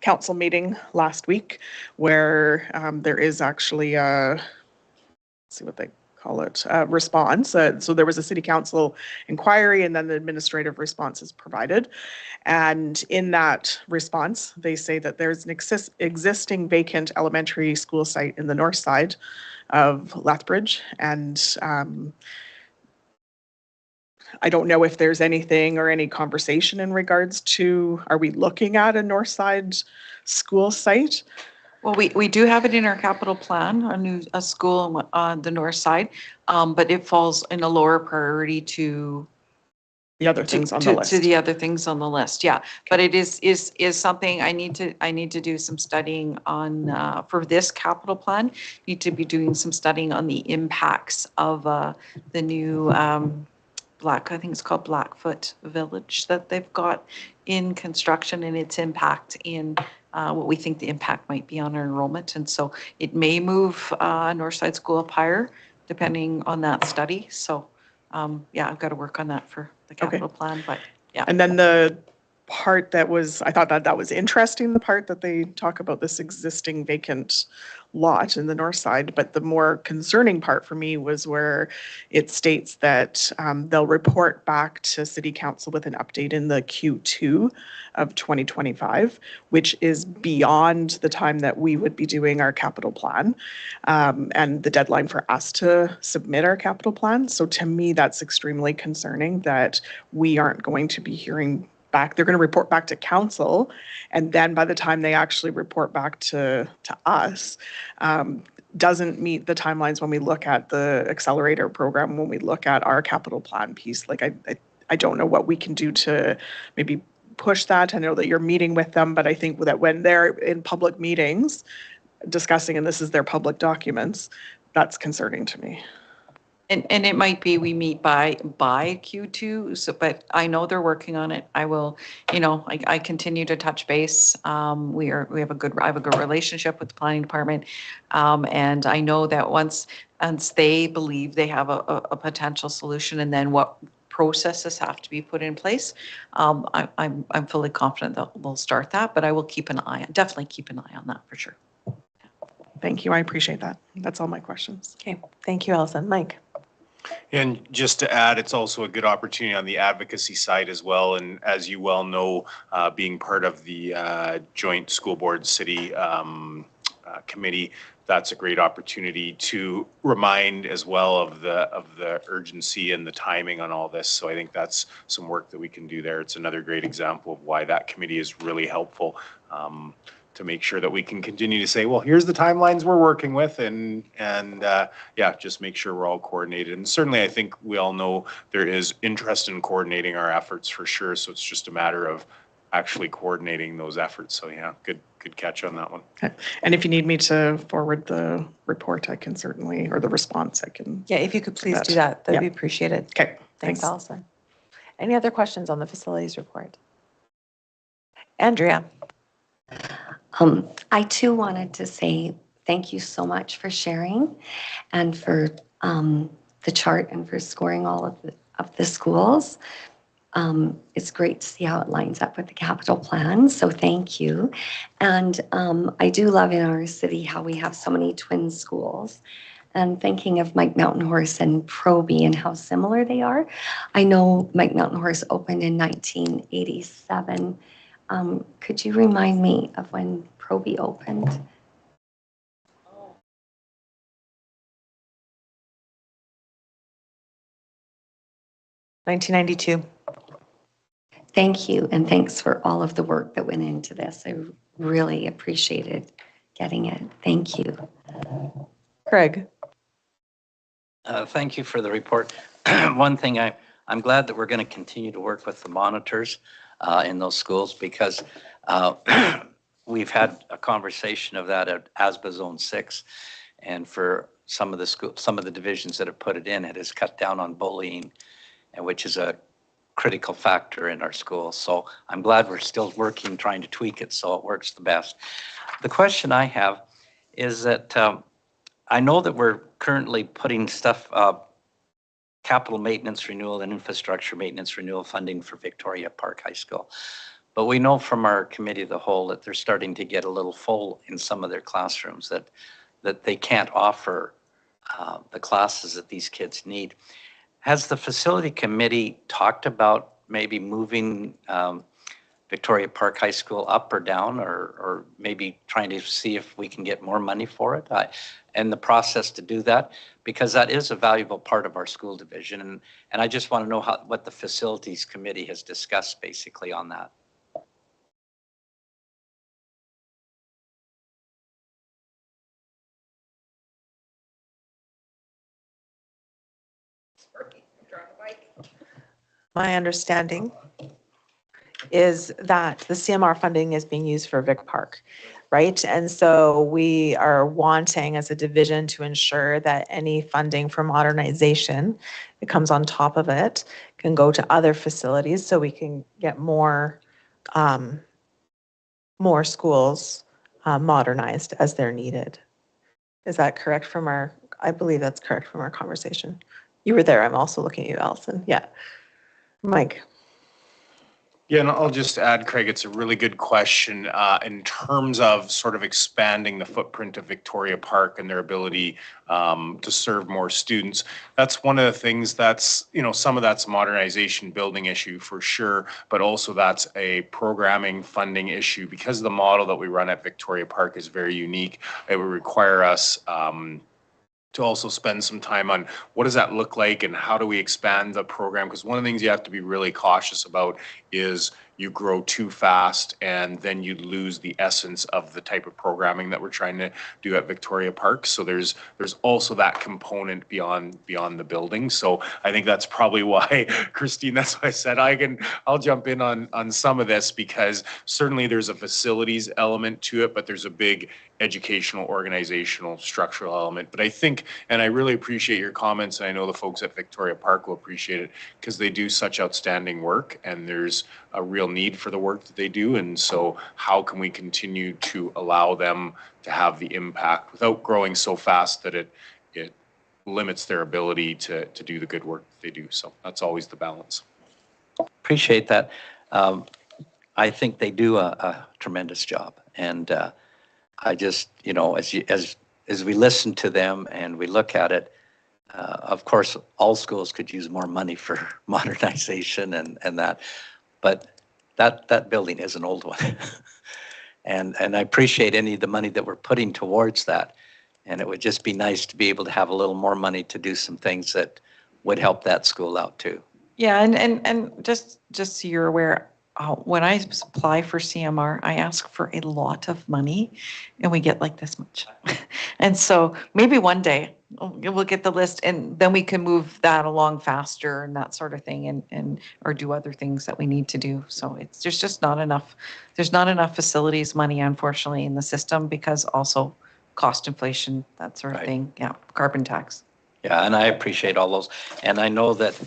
council meeting last week where there is actually let's see what they call it, response. So there was a city council inquiry and then the administrative response is provided. And in that response, they say that there's an existing vacant elementary school site in the north side of Lethbridge. And I don't know if there's anything or any conversation in regards to, are we looking at a north side school site? Well, we do have it in our capital plan, a school on the north side, but it falls in a lower priority to the other things on the list. To the other things on the list, yeah. Okay. But it is something I need to do some studying on for this capital plan. Need to be doing some studying on the impacts of the new I think it's called Blackfoot Village that they've got in construction and its impact in what we think the impact might be on our enrollment. And so it may move Northside School up higher depending on that study. So yeah, I've got to work on that for the capital plan, but yeah. And then the part that was, I thought that was interesting, the part that they talk about this existing vacant lot in the north side, but the more concerning part for me was where it states that they'll report back to City Council with an update in the Q2 of 2025, which is beyond the time that we would be doing our capital plan and the deadline for us to submit our capital plan. So to me, that's extremely concerning that we aren't going to be hearing back. They're going to report back to council, and then by the time they actually report back to us, doesn't meet the timelines when we look at the accelerator program, when we look at our capital plan piece. Like I don't know what we can do to maybe push that. I know that you're meeting with them, but I think that when they're in public meetings discussing, and this is their public documents, that's concerning to me. And it might be we meet by Q2, so, but I know they're working on it. I will, you know, I continue to touch base. I have a good relationship with the planning department. And I know that once they believe they have a potential solution and then what processes have to be put in place, I'm fully confident that we'll start that, but I will definitely keep an eye on that for sure. Thank you. I appreciate that. That's all my questions. Okay, thank you, Alison. Mike? And just to add, it's also a good opportunity on the advocacy side as well. And as you well know, being part of the joint school board city committee, that's a great opportunity to remind as well of the urgency and the timing on all this. So I think that's some work that we can do there. It's another great example of why that committee is really helpful. To make sure that we can continue to say, well, here's the timelines we're working with, and yeah, just make sure we're all coordinated. And certainly, I think we all know there is interest in coordinating our efforts for sure. So it's just a matter of actually coordinating those efforts. So yeah, good catch on that one. Okay. And if you need me to forward the report, I can certainly, or the response, I can. Yeah, if you could please do that, that'd be appreciated. Okay. Thanks, Alison. Any other questions on the facilities report? Andrea? I too wanted to say thank you so much for sharing and for the chart and for scoring all of the schools. It's great to see how it lines up with the capital plan, so thank you. And I do love in our city how we have so many twin schools. And thinking of Mike Mountain Horse and Proby and how similar they are. I know Mike Mountain Horse opened in 1987. Could you remind me of when Proby opened? $1992. Thank you, and thanks for all of the work that went into this. I really appreciated getting it. Thank you. Craig? Thank you for the report. One thing I'm glad that we're going to continue to work with the monitors in those schools, because we've had a conversation of that at ASBA Zone 6, and for some of the divisions that have put it in, it has cut down on bullying, and which is a critical factor in our schools. So I'm glad we're still working, trying to tweak it so it works the best. The question I have is that I know that we're currently putting stuff, capital maintenance renewal and infrastructure maintenance renewal funding for Victoria Park High School. But we know from our committee of the whole that they're starting to get a little full in some of their classrooms, that they can't offer the classes that these kids need. Has the facility committee talked about maybe moving Victoria Park High School up or down, or maybe trying to see if we can get more money for it and the process to do that? Because that is a valuable part of our school division. And I just want to know what the facilities committee has discussed basically on that. My understanding is that the CMR funding is being used for Vic Park, right? And so we are wanting as a division to ensure that any funding for modernization that comes on top of it can go to other facilities so we can get more, more schools modernized as they're needed. Is that correct from our, I believe that's correct from our conversation. You were there. I'm also looking at you, Allison. Yeah. Mike. Yeah, and I'll just add, Craig, it's a really good question in terms of sort of expanding the footprint of Victoria Park and their ability to serve more students. That's one of the things that's, you know, some of that's modernization building issue for sure, but also that's a programming funding issue because the model that we run at Victoria Park is very unique. It would require us to also spend some time on what does that look like and how do we expand the program? Because one of the things you have to be really cautious about is you grow too fast and then you lose the essence of the type of programming that we're trying to do at Victoria Park. So there's also that component beyond the building. So I think that's probably why, Christine, that's why I said I'll jump in on some of this because certainly there's a facilities element to it, but there's a big educational, organizational, structural element. But I think, and I really appreciate your comments, and I know the folks at Victoria Park will appreciate it because they do such outstanding work and there's a real need for the work that they do. And so how can we continue to allow them to have the impact without growing so fast that it limits their ability to do the good work that they do. So that's always the balance. Appreciate that. I think they do a tremendous job. And I just, you know, as we listen to them and we look at it, of course, all schools could use more money for modernization and that, but that building is an old one. and I appreciate any of the money that we're putting towards that. And it would just be nice to be able to have a little more money to do some things that would help that school out too. Yeah, and just so you're aware, when I apply for CMR, I ask for a lot of money and we get like this much. And so maybe one day we'll get the list and then we can move that along faster and that sort of thing and or do other things that we need to do. So there's just not enough, there's not enough facilities money, unfortunately, in the system because also cost inflation, that sort of thing. Yeah, carbon tax. Yeah, and I appreciate all those. And I know that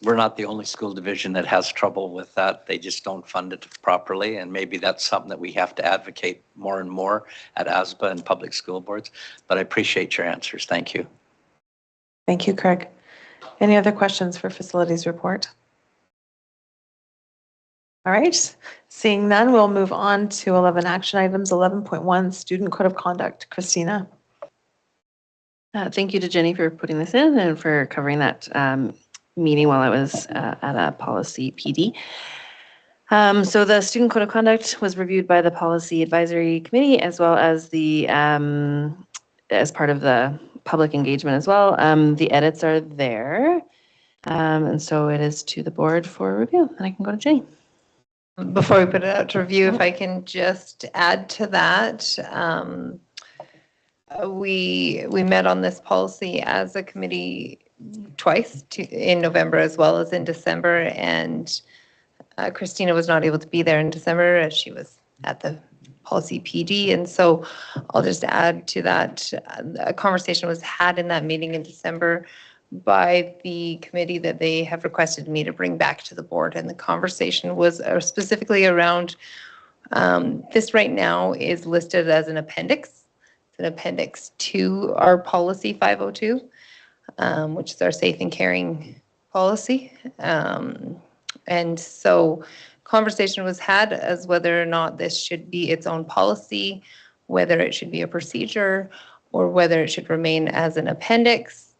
we're not the only school division that has trouble with that. They just don't fund it properly. And maybe that's something that we have to advocate more and more at ASBA and public school boards. But I appreciate your answers. Thank you. Thank you, Craig. Any other questions for facilities report? All right, seeing none, we'll move on to 11 action items. 11.1 student code of conduct. Christina. Thank you to Jenny for putting this in and for covering that meeting while I was at a policy PD. So the student code of conduct was reviewed by the policy advisory committee as well as the as part of the public engagement as well. The edits are there. And so it is to the board for review and I can go to Jenny. Before we put it out to review, if I can just add to that, we met on this policy as a committee twice in November as well as in December, and Christina was not able to be there in December as she was at the policy PD, and so I'll just add to that, a conversation was had in that meeting in December by the committee that they have requested me to bring back to the board, and the conversation was specifically around this right now is listed as an appendix. It's an appendix to our policy 502. Which is our safe and caring policy. And so conversation was had as whether or not this should be its own policy, whether it should be a procedure, or whether it should remain as an appendix.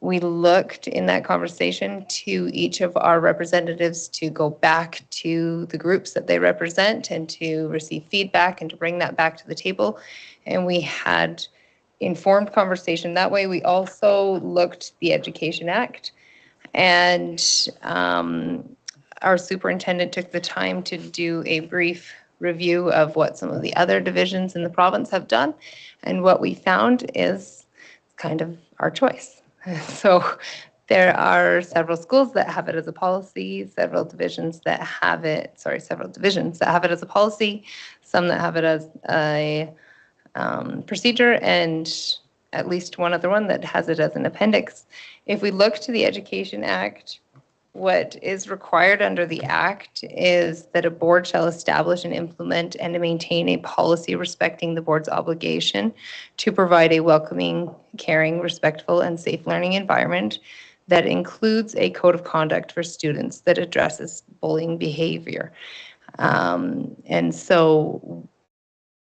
We looked in that conversation to each of our representatives to go back to the groups that they represent and to receive feedback and to bring that back to the table. And we had informed conversation that way. We also looked at the Education Act, and our superintendent took the time to do a brief review of what some of the other divisions in the province have done, and what we found is kind of our choice. So there are several schools that have it as a policy, several divisions that have it as a policy, some that have it as a procedure, and at least one other one that has it as an appendix. If we look to the Education Act, what is required under the Act is that a board shall establish and implement and to maintain a policy respecting the board's obligation to provide a welcoming, caring, respectful, and safe learning environment that includes a code of conduct for students that addresses bullying behavior. And so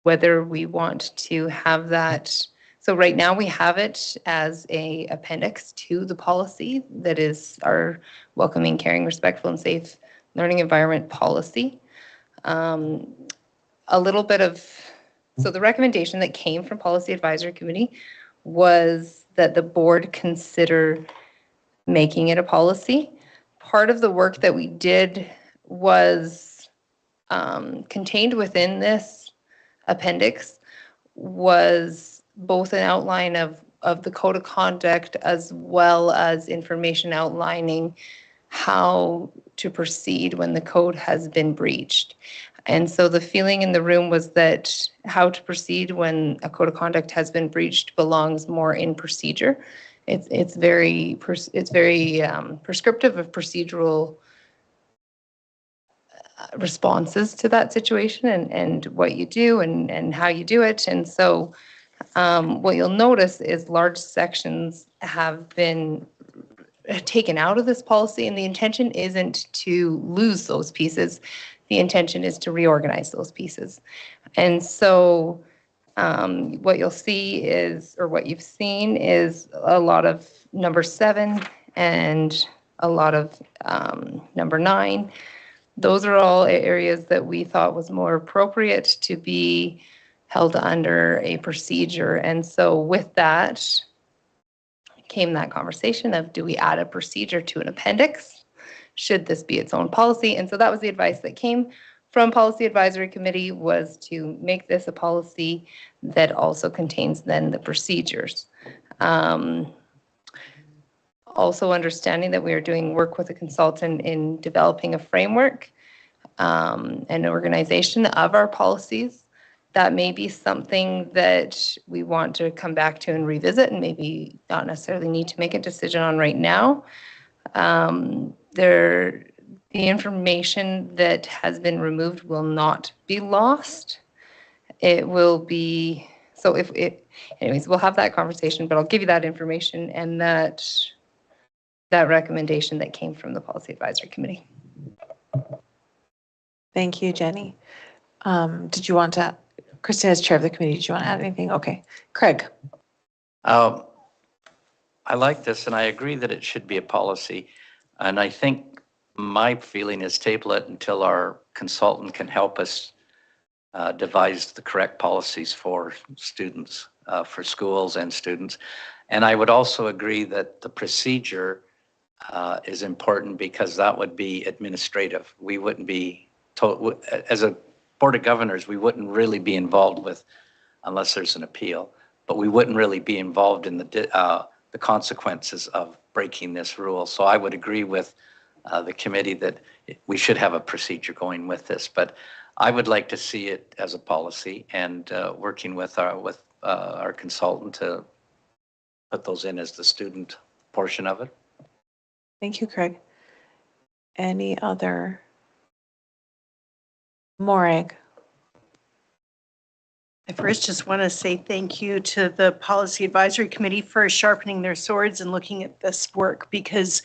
whether we want to have that, so right now we have it as a appendix to the policy that is our welcoming, caring, respectful, and safe learning environment policy. A little bit of, so the recommendation that came from Policy Advisory Committee was that the board consider making it a policy. Part of the work that we did was contained within this appendix was both an outline of the code of conduct as well as information outlining how to proceed when the code has been breached. And so the feeling in the room was that how to proceed when a code of conduct has been breached belongs more in procedure. It's very prescriptive of procedural responses to that situation and what you do and how you do it. And so what you'll notice is large sections have been taken out of this policy, and the intention isn't to lose those pieces. The intention is to reorganize those pieces. And so what you'll see is, or what you've seen is a lot of number 7 and a lot of number 9. Those are all areas that we thought was more appropriate to be held under a procedure. And so with that came that conversation of, do we add a procedure to an appendix? Should this be its own policy? And so that was the advice that came from Policy Advisory Committee, was to make this a policy that also contains then the procedures. Also understanding that we are doing work with a consultant in developing a framework and organization of our policies. That may be something that we want to come back to and revisit, and maybe not necessarily need to make a decision on right now. The information that has been removed will not be lost. It will be, so anyways, we'll have that conversation, but I'll give you that information and that recommendation that came from the Policy Advisory Committee. Thank you, Jenny. Did you want to, Christina as chair of the committee, did you want to add anything? Okay, Craig. I like this, and I agree that it should be a policy. And I think my feeling is table it until our consultant can help us devise the correct policies for students, for schools and students. And I would also agree that the procedure is important, because that would be administrative. We wouldn't be told, as a Board of Governors, we wouldn't really be involved with, unless there's an appeal, but we wouldn't really be involved in the consequences of breaking this rule. So I would agree with the committee that we should have a procedure going with this, but I would like to see it as a policy, and working with our consultant to put those in as the student portion of it. Thank you, Craig. Any other? Morag. I first just want to say thank you to the Policy Advisory Committee for sharpening their swords and looking at this work, because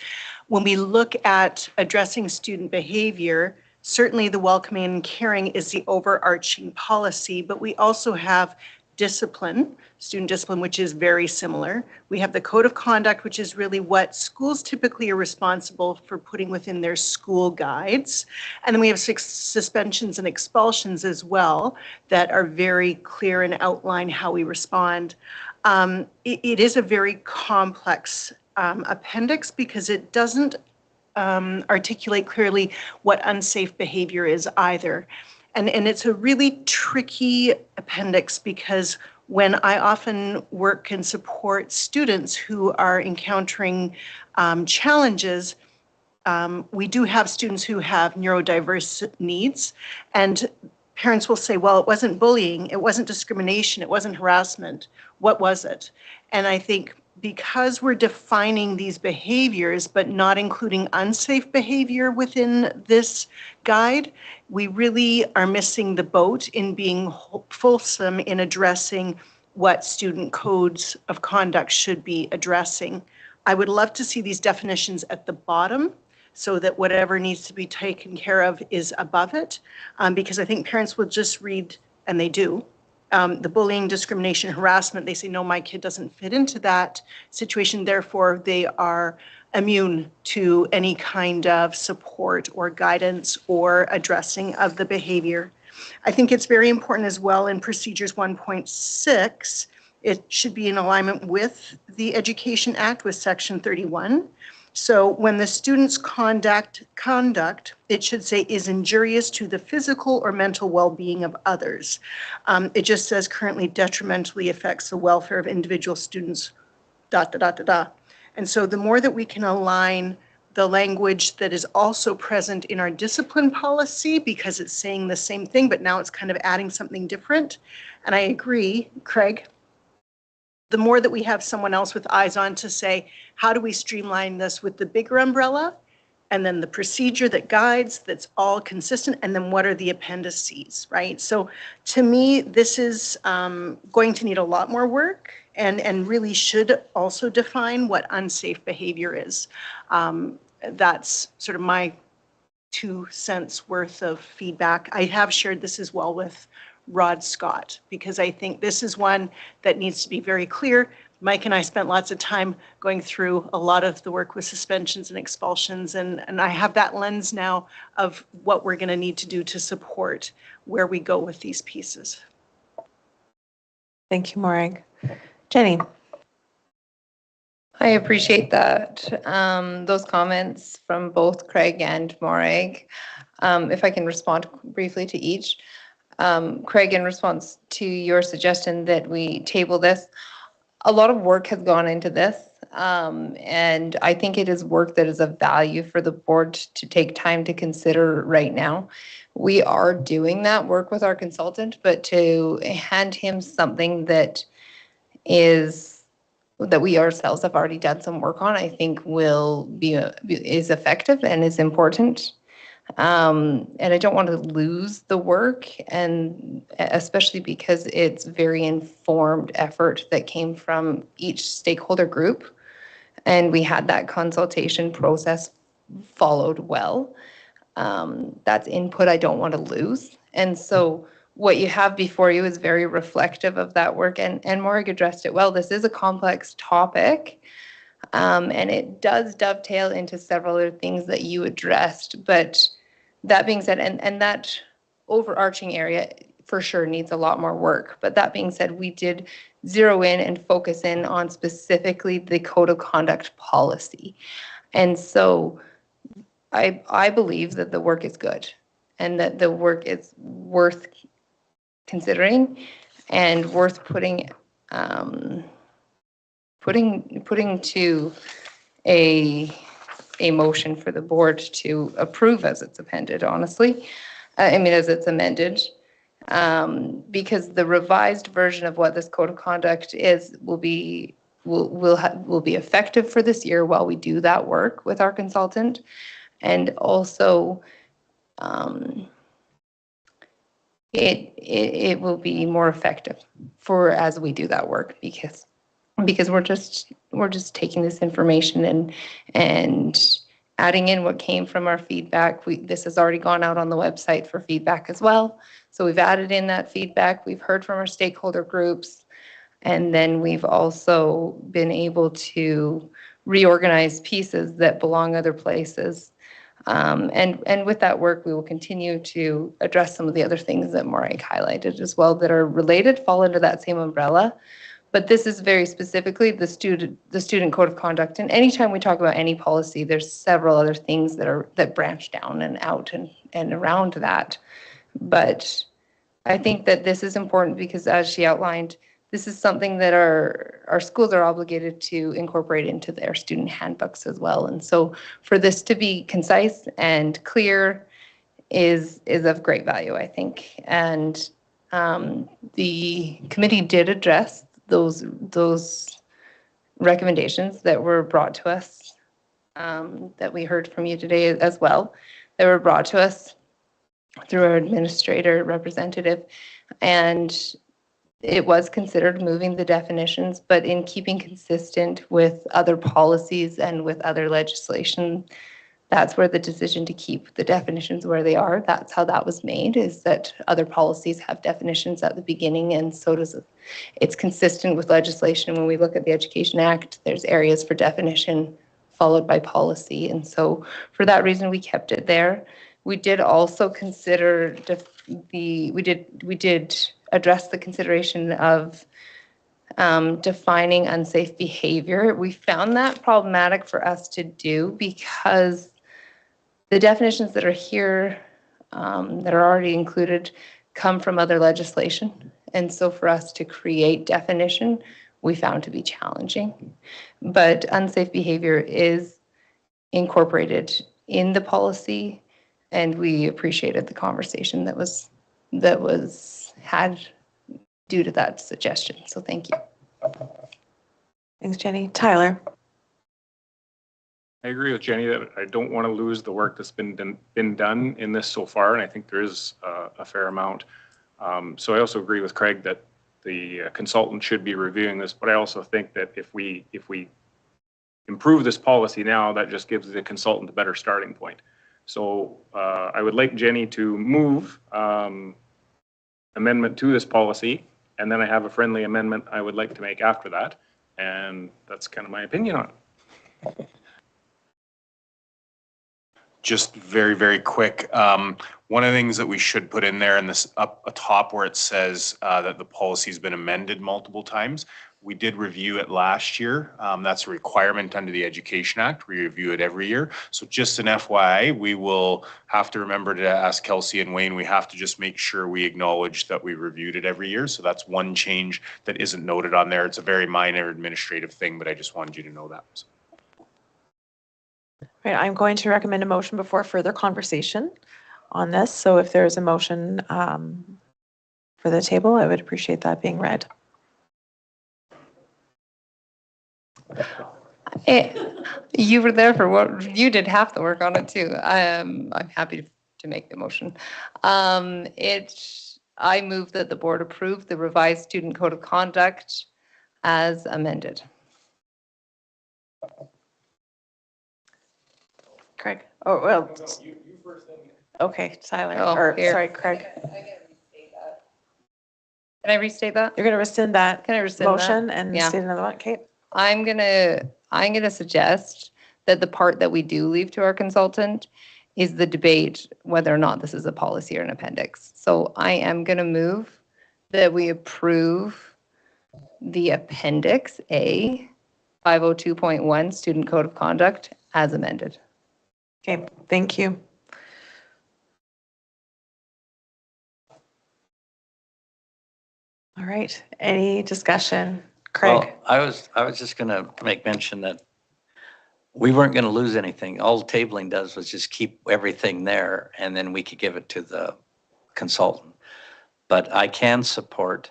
when we look at addressing student behavior, certainly the welcoming and caring is the overarching policy, but we also have discipline, student discipline, which is very similar. We have the code of conduct, which is really what schools typically are responsible for putting within their school guides. And then we have suspensions and expulsions as well that are very clear and outline how we respond. It is a very complex appendix, because it doesn't articulate clearly what unsafe behavior is either. And it's a really tricky appendix, because when I often work and support students who are encountering challenges, we do have students who have neurodiverse needs, and parents will say, well, it wasn't bullying, it wasn't discrimination, it wasn't harassment. What was it? And I think because we're defining these behaviors, but not including unsafe behavior within this guide, we really are missing the boat in being fulsome in addressing what student codes of conduct should be addressing. I would love to see these definitions at the bottom so that whatever needs to be taken care of is above it, because I think parents will just read, and they do, the bullying, discrimination, harassment. They say, no, my kid doesn't fit into that situation. Therefore, they are immune to any kind of support or guidance or addressing of the behavior. I think it's very important as well in procedures 1.6, it should be in alignment with the Education Act with section 31. So when the student's conduct, it should say is injurious to the physical or mental well-being of others. It just says currently detrimentally affects the welfare of individual students, ... And so the more that we can align the language that is also present in our discipline policy, because it's saying the same thing, but now it's kind of adding something different. And I agree, Craig, the more that we have someone else with eyes on to say, how do we streamline this with the bigger umbrella? And then the procedure that guides, that's all consistent. And then what are the appendices, right? So to me, this is going to need a lot more work and really should also define what unsafe behavior is. That's sort of my 2 cents worth of feedback. I have shared this as well with Rod Scott, because I think this is one that needs to be very clear. Mike and I spent lots of time going through a lot of the work with suspensions and expulsions, and I have that lens now of what we're going to need to do to support where we go with these pieces. Thank you, Morag. Jenny. I appreciate that, those comments from both Craig and Morag. If I can respond briefly to each. Craig, in response to your suggestion that we table this, a lot of work has gone into this, and I think it is work that is of value for the board to take time to consider right now. We are doing that work with our consultant, but to hand him something that we ourselves have already done some work on, I think is effective and is important. And I don't want to lose the work, and especially because it's very informed effort that came from each stakeholder group, and we had that consultation process followed well. That's input I don't want to lose. And so what you have before you is very reflective of that work, and Morag addressed it well. This is a complex topic, and it does dovetail into several other things that you addressed. But that being said, and that overarching area for sure needs a lot more work. But that being said, we did zero in and focus in on specifically the code of conduct policy. And so I believe that the work is good and that the work is worth considering and worth putting to a motion for the board to approve as it's appended, honestly. As it's amended, because the revised version of what this code of conduct is will be effective for this year while we do that work with our consultant. And also, it will be more effective as we do that work, because we're just taking this information and adding in what came from our feedback. This has already gone out on the website for feedback as well. So we've added in that feedback. We've heard from our stakeholder groups, and then we've also been able to reorganize pieces that belong other places. And with that work, we will continue to address some of the other things that Morag highlighted as well that are related, fall under that same umbrella. But this is very specifically the student code of conduct. And anytime we talk about any policy, there's several other things that branch down and out and around that. But I think that this is important because, as she outlined, this is something that our schools are obligated to incorporate into their student handbooks as well. And so for this to be concise and clear is of great value, I think. And the committee did address those recommendations that were brought to us, that we heard from you today as well, that were brought to us through our administrator representative. And it was considered moving the definitions, but in keeping consistent with other policies and with other legislation, that's where the decision to keep the definitions where they are, that's how that was made, is that other policies have definitions at the beginning, and so does it's consistent with legislation. When we look at the Education Act, there's areas for definition followed by policy, and so for that reason, we kept it there. We did also consider we did address the consideration of defining unsafe behavior. We found that problematic for us to do because the definitions that are here, that are already included, come from other legislation. And so for us to create definition, we found to be challenging. But unsafe behavior is incorporated in the policy, and we appreciated the conversation that was had due to that suggestion. So thank you. Thanks, Jenny. Tyler? I agree with Jenny that I don't want to lose the work that's been done in this so far, and I think there is a fair amount. So I also agree with Craig that the consultant should be reviewing this, but I also think that if we improve this policy now, that just gives the consultant a better starting point. So I would like Jenny to move amendment to this policy, and then I have a friendly amendment I would like to make after that, and that's kind of my opinion on it. Just very, very quick. One of the things that we should put in there in this up atop where it says that the policy's been amended multiple times, we did review it last year. That's a requirement under the Education Act. We review it every year. So just an FYI, we will have to remember to ask Kelsey and Wayne, we have to just make sure we acknowledge that we reviewed it every year. So that's one change that isn't noted on there. It's a very minor administrative thing, but I just wanted you to know that. So. Right, I'm going to recommend a motion before further conversation on this. So if there is a motion for the table, I would appreciate that being read. You were there for what you did half the work on it too. I'm happy to make the motion. I move that the board approve the revised student code of conduct as amended. Craig. Oh, well. You first. Okay, Tyler. Oh, or here. sorry, Craig. Can I restate that? You're going to rescind that Can I rescind motion that? and Yeah. state another one, Kate? I'm gonna suggest that the part that we do leave to our consultant is the debate whether or not this is a policy or an appendix. So I am gonna move that we approve the Appendix A 502.1 Student Code of Conduct as amended. Okay, thank you. All right, any discussion? Craig? Well, I was just going to make mention that we weren't going to lose anything. All tabling does was just keep everything there, and then we could give it to the consultant. But I can support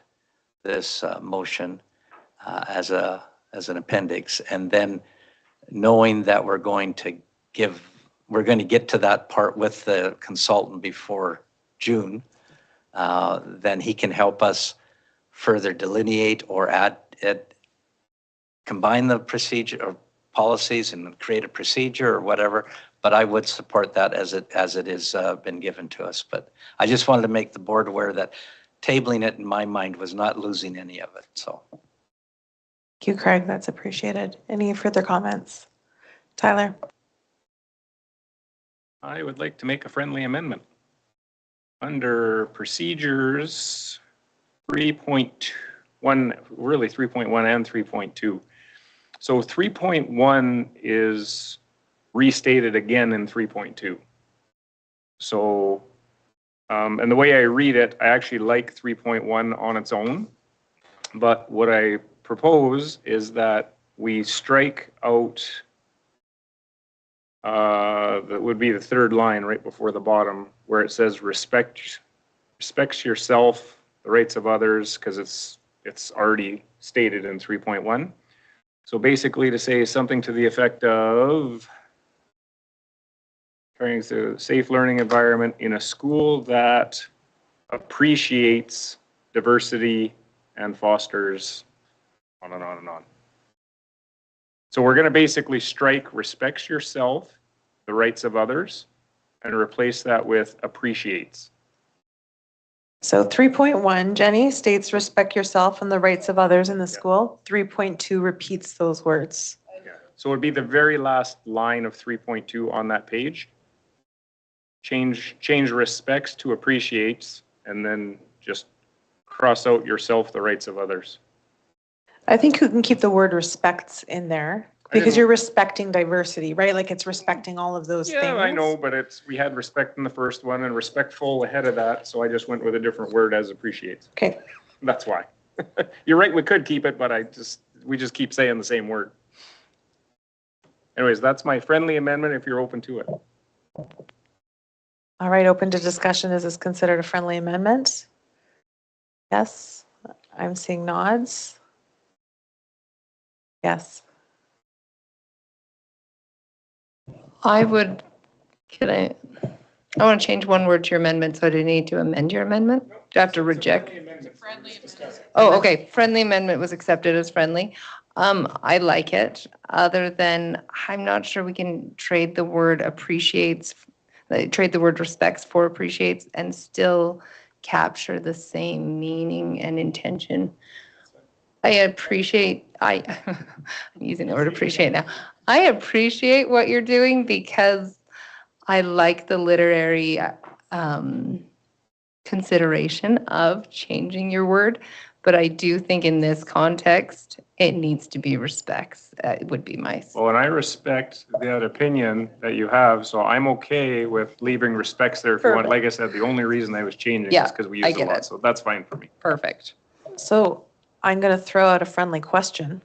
this motion as an appendix, and then knowing that we're going to get to that part with the consultant before June, then he can help us further delineate or add it, combine the procedure or policies and create a procedure or whatever. But I would support that as it has been given to us. But I just wanted to make the board aware that tabling it in my mind was not losing any of it. So. Thank you, Craig. That's appreciated. Any further comments? Tyler? I would like to make a friendly amendment. Under procedures 3.1, really 3.1 and 3.2. So 3.1 is restated again in 3.2. So, and the way I read it, I actually like 3.1 on its own. But what I propose is that we strike out, that would be the third line right before the bottom, where it says respects yourself, the rights of others, because it's already stated in 3.1. So basically to say something to the effect of trying to safe learning environment in a school that appreciates diversity and fosters on and on and on. So we're going to basically strike respects yourself, the rights of others, and replace that with appreciates. So 3.1, Jenny, states respect yourself and the rights of others in the school. 3.2 repeats those words. Yeah. So it would be the very last line of 3.2 on that page. Change respects to appreciates, and then just cross out yourself, the rights of others. I think you can keep the word respects in there because you're respecting diversity, right? Like it's respecting all of those things. Yeah, I know, but we had respect in the first one and respectful ahead of that, so I just went with a different word as appreciates. Okay. That's why. You're right, we could keep it, but we just keep saying the same word. Anyways, that's my friendly amendment if you're open to it. All right, open to discussion. Is this considered a friendly amendment? Yes, I'm seeing nods. Yes. I want to change one word to your amendment, so do you need to amend your amendment? Do you have to reject? Oh, okay, friendly amendment was accepted as friendly. I like it, other than, I'm not sure we can trade the word appreciates, trade the word respects for appreciates and still capture the same meaning and intention. I'm using the word appreciate now. I appreciate what you're doing because I like the literary consideration of changing your word, but I do think in this context, it needs to be respects. It would be my. Well, and I respect that opinion that you have, so I'm okay with leaving respects there if you want. Like I said, the only reason I was changing is because we use it a lot, so that's fine for me. Perfect. So I'm going to throw out a friendly question.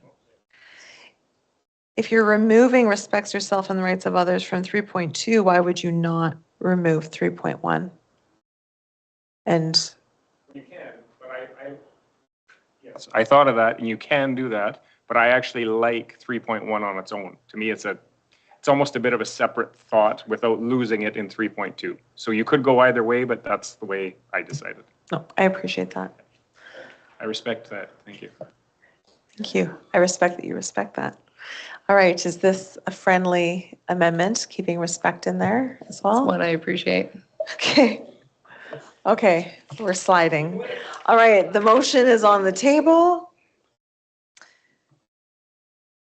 If you're removing respects yourself and the rights of others from 3.2, why would you not remove 3.1? And you can, but yes, I thought of that, and you can do that, but I actually like 3.1 on its own. To me, it's almost a bit of a separate thought without losing it in 3.2. So you could go either way, but that's the way I decided. no, I appreciate that. I respect that. Thank you. Thank you. I respect that you respect that. All right, is this a friendly amendment, keeping respect in there as well? That's one I appreciate. Okay. Okay, we're sliding. All right, the motion is on the table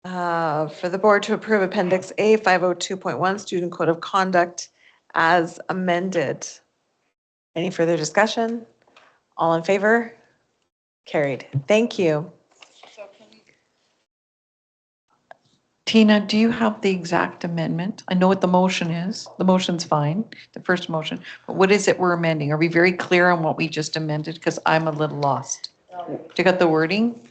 for the board to approve Appendix A 502.1 Student Code of Conduct as amended. Any further discussion? All in favor? Carried. Thank you. Tina, do you have the exact amendment? I know what the motion is. The motion's fine, the first motion. But what is it we're amending? Are we very clear on what we just amended? Because I'm a little lost. Do you got the wording?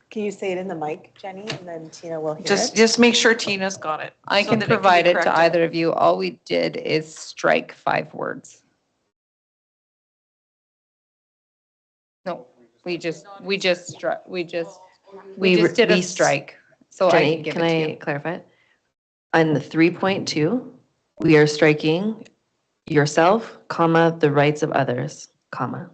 Can you say it in the mic, Jenny, and then Tina will hear it? Just make sure Tina's got it. I so can that it be provide it to corrected. either of you. All we did is strike 5 words. No, we just did a strike. So Jenny, I can give can it to I you. clarify? On the 3.2, we are striking yourself, comma, the rights of others, comma.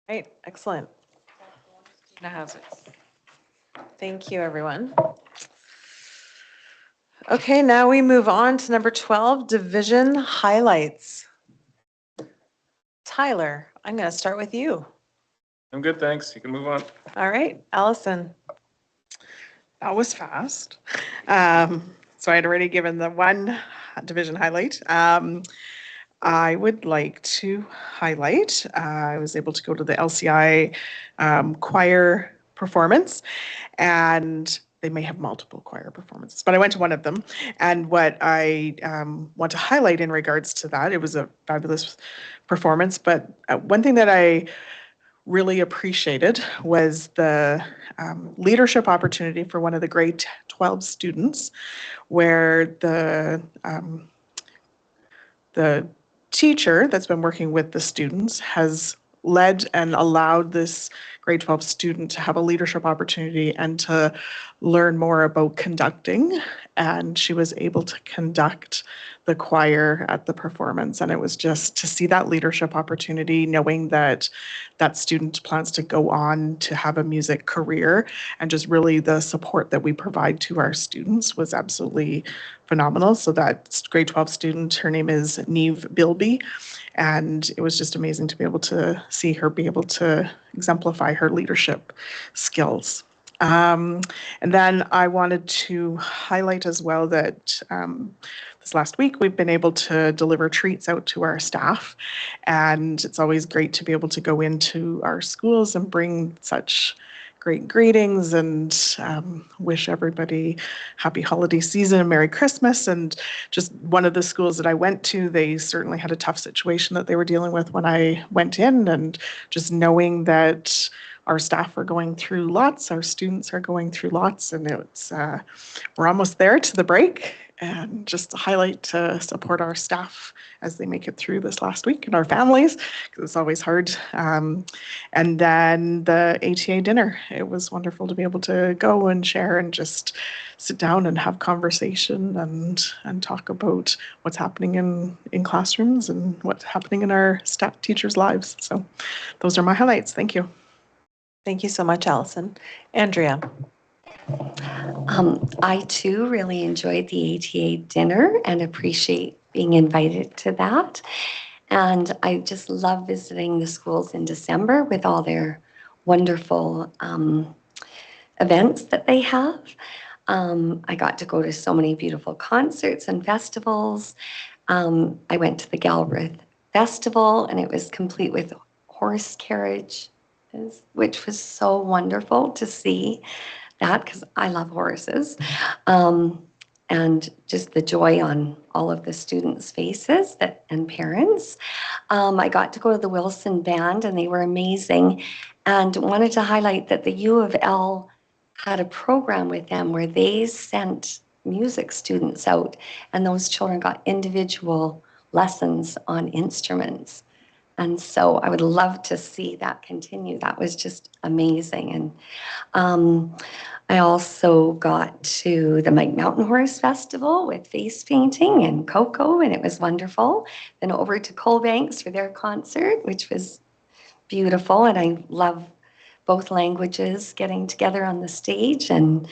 Right, excellent. Tina has it. Thank you, everyone. Okay, now we move on to number 12, division highlights. Tyler, I'm going to start with you. I'm good, thanks. You can move on. All right, Allison. That was fast. So I had already given the one division highlight. I would like to highlight, I was able to go to the LCI choir performance, and they may have multiple choir performances, but I went to one of them. And what I want to highlight in regards to that, it was a fabulous performance, but one thing that I really appreciated was the leadership opportunity for one of the grade 12 students, where the teacher that's been working with the students has led and allowed this grade 12 student to have a leadership opportunity and to learn more about conducting. And she was able to conduct the choir at the performance. And it was just to see that leadership opportunity, knowing that that student plans to go on to have a music career, and just really the support that we provide to our students was absolutely phenomenal. So that grade 12 student, her name is Neve Bilby, and it was just amazing to be able to see her be able to exemplify her leadership skills. And then I wanted to highlight as well that this last week we've been able to deliver treats out to our staff, and it's always great to be able to go into our schools and bring such great greetings and wish everybody happy holiday season and Merry Christmas. And just one of the schools that I went to, they certainly had a tough situation that they were dealing with when I went in, and just knowing that our staff are going through lots, our students are going through lots, and it's we're almost there to the break. And just to highlight to support our staff as they make it through this last week, and our families, because it's always hard. And then the ATA dinner, it was wonderful to be able to go and share and just sit down and have conversation and talk about what's happening in classrooms and what's happening in our staff teachers' lives. So those are my highlights. Thank you. Thank you so much, Allison. Andrea. I too really enjoyed the ATA dinner and appreciate being invited to that. And I just love visiting the schools in December with all their wonderful events that they have. I got to go to so many beautiful concerts and festivals. I went to the Galbraith Festival, and it was complete with horse carriage, which was so wonderful to see that, because I love horses. And just the joy on all of the students' faces and parents. I got to go to the Wilson Band, and they were amazing. And wanted to highlight that the U of L had a program with them where they sent music students out, and those children got individual lessons on instruments. And so I would love to see that continue. That was just amazing. And I also got to the Mike Mountain Horse Festival with face painting and Coco, and it was wonderful. Then over to Coalbanks for their concert, which was beautiful. And I love both languages getting together on the stage and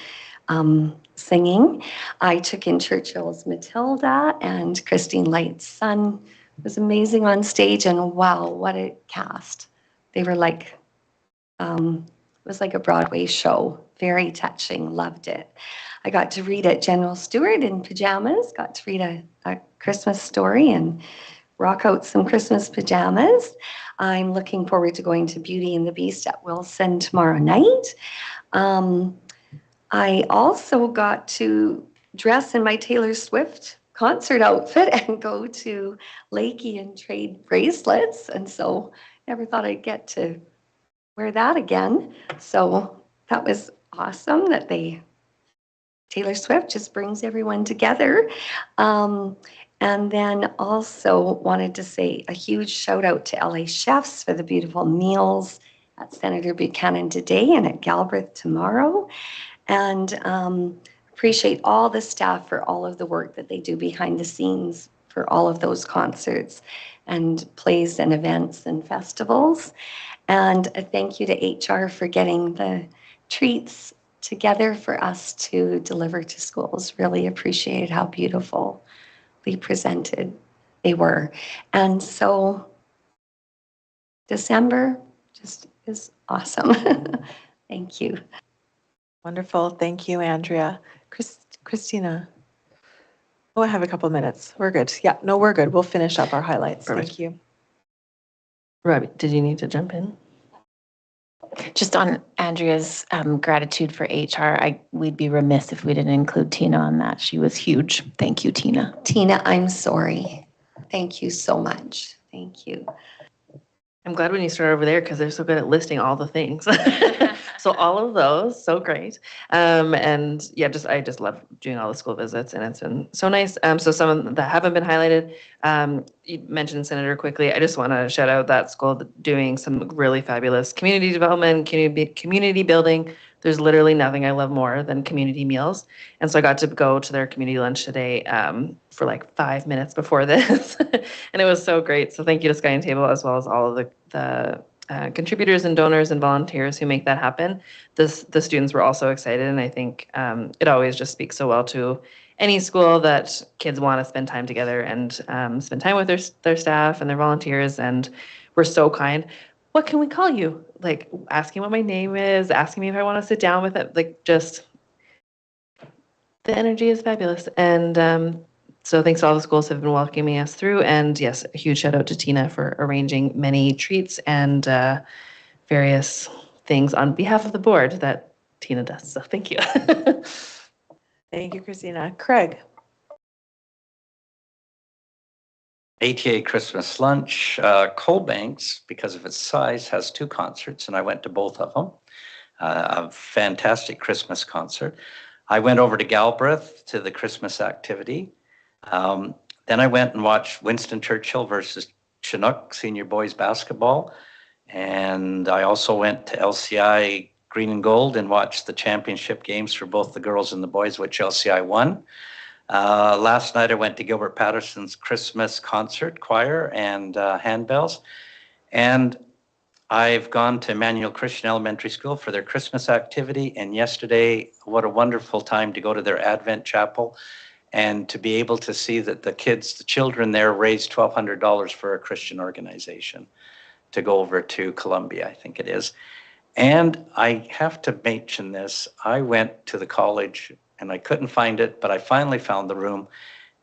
singing. I took in Churchill's Matilda, and Christine Light's son was amazing on stage. And wow, what a cast. They were like, it was like a Broadway show. Very touching, loved it. I got to read at General Stewart in pajamas, got to read a Christmas story and rock out some Christmas pajamas. I'm looking forward to going to Beauty and the Beast at Wilson tomorrow night. I also got to dress in my Taylor Swift concert outfit and go to Lakey and trade bracelets. And so never thought I'd get to wear that again. So that was awesome that Taylor Swift just brings everyone together. And then also wanted to say a huge shout out to LA Chefs for the beautiful meals at Senator Buchanan today and at Galbraith tomorrow. And appreciate all the staff for all of the work that they do behind the scenes for all of those concerts and plays and events and festivals. And a thank you to HR for getting the treats together for us to deliver to schools. Really appreciated how beautifully presented they were. And so December just is awesome. Thank you. Wonderful. Thank you, Andrea. Christina. Oh, I have a couple minutes. We're good. Yeah, no, we're good. We'll finish up our highlights. Perfect. Thank you. Robbie, did you need to jump in? Just on Andrea's gratitude for HR, we'd be remiss if we didn't include Tina on that. She was huge. Thank you, Tina. Tina, I'm sorry. Thank you so much. Thank you. I'm glad when you started over there because they're so good at listing all the things. So all of those, so great. And yeah, I just love doing all the school visits, and it's been so nice. So some of them that haven't been highlighted, you mentioned Senator quickly. I just want to shout out that school doing some really fabulous community development, community building. There's literally nothing I love more than community meals. And so I got to go to their community lunch today for like 5 minutes before this. And it was so great. So thank you to Sky and Table, as well as all of the contributors and donors and volunteers who make that happen. The students were also excited. And I think it always just speaks so well to any school that kids want to spend time together and spend time with their staff and their volunteers. And we're so kind. What can we call you? Like asking what my name is, asking me if I want to sit down with it. Like just the energy is fabulous. And so thanks to all the schools who have been welcoming us through. And yes, a huge shout out to Tina for arranging many treats and various things on behalf of the board that Tina does. So thank you. Thank you, Christina. Craig. ATA Christmas lunch. Coalbanks, because of its size, has 2 concerts, and I went to both of them. A fantastic Christmas concert. I went over to Galbraith to the Christmas activity. Then I went and watched Winston Churchill versus Chinook senior boys basketball. And I also went to LCI Green and Gold and watched the championship games for both the girls and the boys, which LCI won. Last night I went to Gilbert Patterson's Christmas concert choir and handbells. And I've gone to Emmanuel Christian Elementary School for their Christmas activity. And yesterday, what a wonderful time to go to their Advent chapel and to be able to see that the children there raised $1,200 for a Christian organization to go over to Columbia, I think it is. And I have to mention this. I went to the college and I couldn't find it, but I finally found the room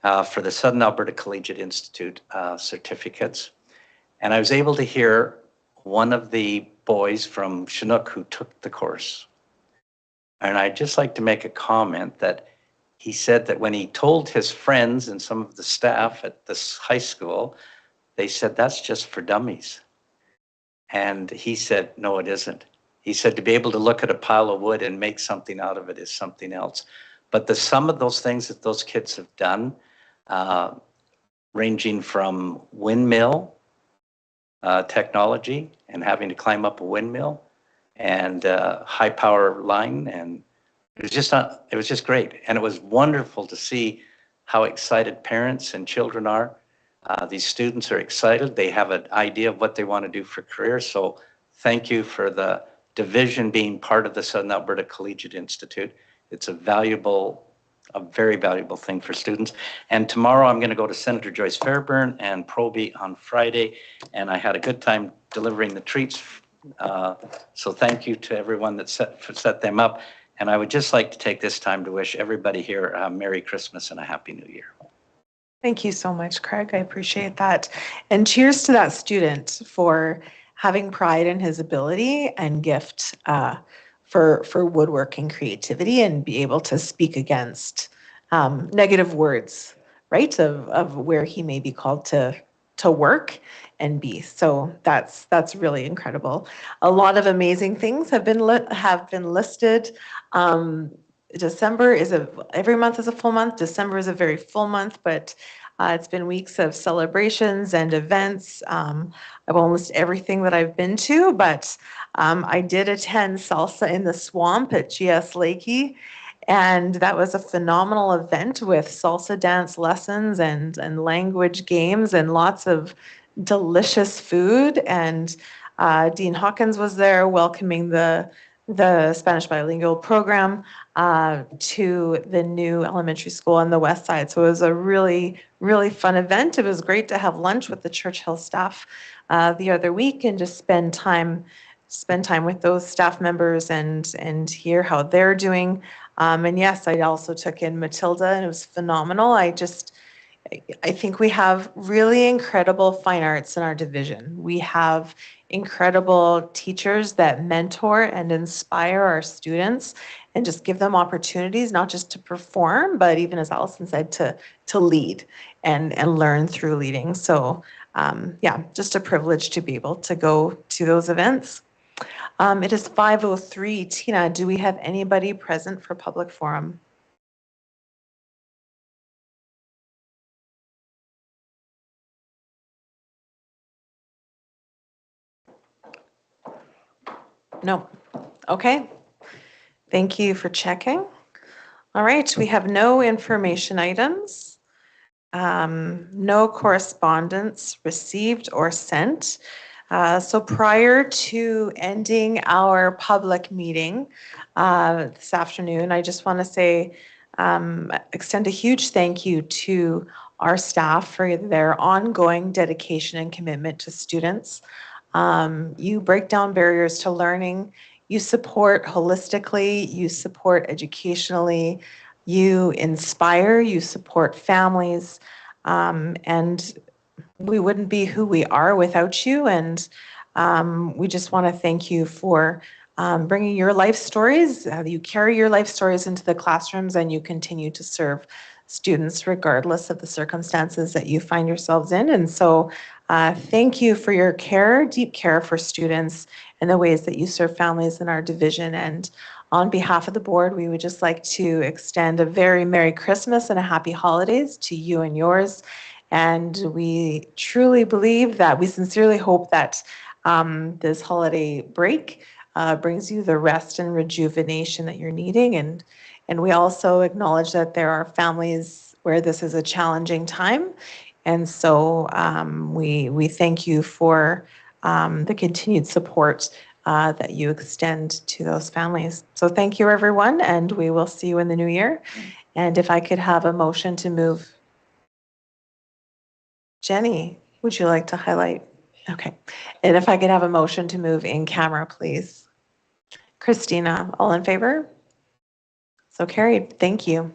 for the Southern Alberta Collegiate Institute certificates. And I was able to hear one of the boys from Chinook who took the course. And I'd just like to make a comment that he said that when he told his friends and some of the staff at this high school, they said, that's just for dummies. And he said, no, it isn't. He said to be able to look at a pile of wood and make something out of it is something else. But the sum of those things that those kids have done, ranging from windmill technology and having to climb up a windmill and high power line, and it was just great. And it was wonderful to see how excited parents and children are. These students are excited. They have an idea of what they want to do for careers. So thank you for the division being part of the Southern Alberta Collegiate Institute. It's a very valuable thing for students. And tomorrow I'm going to go to Senator Joyce Fairburn and Proby on Friday. And I had a good time delivering the treats. So thank you to everyone that set them up. And I would just like to take this time to wish everybody here a Merry Christmas and a Happy New Year. Thank you so much, Craig. I appreciate that. And cheers to that student for having pride in his ability and gift for woodworking creativity and be able to speak against negative words, right, of where he may be called to work and be. So that's really incredible. A lot of amazing things have been listed. December every month is a full month. December is a very full month, but it's been weeks of celebrations and events. I won't list everything that I've been to, but I did attend Salsa in the Swamp at GS Lakey, and that was a phenomenal event with salsa dance lessons and language games and lots of delicious food. And Dean Hawkins was there welcoming the Spanish bilingual program to the new elementary school on the west side. So it was a really, really fun event. It was great to have lunch with the Churchill staff the other week and just spend time with those staff members and hear how they're doing. And yes, I also took in Matilda, and it was phenomenal. I think we have really incredible fine arts in our division. We have incredible teachers that mentor and inspire our students and just give them opportunities, not just to perform, but even, as Allison said, to lead and learn through leading. So yeah, just a privilege to be able to go to those events. It is 5:03. Tina, do we have anybody present for public forum? No. Okay. Thank you for checking. All right, we have no information items, no correspondence received or sent. So prior to ending our public meeting this afternoon, I just want to say, extend a huge thank you to our staff for their ongoing dedication and commitment to students. You break down barriers to learning, you support holistically, you support educationally, you inspire, you support families, and we wouldn't be who we are without you. And we just want to thank you for bringing your life stories. You carry your life stories into the classrooms and you continue to serve students regardless of the circumstances that you find yourselves in. And so thank you for your care, deep care for students and the ways that you serve families in our division. And on behalf of the board, we would just like to extend a very Merry Christmas and a Happy Holidays to you and yours. And we truly believe that, we sincerely hope that this holiday break brings you the rest and rejuvenation that you're needing. And we also acknowledge that there are families where this is a challenging time. And so we thank you for the continued support that you extend to those families. So thank you, everyone, and we will see you in the new year. And if I could have a motion to move. Jenny, would you like to highlight? Okay. And if I could have a motion to move in camera, please. Christina, all in favor? So carried. Thank you.